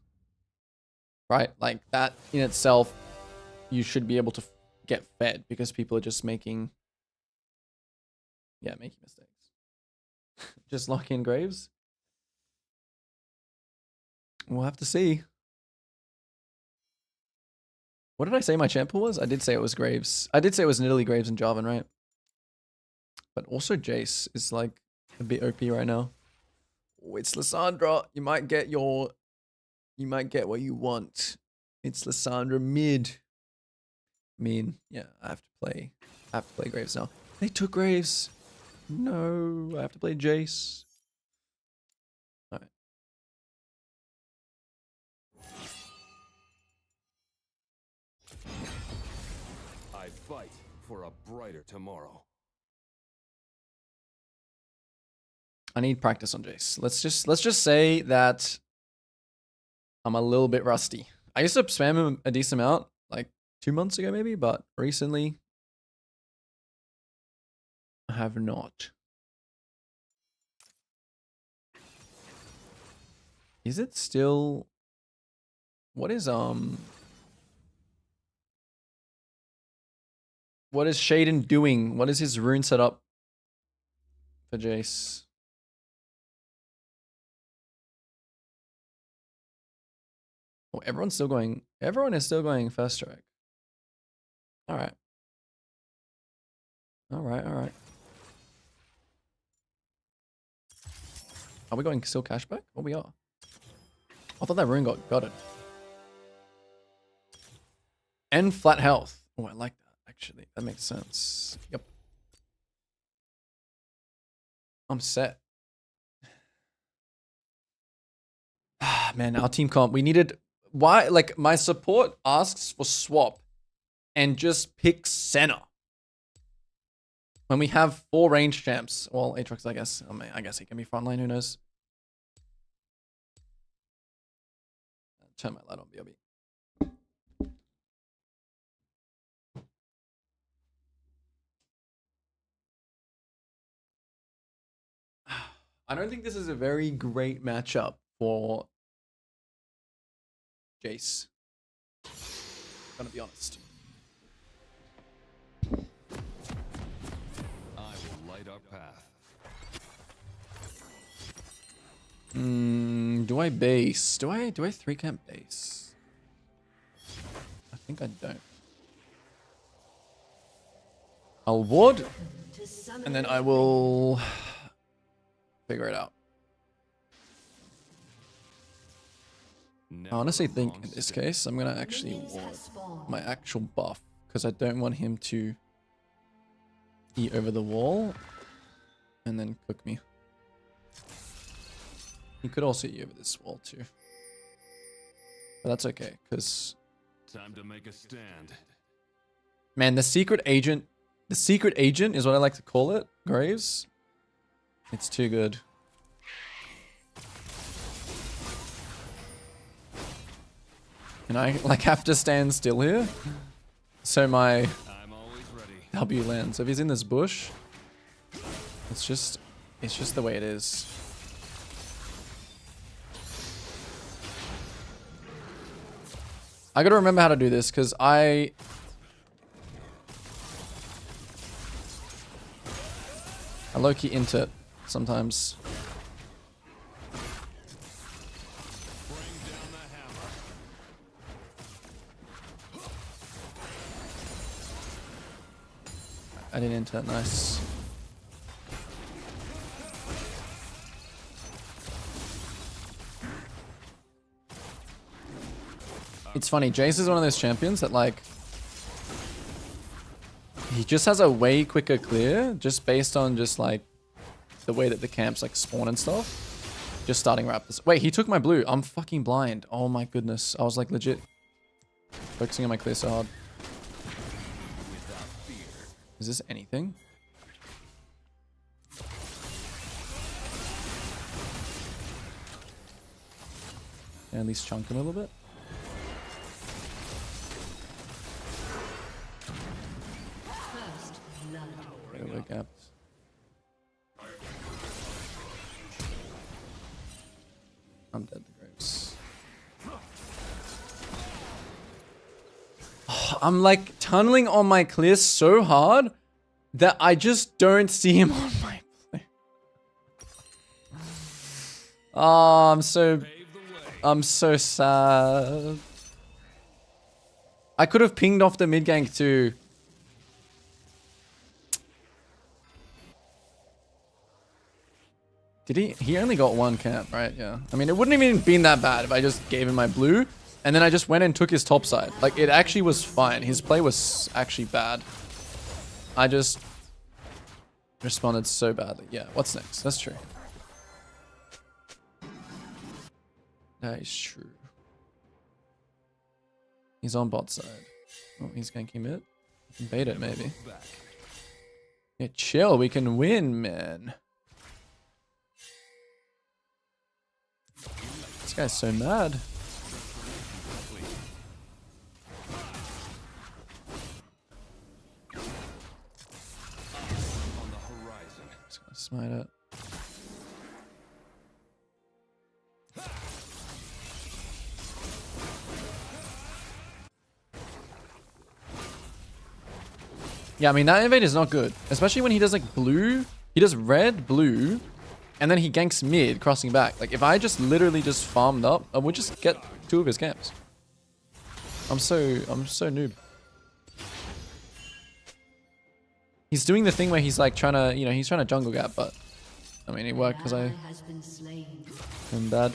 Right? Like that in itself, you should be able to get fed because people are just making mistakes. Just lock in Graves. We'll have to see. What did I say my champ pool was? I did say it was Graves. I did say it was Nidalee, Graves, and Jarvan, right? But also Jace is like a bit OP right now. Oh, it's Lissandra. You might get what you want. It's Lissandra mid. I mean, yeah, I have to play Graves now. They took Graves. No, I have to play Jace. Alright.
I fight for a brighter tomorrow.
I need practice on Jace. Let's just say that I'm a little bit rusty. I used to spam him a decent amount, like 2 months ago maybe, but recently I have not. Is it still... What is Shaden doing? What is his rune setup for Jace? Oh, everyone is still going first strike. Alright. Alright. Are we going still cashback? Oh, we are. I thought that rune got it. And flat health. Oh, I like that, actually. That makes sense. Yep. I'm set. Ah, man, our team comp. We needed... Why? Like, my support asks for swap and just pick Senna. When we have 4 range champs. Well, Aatrox, I guess. I mean, I guess he can be frontline, who knows? Turn my light on, BRB. I don't think this is a very great matchup for Jace. Gonna be honest.
I will light our path.
Do I base? Do I 3-camp base? I think I don't. I'll ward,
To summon
and then I will figure it out. I honestly think in this case, I'm gonna actually
minions
ward
have spawned.
my actual buff because I don't want him to eat over the wall and then cook me. He could also eat over this wall too, but that's okay because
Time to make a stand.
man, the secret agent is what I like to call it, Graves. It's too good. And I like have to stand still here, so my
I'm always ready.
W lands. So if he's in this bush, it's just the way it is. I gotta remember how to do this because I low-key int it sometimes.
Bring down the hammer.
I didn't int it, nice. It's funny, Jace is one of those champions that like he just has a way quicker clear just based on just like the way that the camps like spawn and stuff. Just starting Raptors. Wait, he took my blue. I'm fucking blind. Oh my goodness. I was like legit focusing on my clear so hard. Is this anything? Can I at least chunk him a little bit?
First blood.
Okay, we're gapped. I'm dead to Graves. Oh, I'm like tunneling on my clear so hard that I just don't see him on my play. Oh, I'm so sad. I could have pinged off the mid gank too. Did he? He only got one camp, right? Yeah. I mean, it wouldn't have even been that bad if I just gave him my blue and then I just went and took his top side. Like, it actually was fine. His play was actually bad. I just responded so badly. Yeah, what's next? That's true. That is true. He's on bot side. Oh, he's ganking mid. We can bait it, maybe. Yeah, chill. We can win, man. This guy's so mad.
On the horizon.
Just gonna smite it. Yeah, I mean, that invade is not good. Especially when he does like blue. He does red, blue, and then he ganks mid, crossing back. Like, if I just literally just farmed up, I would just get 2 of his camps. I'm so noob. He's doing the thing where he's like trying to, you know, he's trying to jungle gap, but I mean, it worked because I
Has been slain.
am bad.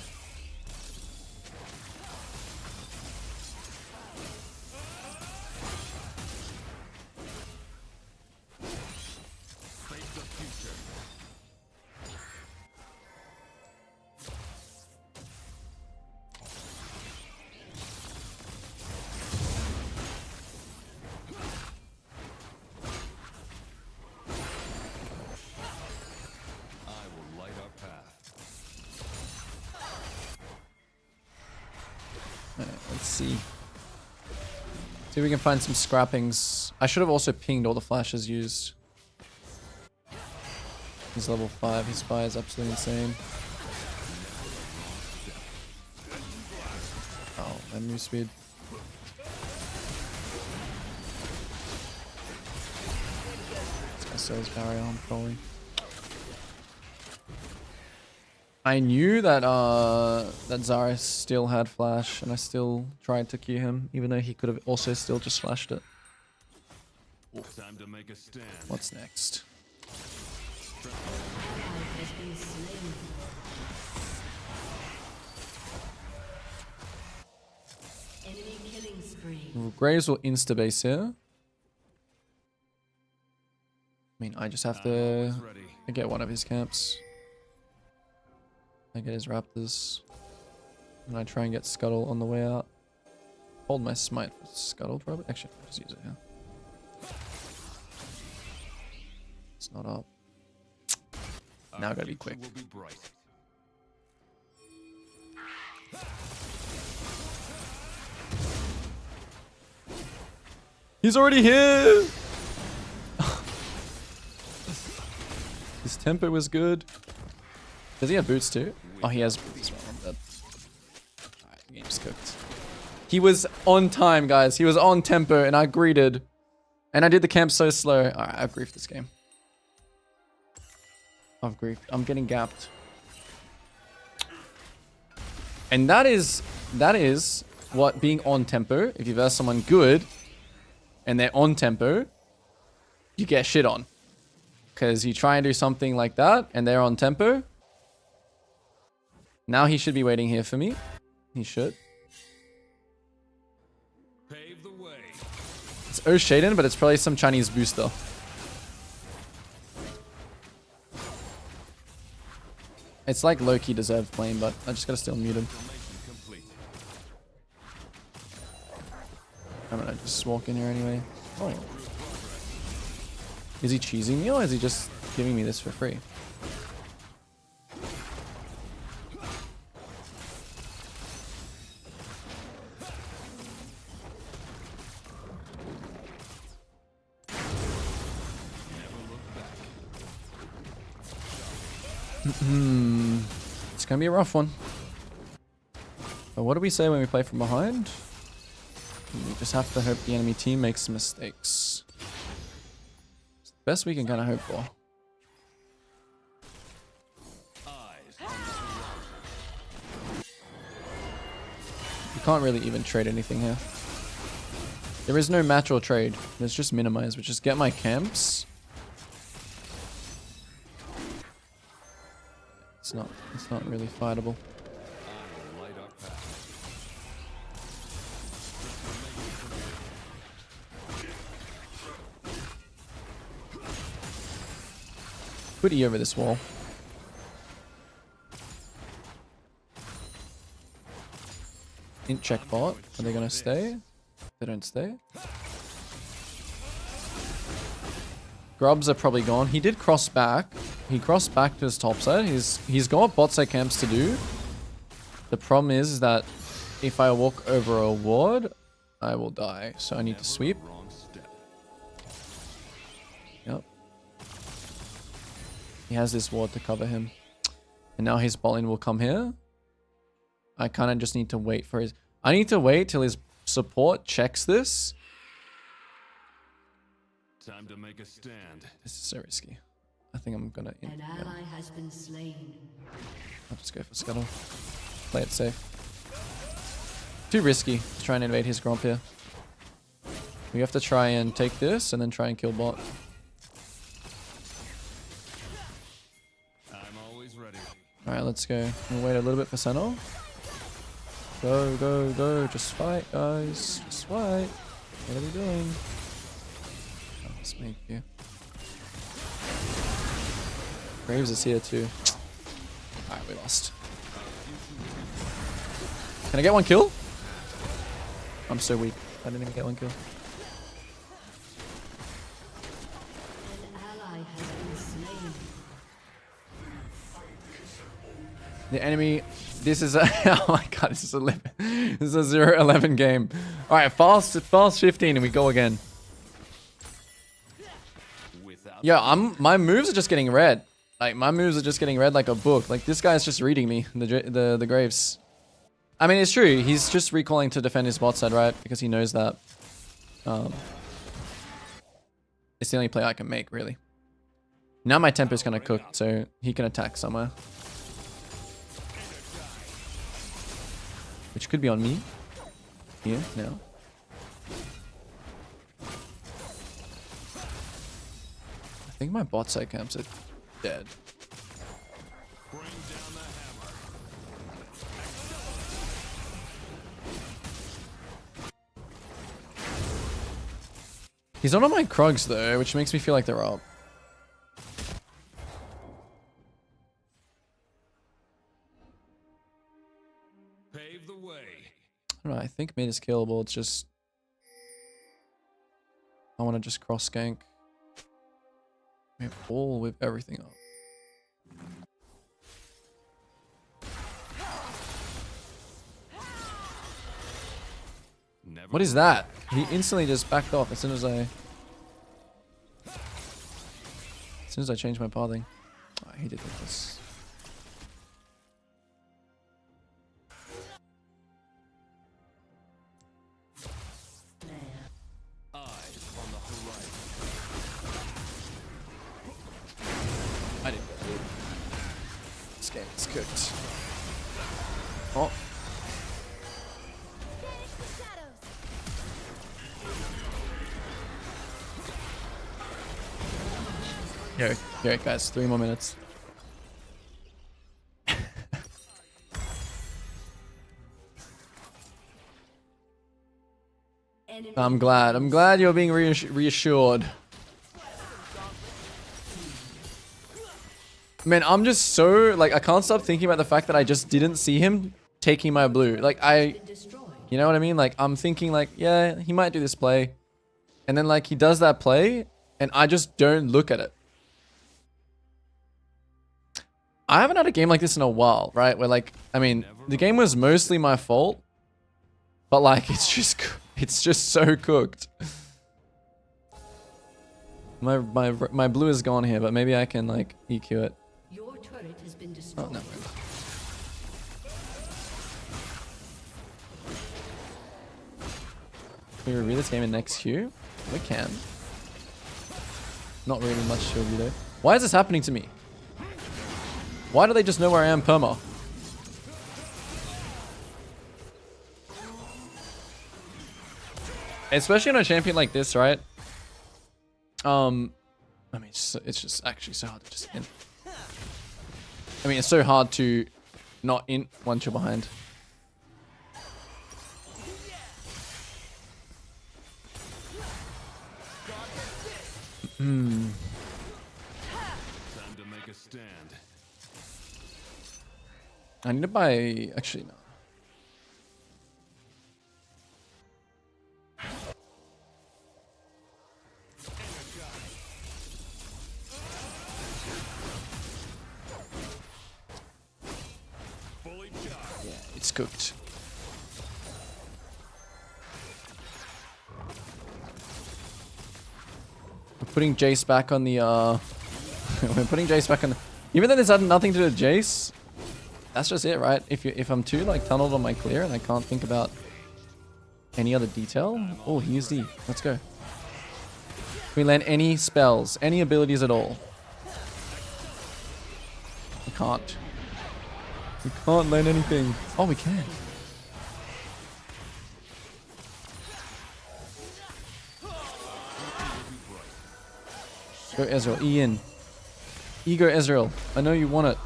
Face the future. I will light our path.
Alright, let's see. See if we can find some scrappings. I should have also pinged all the flashes used. He's level 5. His spy is absolutely insane. Oh, my move speed. This guy still has barrier on, probably. I knew that that Zarya still had flash, and I still tried to Q him, even though he could have also still just flashed it.
Time to make a stand.
What's next?
Has been slain. Enemy killing spree.
Graves will insta-base here. I mean, I just have to get one of his camps. I get his raptors. And I try and get Scuttle on the way out. Hold my smite for Scuttle, probably. Actually, I'll just use it here. It's not up. Now I gotta be quick. He's already here! His tempo was good. Does he have boots too? Oh, he has boots as well. I'm dead. Alright, the game's cooked. He was on time, guys. He was on tempo, and I greeted. And I did the camp so slow. Alright, I've griefed this game. I've griefed. I'm getting gapped. And that is what being on tempo, if you verse someone good, and they're on tempo, you get shit on. Because you try and do something like that, and they're on tempo. Now he should be waiting here for me. He should.
Pave the way.
It's Shaden, but it's probably some Chinese booster. It's like low-key deserved playing, but I just gotta still mute him. I'm gonna just walk in here anyway. Oh. Is he cheesing me or is he just giving me this for free? It's gonna be a rough one. But what do we say when we play from behind? We just have to hope the enemy team makes mistakes. It's the best we can kind of hope for. You can't really even trade anything here. There is no match or trade. There's just minimize, which is get my camps. It's not really fightable. Put E over this wall. Int check bot. Are they gonna stay? They don't stay. Grubs are probably gone. He did cross back. He crossed back to his top side. He's got bot side camps to do. The problem is that if I walk over a ward, I will die. So I need to sweep. Yep. He has this ward to cover him. And now his bot lane will come here. I kind of just need to wait for his... I need to wait till his support checks this.
Time to make a stand.
This is so risky. I think I'm gonna...
An ally has been slain.
I'll just go for Scuttle. Play it safe. Too risky to try and invade his Gromp here. We have to try and take this and then try and kill bot.
I'm always ready.
Alright, let's go. We'll wait a little bit for Sentinel. Go, go, go. Just fight, guys. Just fight. What are we doing? Oh, let's make you. Graves is here too. Alright, we lost. Can I get one kill? I'm so weak. I didn't even get one kill.
An ally has been slain.
The enemy... This is a... Oh my god, this is 11. This is a 0-11 game. Alright, fast 15 and we go again. Yo, my moves are just getting read. Like, my moves are just getting read like a book. Like, this guy's just reading me, the Graves. I mean, it's true. He's just recalling to defend his bot side, right? Because he knows that. It's the only play I can make, really. Now my tempo's kind of cooked, so he can attack somewhere. Which could be on me. Here, now. think my bot side camps are dead.
Bring down the hammer.
He's not on my Krugs though, which makes me feel like they're up.
Pave the way.
I don't know, I think mid is killable. It's just I want to just cross gank. We have all with everything up.
Never
What is that? He instantly just backed off as soon as I changed my pathing. Oh, he did this.
eyes on the horizon.
I didn't get it. This game is cooked. Oh. Here, guys. 3 more minutes. I'm glad. I'm glad you're being reassured. Man, I'm just so, like, I can't stop thinking about the fact that I just didn't see him taking my blue. Like, you know what I mean? Like, I'm thinking, like, yeah, he might do this play. And then, like, he does that play, and I just don't look at it. I haven't had a game like this in a while, right? Where, like, I mean, the game was mostly my fault. But, like, it's just so cooked. My blue is gone here, but maybe I can, like, EQ it.
Your turret has been destroyed.
Oh, no. Can we review this game in next queue? We can. Not really much to review though. Why is this happening to me? Why do they just know where I am perma? Especially on a champion like this, right? I mean, it's just actually so hard to just int. I mean, it's so hard to not int once you're behind.
Time to make a stand.
I need to buy... Actually, no. Yeah, it's cooked. We're putting Jace back on the... We're putting Jace back on the... Even though this had nothing to do with Jace, that's just it, right? If I'm too, like, tunneled on my clear and I can't think about any other detail... Oh, he used E. Let's go. Can we land any spells, any abilities at all? We can't. We can't land anything. Oh, we can. Go Ezreal. E in. E go Ezreal. I know you want it.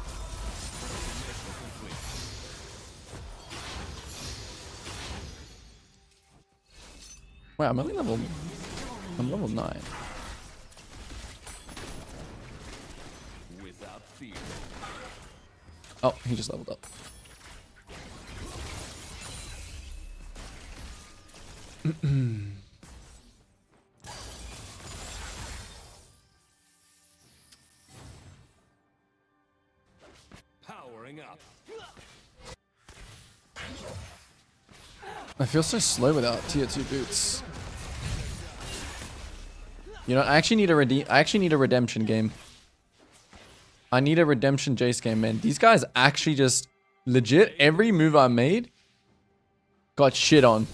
Wait, I'm only level... I'm level 9.
Without fear.
Oh, he just leveled up.
Powering up.
I feel so slow without tier 2 boots. You know, I actually need a redemption game. I need a redemption Jace game, man. These guys actually just legit every move I made got shit on.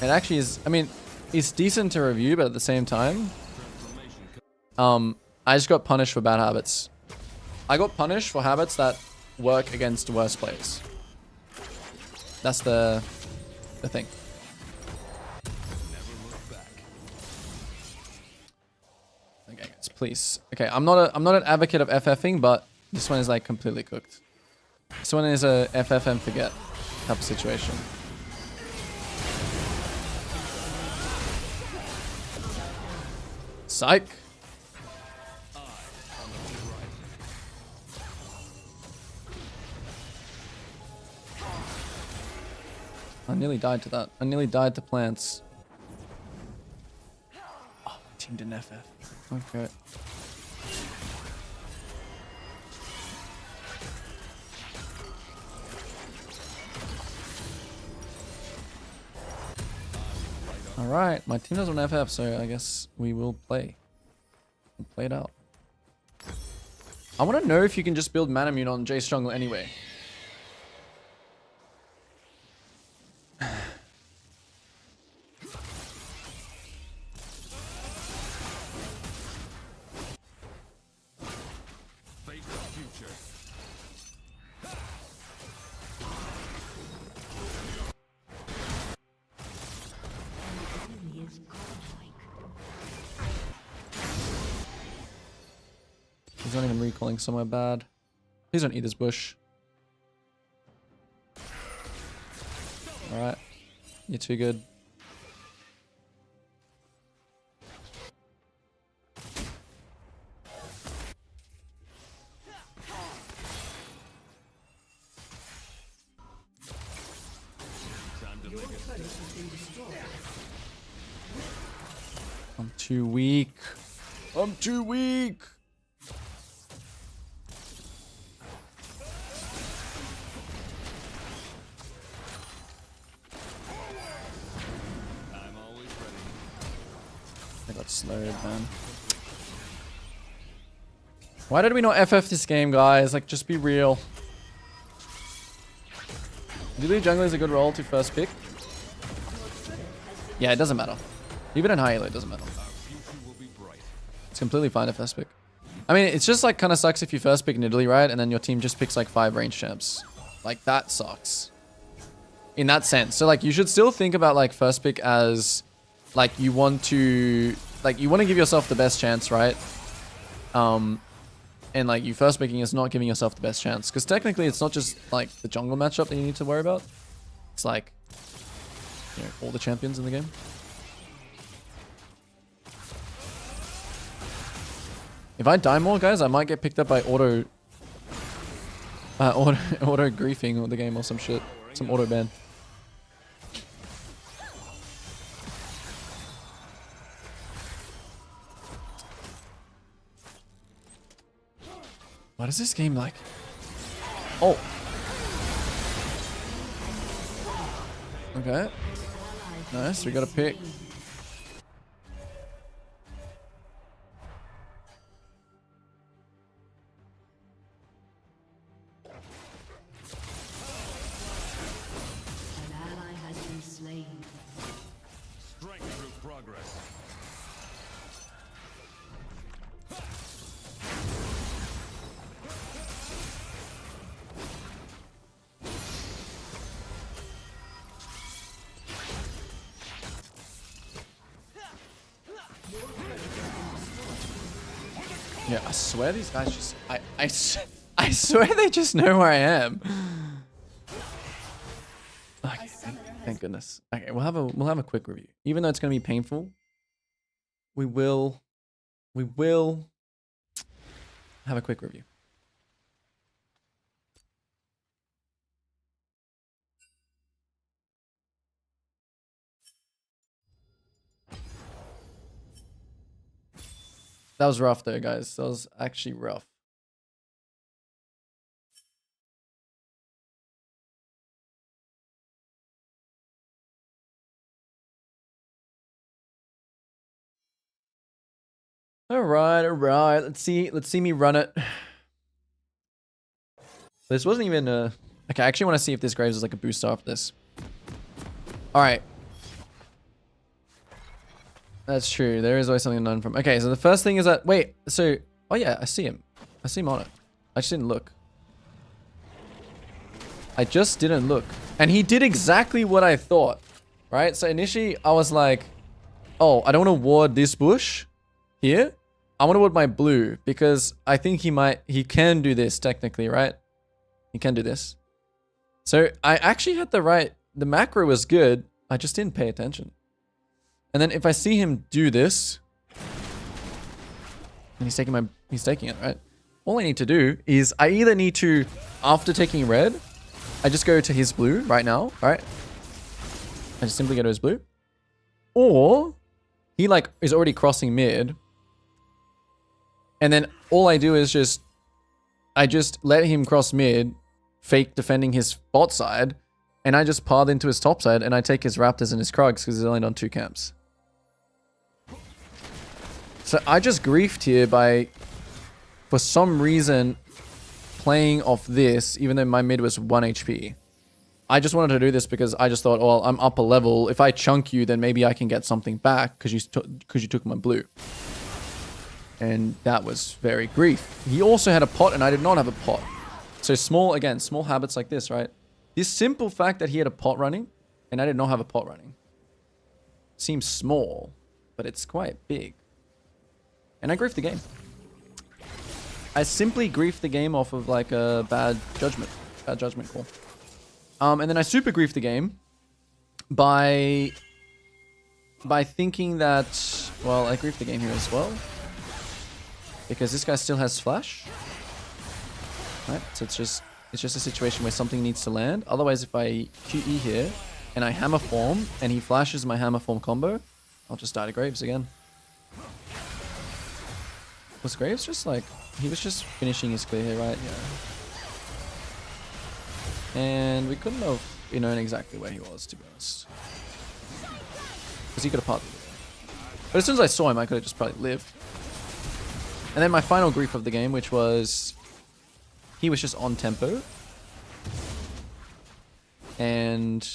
It actually is, I mean, it's decent to review, but at the same time, I just got punished for bad habits. I got punished for habits that work against worse players. That's the thing. Okay, guys, please. Okay, I'm not an advocate of FFing, but this one is like completely cooked. This one is a FF and forget type of situation. Psych. I nearly died to that. I nearly died to plants. Oh, team didn't FF. Okay. Alright, my team doesn't FF, so I guess we will play. We'll play it out. I want to know if you can just build Manamune on Jace Jungle anyway. He's not even recalling somewhere bad. Please don't eat this bush. Alright. You're too good. I'm too weak. I'm too weak. I got slowed, man. Why did we not FF this game, guys? Like, just be real. Do you believe jungle is a good role to first pick? Yeah, it doesn't matter. Even in high elo, it doesn't matter. It's completely fine to first pick. I mean, it's just like kind of sucks if you first pick Nidalee, right? And then your team just picks like 5 range champs. Like, that sucks. In that sense. So, like, you should still think about like first pick as like you want to give yourself the best chance, right? And like you first picking is not giving yourself the best chance, because technically it's not just like the jungle matchup that you need to worry about. It's like, you know, all the champions in the game. If I die more, guys, I might get picked up by auto griefing or the game or some shit, some auto ban. What is this game like? Oh. Okay. Nice, we got a pick.
An ally has been slain.
Strength through progress.
Yeah, I swear these guys just... I swear they just know where I am. Okay, thank goodness. Okay, we'll have a quick review. Even though it's going to be painful, we will have a quick review. That was rough though, guys. That was actually rough. All right. Let's see me run it. This wasn't even a... Okay, I actually want to see if this Graves is like a booster after this. All right. That's true. There is always something to learn from. Okay, so the first thing is that... Wait, so... Oh yeah, I see him. I see him on it. I just didn't look. I just didn't look. And he did exactly what I thought. Right? So initially, I was like... Oh, I don't want to ward this bush here. I want to ward my blue because I think he can do this technically, right? He can do this. So I actually had the macro was good. I just didn't pay attention. And then if I see him do this, and he's taking it, right? All I need to do is I either need to, after taking red, I just go to his blue right now, right? I just simply go to his blue. Or he like is already crossing mid. And then all I do is I just let him cross mid, fake defending his bot side, and I just path into his top side and I take his Raptors and his Krugs because he's only done 2 camps. So I just griefed here by, for some reason, playing off this, even though my mid was 1 HP. I just wanted to do this because I just thought, oh, I'm up a level. If I chunk you, then maybe I can get something back because you took my blue. And that was very grief. He also had a pot and I did not have a pot. So small habits like this, right? This simple fact that he had a pot running and I did not have a pot running seems small, but it's quite big. And I griefed the game. I simply griefed the game off of like a bad judgment call. And then I super griefed the game by thinking that, well, I griefed the game here as well. Because this guy still has flash. Right? So it's just a situation where something needs to land. Otherwise, if I QE here and I hammer form and he flashes my hammer form combo, I'll just die to Graves again. Was Graves just like, he was just finishing his clear here, right? Yeah. And we couldn't have known exactly where he was, to be honest. Because he could have parted there. But as soon as I saw him, I could have just probably lived. And then my final grief of the game, which was, he was just on tempo. And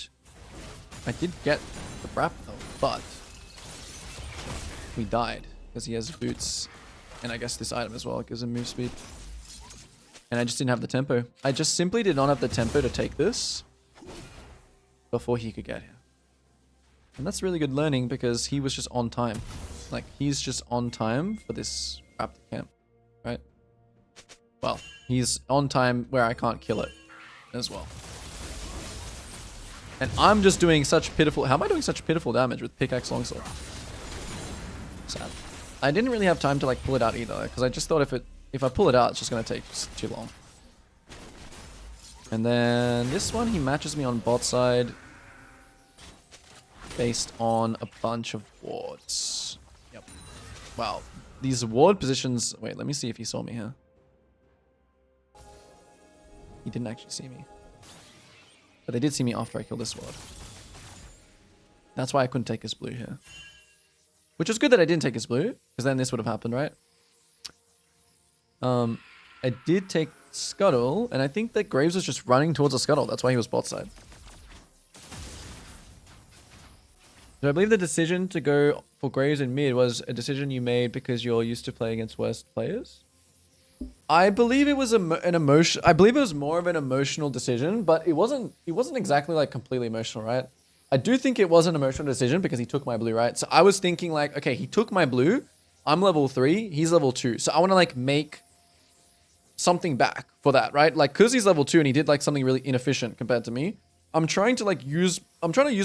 I did get the Brap though, but we died because he has boots. And I guess this item as well gives him move speed. And I just didn't have the tempo. I just simply did not have the tempo to take this before he could get here. And that's really good learning because he was just on time. Like, he's just on time for this Raptor camp, right? Well, he's on time where I can't kill it as well. And I'm just doing such pitiful... How am I doing such pitiful damage with pickaxe longsword? Sad. I didn't really have time to like pull it out either, because I just thought if I pull it out, it's just gonna take too long. And then this one, he matches me on bot side based on a bunch of wards. Yep. Wow. These ward positions... Wait, let me see if he saw me here. He didn't actually see me. But they did see me after I killed this ward. That's why I couldn't take his blue here. Which was good that I didn't take his blue, because then this would have happened, right? I did take Scuttle, and I think that Graves was just running towards a Scuttle. That's why he was bot side. So I believe the decision to go for Graves in mid was a decision you made because you're used to play against worse players. I believe it was an emotion. I believe it was more of an emotional decision, but it wasn't exactly like completely emotional, right? I do think it was an emotional decision because he took my blue, right? So I was thinking like, okay, he took my blue. I'm level 3. He's level 2. So I want to like make something back for that, right? Like, because he's level 2 and he did like something really inefficient compared to me. I'm trying to use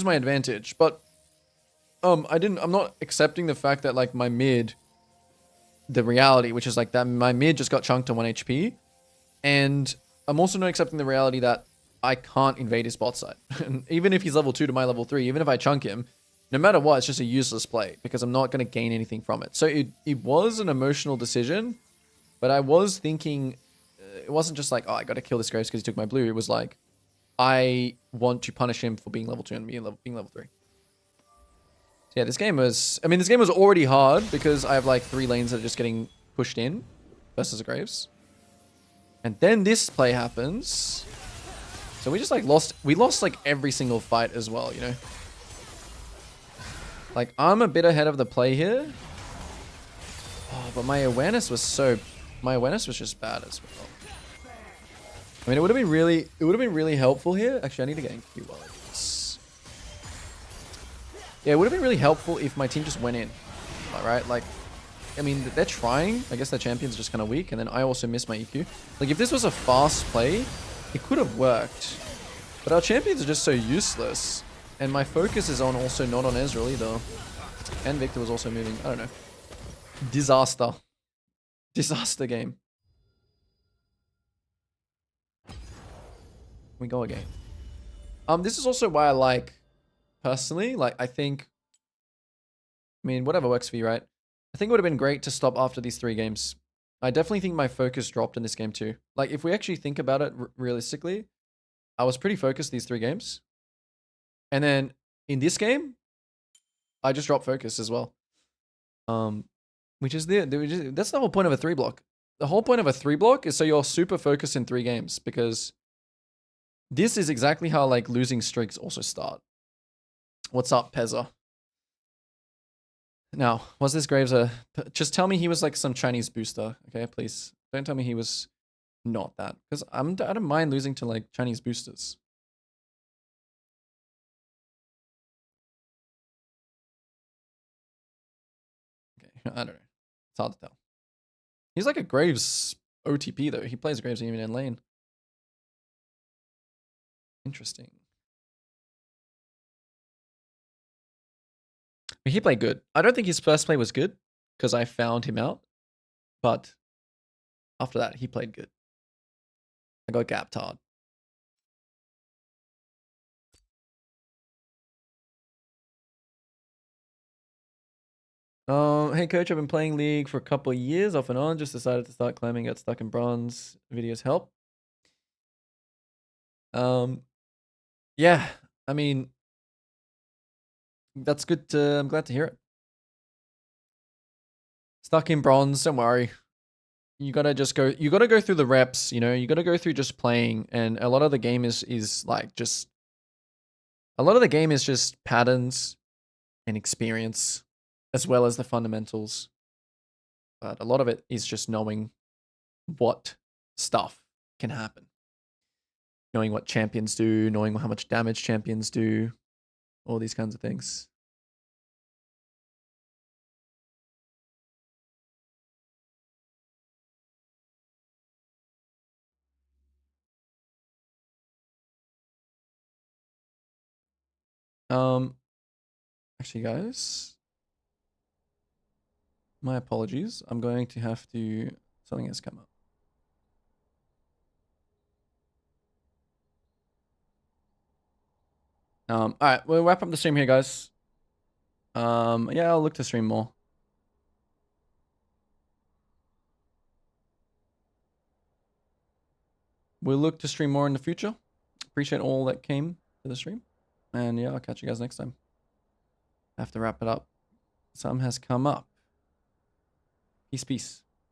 my advantage, but I'm not accepting the fact that like my mid, the reality, which is like that my mid just got chunked to 1 HP. And I'm also not accepting the reality that I can't invade his bot side. And even if he's level 2 to my level 3, even if I chunk him, no matter what, it's just a useless play because I'm not going to gain anything from it. So it was an emotional decision, but I was thinking, it wasn't just like, oh, I got to kill this Graves because he took my blue. It was like, I want to punish him for being level 2 and me being level 3. So yeah, this game was already hard because I have like 3 lanes that are just getting pushed in versus a Graves. And then this play happens. So we just like lost like every single fight as well, you know? Like, I'm a bit ahead of the play here. Oh, but my awareness was just bad as well. I mean, it would have been really helpful here. Actually, I need to get in Q while I do this. Yeah, it would have been really helpful if my team just went in. Right? Like, I mean, they're trying. I guess their champion's just kind of weak. And then I also miss my EQ. Like, if this was a fast play, it could have worked. But our champions are just so useless. And my focus is on also not on Ezreal either. And Victor was also moving. I don't know. Disaster. Disaster game. We go again. This is also why I like, personally, like, I think, I mean, whatever works for you, right? I think it would have been great to stop after these 3 games. I definitely think my focus dropped in this game too. Like, if we actually think about it realistically, I was pretty focused these 3 games. And then in this game, I just dropped focus as well. Which is that's the whole point of a 3 block. The whole point of a 3 block is so you're super focused in 3 games, because this is exactly how like losing streaks also start. What's up, Pezza? Now, was this Graves a... Just tell me he was like some Chinese booster, okay? Please. Don't tell me he was not that. Because I don't mind losing to like Chinese boosters. Okay, I don't know. It's hard to tell. He's like a Graves OTP though. He plays Graves even in lane. Interesting. He played good. I don't think his first play was good because I found him out. But after that, he played good. I got gapped hard. Hey coach, I've been playing League for a couple of years off and on. Just decided to start climbing, got stuck in bronze. Videos help. Yeah, I mean, that's good to, I'm glad to hear it. Stuck in bronze, don't worry. You gotta just go, you gotta go through the reps, you know, you gotta go through just playing, and a lot of the game is like just, a lot of the game is just patterns and experience, as well as the fundamentals. But a lot of it is just knowing what stuff can happen. Knowing what champions do, knowing how much damage champions do, all these kinds of things. Actually, guys, my apologies. I'm going to have to, something has come up. All right, we'll wrap up the stream here, guys. Yeah, I'll look to stream more. We'll look to stream more in the future. Appreciate all that came to the stream. And yeah, I'll catch you guys next time. I have to wrap it up. Some has come up. Peace, peace.